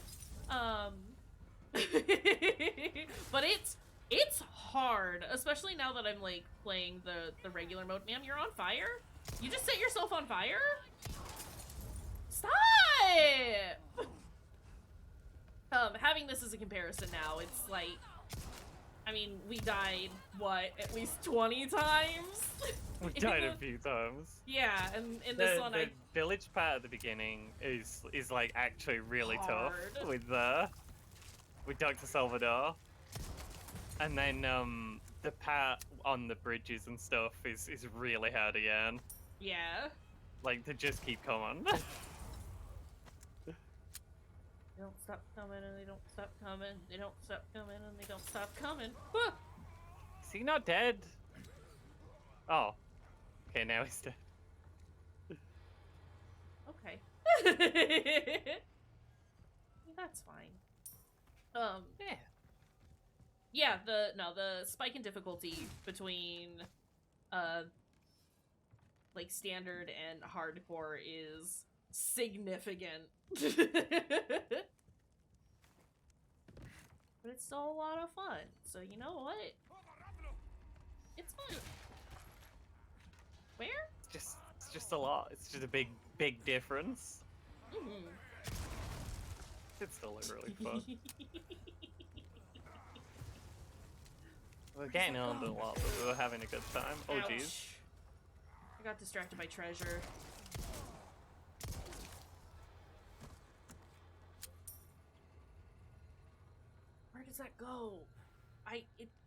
But it's hard, especially now that I'm, like, playing the regular mode. Ma'am, you're on fire? You just set yourself on fire? Stop! Having this as a comparison now, it's like, I mean, we died, what, at least 20 times? We died a few times. Yeah, and in this one, the village part at the beginning is like actually really tough with Dr. Salvador, and then the part on the bridges and stuff is really hard again. Yeah. Like, they just keep coming. They don't stop coming and they don't stop coming. They don't stop coming and they don't stop coming. Ah! Is he not dead? Oh. Okay, now he's dead. Okay. That's fine. Yeah. Yeah, the spike in difficulty between like standard and hardcore is significant. But it's still a lot of fun. So you know what? It's fun. Where? It's just a lot. It's just a big difference. Mm-hmm. It's still really fun. We're getting on a lot, but we're having a good time. Oh jeez. I got distracted by treasure. Where does that go?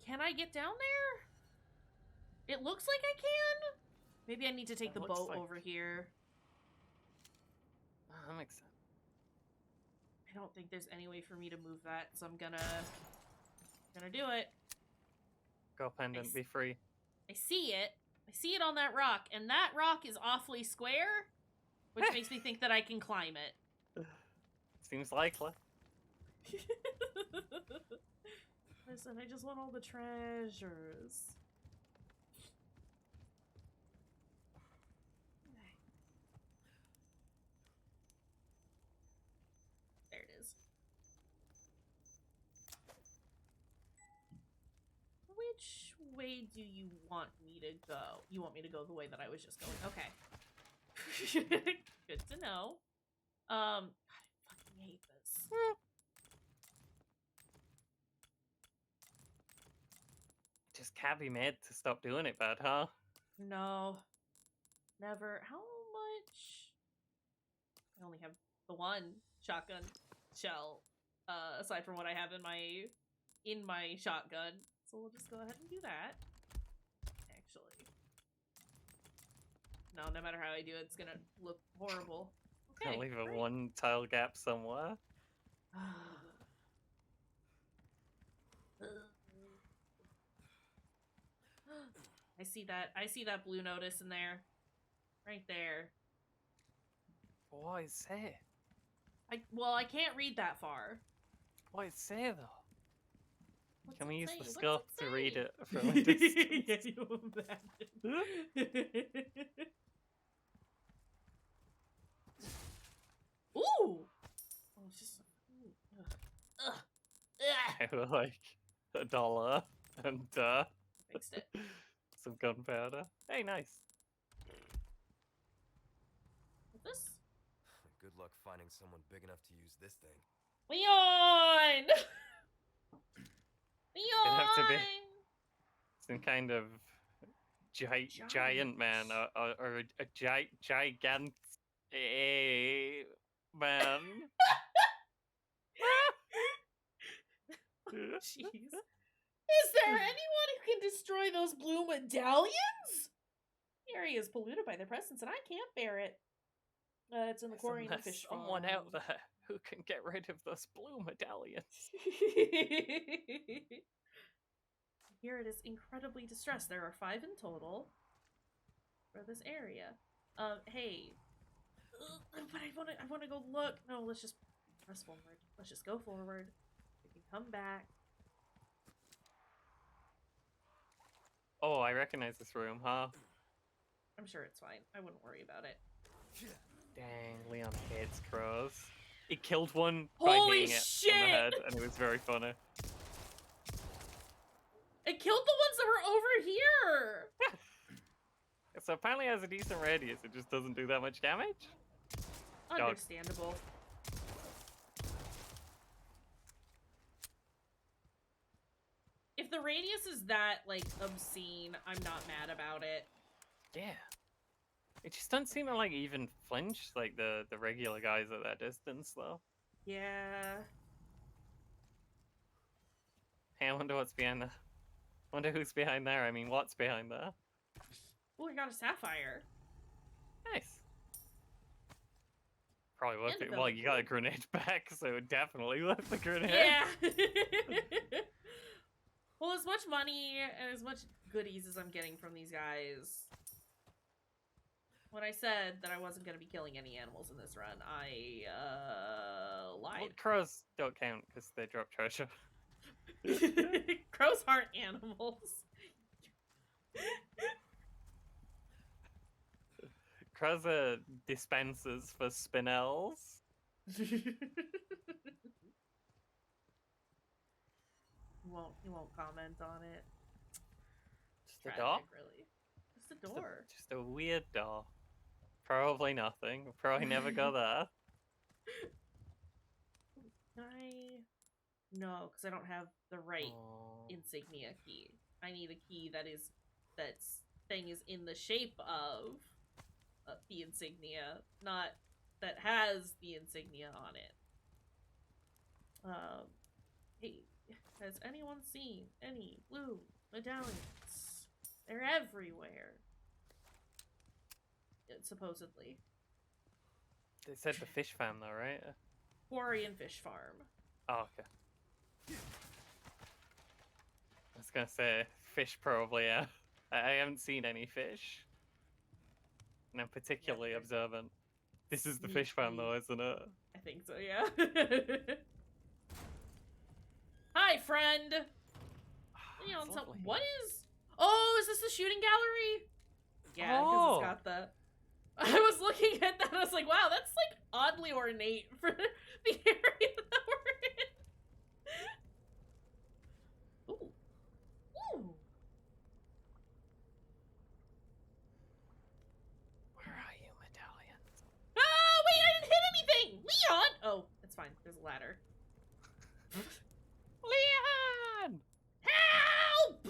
Can I get down there? It looks like I can. Maybe I need to take the boat over here. Oh, that makes sense. I don't think there's any way for me to move that, so I'm gonna do it. Go pendant, be free. I see it. I see it on that rock, and that rock is awfully square, which makes me think that I can climb it. Seems likely. Listen, I just want all the treasures. There it is. Which way do you want me to go? You want me to go the way that I was just going? Okay. Good to know. God, I fucking hate this. Just can't be made to stop doing it bad, huh? No. Never. How much? I only have the one shotgun shell, aside from what I have in my shotgun. So we'll just go ahead and do that. Actually. No matter how I do it, it's gonna look horrible. Okay, Gonna leave a great. one tile gap somewhere. I see that. I see that blue notice in there. Right there. What is it? Well, I can't read that far. What is it though? What's Can it we use say? the What's scope it to read say? it from a distance? Can you imagine? Ooh! Oh, it's just. Ooh. Ugh. Ugh. They were like $1 and Fixed it. some gunpowder. Hey, nice. What's this? Good luck finding someone big enough to use this thing. Leon! It'd have to be Leon! some kind of giant man or a gigant man. Jeez. Is there anyone who can destroy those blue medallions? The area is polluted by their presence, and I can't bear it. It's in the quarry and the There's fish someone farm. out there who can get rid of those blue medallions. Here it is incredibly distressed. There are 5 in total for this area. Hey. But I wanna go look. No, let's just press forward. Let's just go forward. We can come back. Oh, I recognize this room, huh? I'm sure it's fine. I wouldn't worry about it. Dang, Leon hates crows. He killed one Holy by hitting shit! it on the head, and it was very funny. It killed the ones that were over here! So apparently it has a decent radius, it just doesn't do that much damage? Dog. Understandable. If the radius is that, like, obscene, I'm not mad about it. Yeah. It just doesn't seem to, like, even flinch, like, the regular guys at that distance, though. Yeah. Hey, I wonder what's behind there. Wonder who's behind there. I mean, what's behind there? Oh, I got a sapphire. Nice. Probably worth And it. a Well, you got a velvet grenade back, so definitely worth the grenade. Yeah. Well, as much money and as much goodies as I'm getting from these guys. When I said that I wasn't going to be killing any animals in this run, I, Well, lied. crows don't count because they drop treasure. Crows aren't animals. Crows are dispensers for spinels. He won't comment on it. Just a Tragic, door? really. Just a door. Just a weird door. Probably nothing. We'll probably never go there. Can I? No, because I don't have the right Oh. insignia key. I need a key that thing is in the shape of the insignia, not that has the insignia on it. Hey, has anyone seen any blue medallions? They're everywhere. Supposedly. They said the fish farm though, right? Quarry and fish farm. Oh, okay. I was gonna say, fish probably, yeah. I haven't seen any fish. And I'm particularly observant. This is the fish farm though, isn't it? I think so, yeah. Hi, friend! found some. lovely. What is? Oh, is this the shooting gallery? Yeah, because Oh. it's got the. I was looking at that. And I was like, wow, that's like oddly ornate for the area that we're in. Ooh. Ooh. Where are you, medallions? Ah, wait, I didn't hit anything! Leon! Oh, it's fine. There's a ladder. Leon! Help!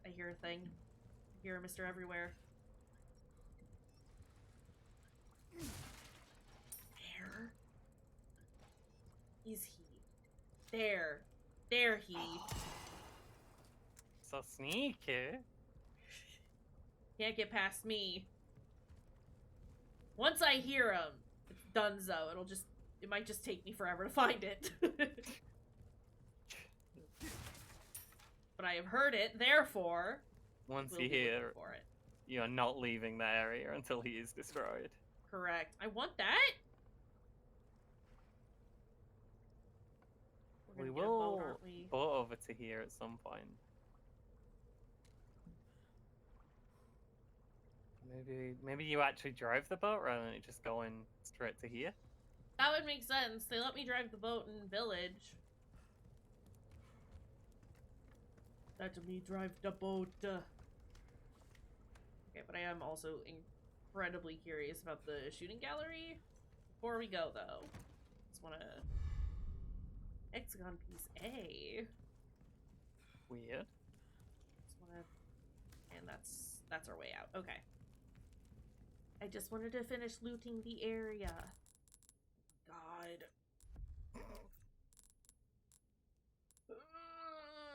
I hear a thing. I hear a Mr. Everywhere. Where is he? There. There he. So sneaky. Can't get past me. Once I hear him, it's donezo. It might just take me forever to find it. But I have heard it, therefore, Once we'll you be looking hear, for it. you're not leaving the area until he is destroyed. Correct. I want that. We're We gonna get a boat, will aren't we? boat over to here at some point. Maybe you actually drive the boat rather than it just going straight to here. That would make sense. They let me drive the boat in Village. Let me drive the boat. Okay, but I am also incredibly curious about the shooting gallery. Before we go, though, just wanna hexagon piece A. Weird. Just wanna, and that's our way out. Okay. I just wanted to finish looting the area. God.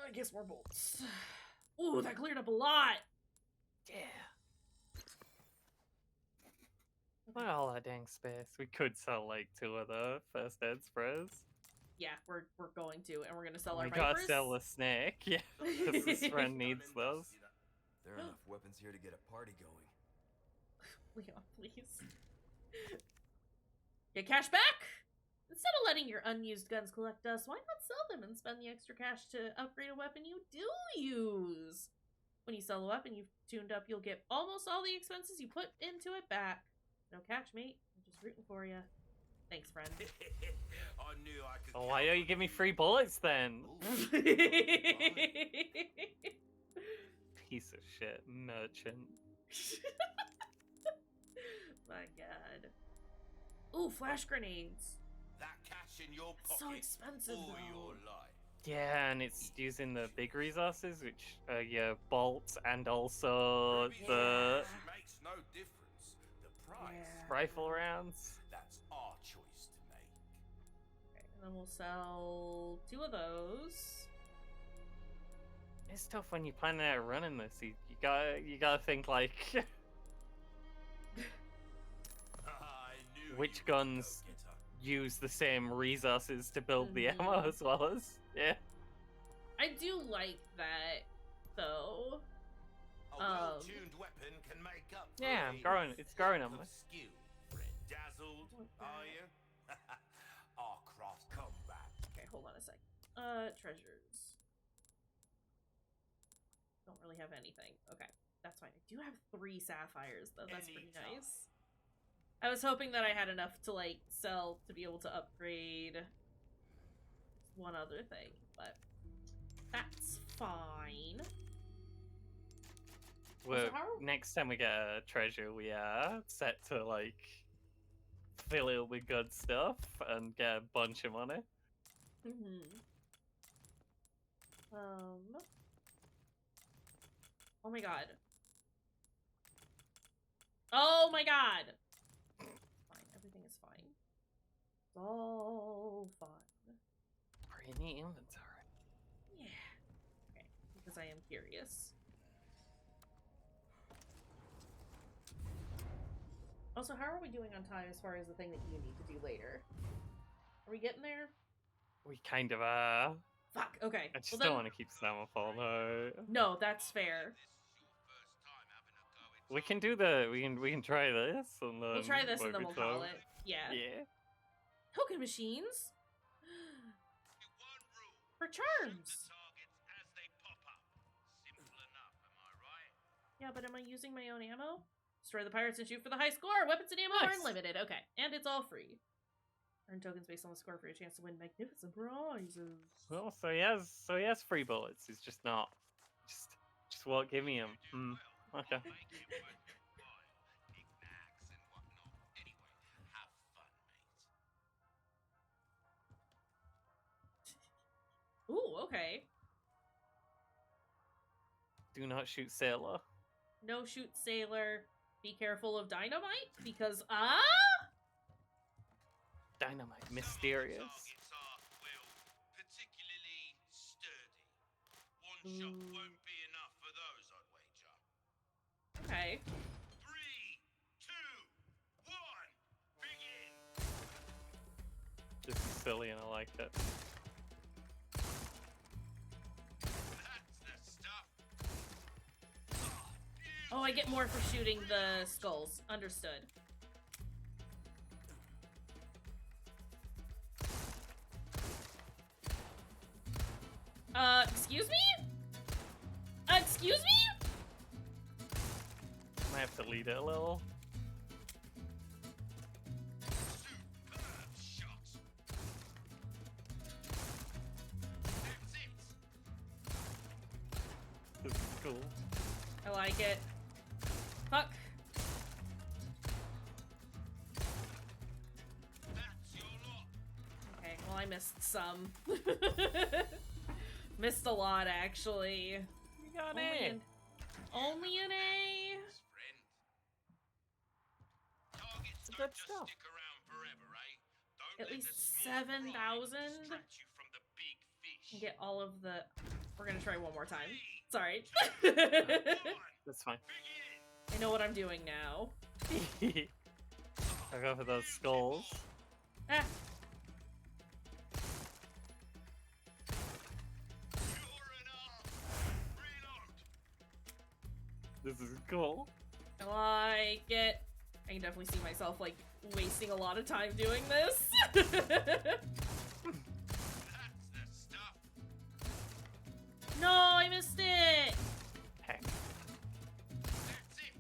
I guess more bolts. Ooh, that cleared up a lot. Yeah. What all that dang space? We could sell like 2 of the first aid sprays. Yeah, we're going to, and we're gonna sell our We gotta vipers. sell the snake, yeah, because this friend needs those. There are enough weapons here to get a party going. Leon, please. Get cash back! Instead of letting your unused guns collect dust, why not sell them and spend the extra cash to upgrade a weapon you do use? When you sell a weapon you've tuned up, you'll get almost all the expenses you put into it back. No catch, mate. I'm just rooting for you. Thanks, friend. I knew I could. Oh, why don't you give me free bullets then? Piece of shit, merchant. My god. Ooh, flash grenades. That cash in your It's so pocket expensive, all though. your life. Yeah, and it's using the big resources, which are your bolts and also the She makes no difference. The price. Yeah. rifle rounds. That's our choice to make. Okay, and then we'll sell 2 of those. It's tough when you're planning out running this. You gotta think like I knew which you were a guns go-getter. use the same resources to build the ammo Mhm. as well as I do like that, though. A well-tuned weapon can make up for Yeah, a growing- it's growing on lack me. of skill, friend. Dazzled, are you? Our craft combat. Okay, hold on a sec. Treasures. Don't really have anything. Okay, that's fine. I do have 3 sapphires, though. That's pretty Anytime. nice. I was hoping that I had enough to, like, sell to be able to upgrade one other thing, but that's fine. Well, how- next time we get a treasure, we are set to like fill it with good stuff and get a bunch of money. Mm-hmm. Oh my god. Oh my god! Fine, everything is fine. It's all fine. Are you in the inventory? Yeah. Okay, because I am curious. Also, how are we doing on time as far as the thing that you need to do later? Are we getting there? We kind of are. Fuck, okay. I just Well, don't then- want to keep Summerfall, no. No, that's fair. We can do we can try this and then We'll try this and then maybe we'll call some- it. Yeah. Yeah. Token machines? For charms. Yeah, but am I using my own ammo? Destroy the pirates and shoot for the high score. Weapons and ammo are Nice. unlimited. Okay, and it's all free. Earn tokens based on the score for a chance to win magnificent prizes. Well, so he has free bullets. He's just not. Just won't give me them. Okay. Ooh, okay. Do not shoot sailor. No shoot sailor. Be careful of dynamite because Dynamite, mysterious. Particularly sturdy. One shot won't be enough for those, I'd wager. Okay. 3, 2, 1, begin. This is silly and I like it. That's the stuff. Oh, I get more for shooting the skulls. Understood. Excuse me? Excuse me? Might have to lead it a little. Superb shot. That's it. This is cool. I like it. Fuck. That's your lot. Okay, well I missed some. Missed a lot, actually. You got Only it. only an A? Friend. Targets It's don't good just stuff. stick around forever, eh? Don't At let least the small fry 7,000? distract you from the big fish. Get all of the... We're gonna try one more time. Sorry. That's fine. I know what I'm doing now. I'll go for those skulls. Ah! This is cool. I like it. I can definitely see myself, like, wasting a lot of time doing this. That's the stuff. No, I missed it! Heck. That's it.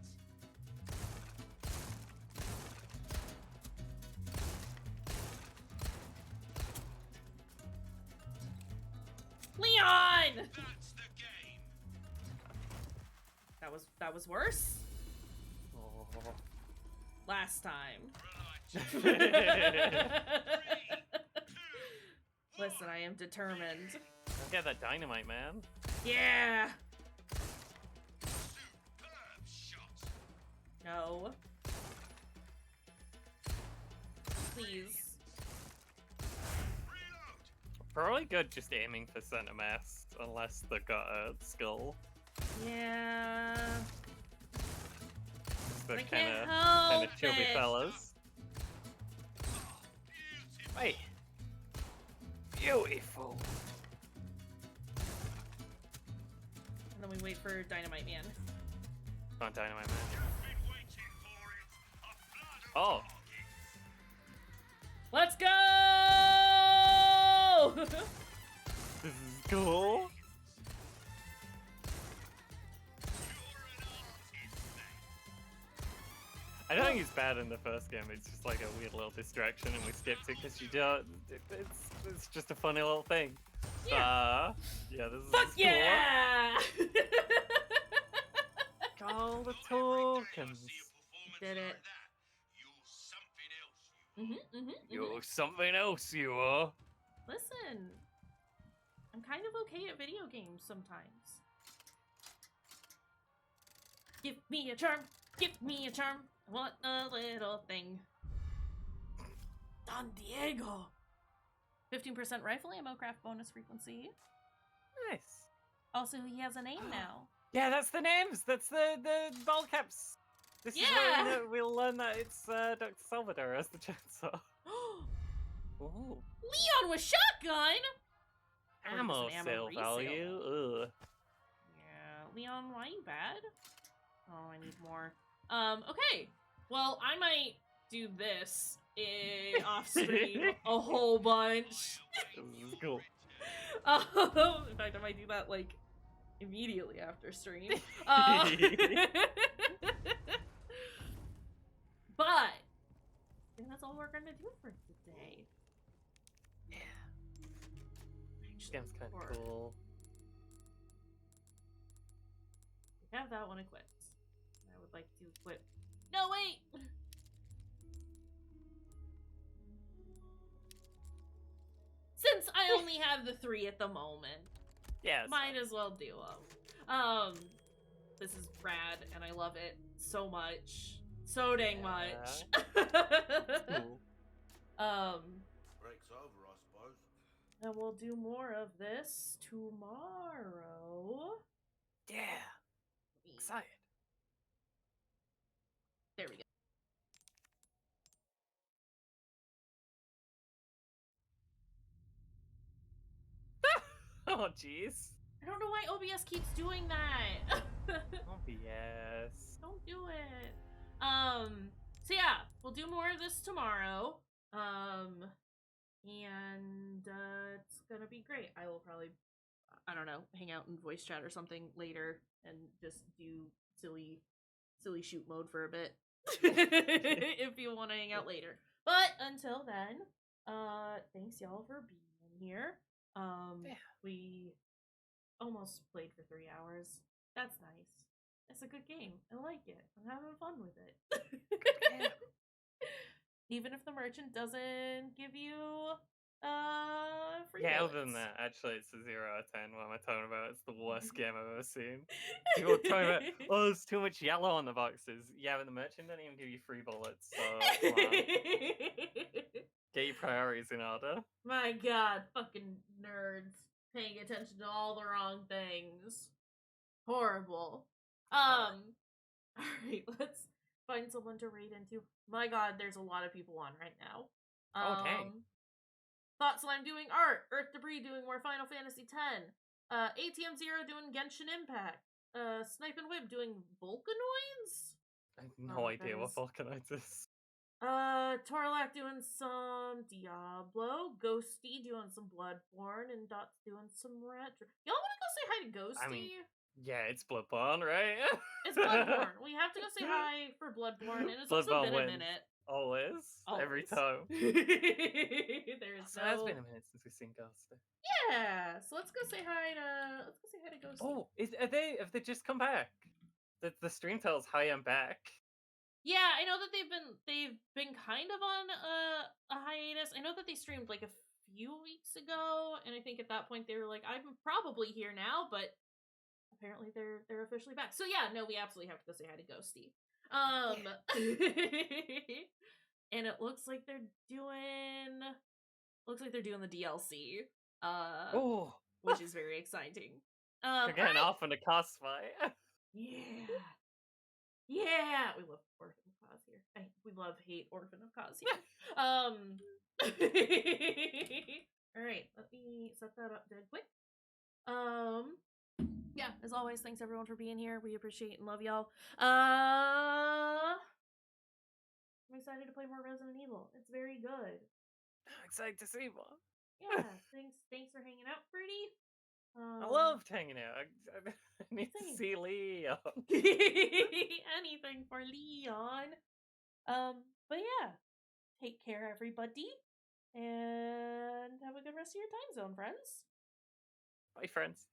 Leon! That's the game. That was worse? Oh. Last time. Relax. Listen, I am determined. I'll get that dynamite, man. Yeah! Superb shot. No. Please. Reload. Probably good just aiming for center mass, unless they've got a skull. Yeah. The I kind can't of help chubby it. fellas. Wait. Beautiful. And then we wait for Dynamite Man. Come on, dynamite man. Been waiting for it. A flood of Oh. targets. Let's go! This is cool. I don't think he's bad in the first game. It's just like a weird little distraction, and we skipped it because you don't. It's just a funny little thing. Yeah. Yeah. This is Fuck cool. yeah! All the tokens. Did it. You're something else. You're something else, you are. Listen, I'm kind of okay at video games sometimes. Give me a charm. Give me a charm. What a little thing. Don Diego. 15% rifle ammo craft bonus frequency. Nice. Also, he has a name now. Yeah, that's the names. That's the ball caps. This is Yeah. where we'll learn that it's Dr. Salvador as the chainsaw. Ooh. Leon with shotgun. Ammo An ammo sale resale. value. Ugh. Yeah, Leon, why you bad? Oh, I need more. Okay. Well, I might do this off screen a whole bunch. This is cool. In fact, I might do that like immediately after stream. But I think that's all we're gonna do for today. Yeah. Actually, Game's kind of or- cool. We have that one equipped. I would like to equip. No, wait! Since I only have the 3 at the moment, Yeah. it's might fine. as well do them. This is rad, and I love it so much. So dang much. Cool. Break's over, I suppose. And we'll do more of this tomorrow. Yeah. Excited. There we go. Oh, jeez. I don't know why OBS keeps doing that. OBS. Don't do it. So yeah, we'll do more of this tomorrow. And it's gonna be great. I will probably, I don't know, hang out in voice chat or something later and just do silly shoot mode for a bit. If you want to hang out later. But until then, thanks y'all for being here. Yeah. We almost played for 3 hours. That's nice. It's a good game. I like it. I'm having fun with it. Even if the merchant doesn't give you free Yeah, bullets. other than that, actually, it's a 0 out of 10. What am I talking about? It's the worst game I've ever seen. People are talking about, oh, there's too much yellow on the boxes. Yeah, but the merchant doesn't even give you free bullets, so come on. Get your priorities in order. My god, fucking nerds paying attention to all the wrong things. Horrible. Alright, let's find someone to raid into. My god, there's a lot of people on right now. Oh, dang. Thought Slime doing art, Earth Debris doing more Final Fantasy X, ATM Zero doing Genshin Impact, Snipe and Whip doing Volcanoids? I have no Oh, idea that what is- Volcanites is. Torlac doing some Diablo, Ghosty doing some Bloodborne, and Dot's doing some Retro. Y'all wanna go say hi to Ghosty? I mean, yeah, it's Bloodborne, right? It's Bloodborne. We have to go say hi for Bloodborne, and it's also Bloodborne been a wins. minute. Always. Every Always. time. There's So it has no. been a minute since we've seen Ghost. Yeah. So let's go say hi to Ghosty. Oh, have they just come back? The stream tells hi, I'm back. Yeah, I know that they've been kind of on a hiatus. I know that they streamed like a few weeks ago, and I think at that point they were like, I'm probably here now, but apparently they're officially back. So yeah, no, we absolutely have to go say hi to Ghosty. And it looks like they're doing the DLC. Oh, Which is very exciting. they're getting alright. off in a cost fight. Yeah. Yeah, we love Orphan of Cause here. We love hate Orphan of Cause here. All right, let me set that up dead quick. Yeah, as always, thanks everyone for being here. We appreciate and love y'all. I'm excited to play more Resident Evil. It's very good. I'm excited to see more. Yeah, thanks for hanging out, Fruity. I loved hanging out. I need to Same. see Leo. Anything for Leon. But yeah, take care, everybody, and have a good rest of your time zone, friends. Bye, friends.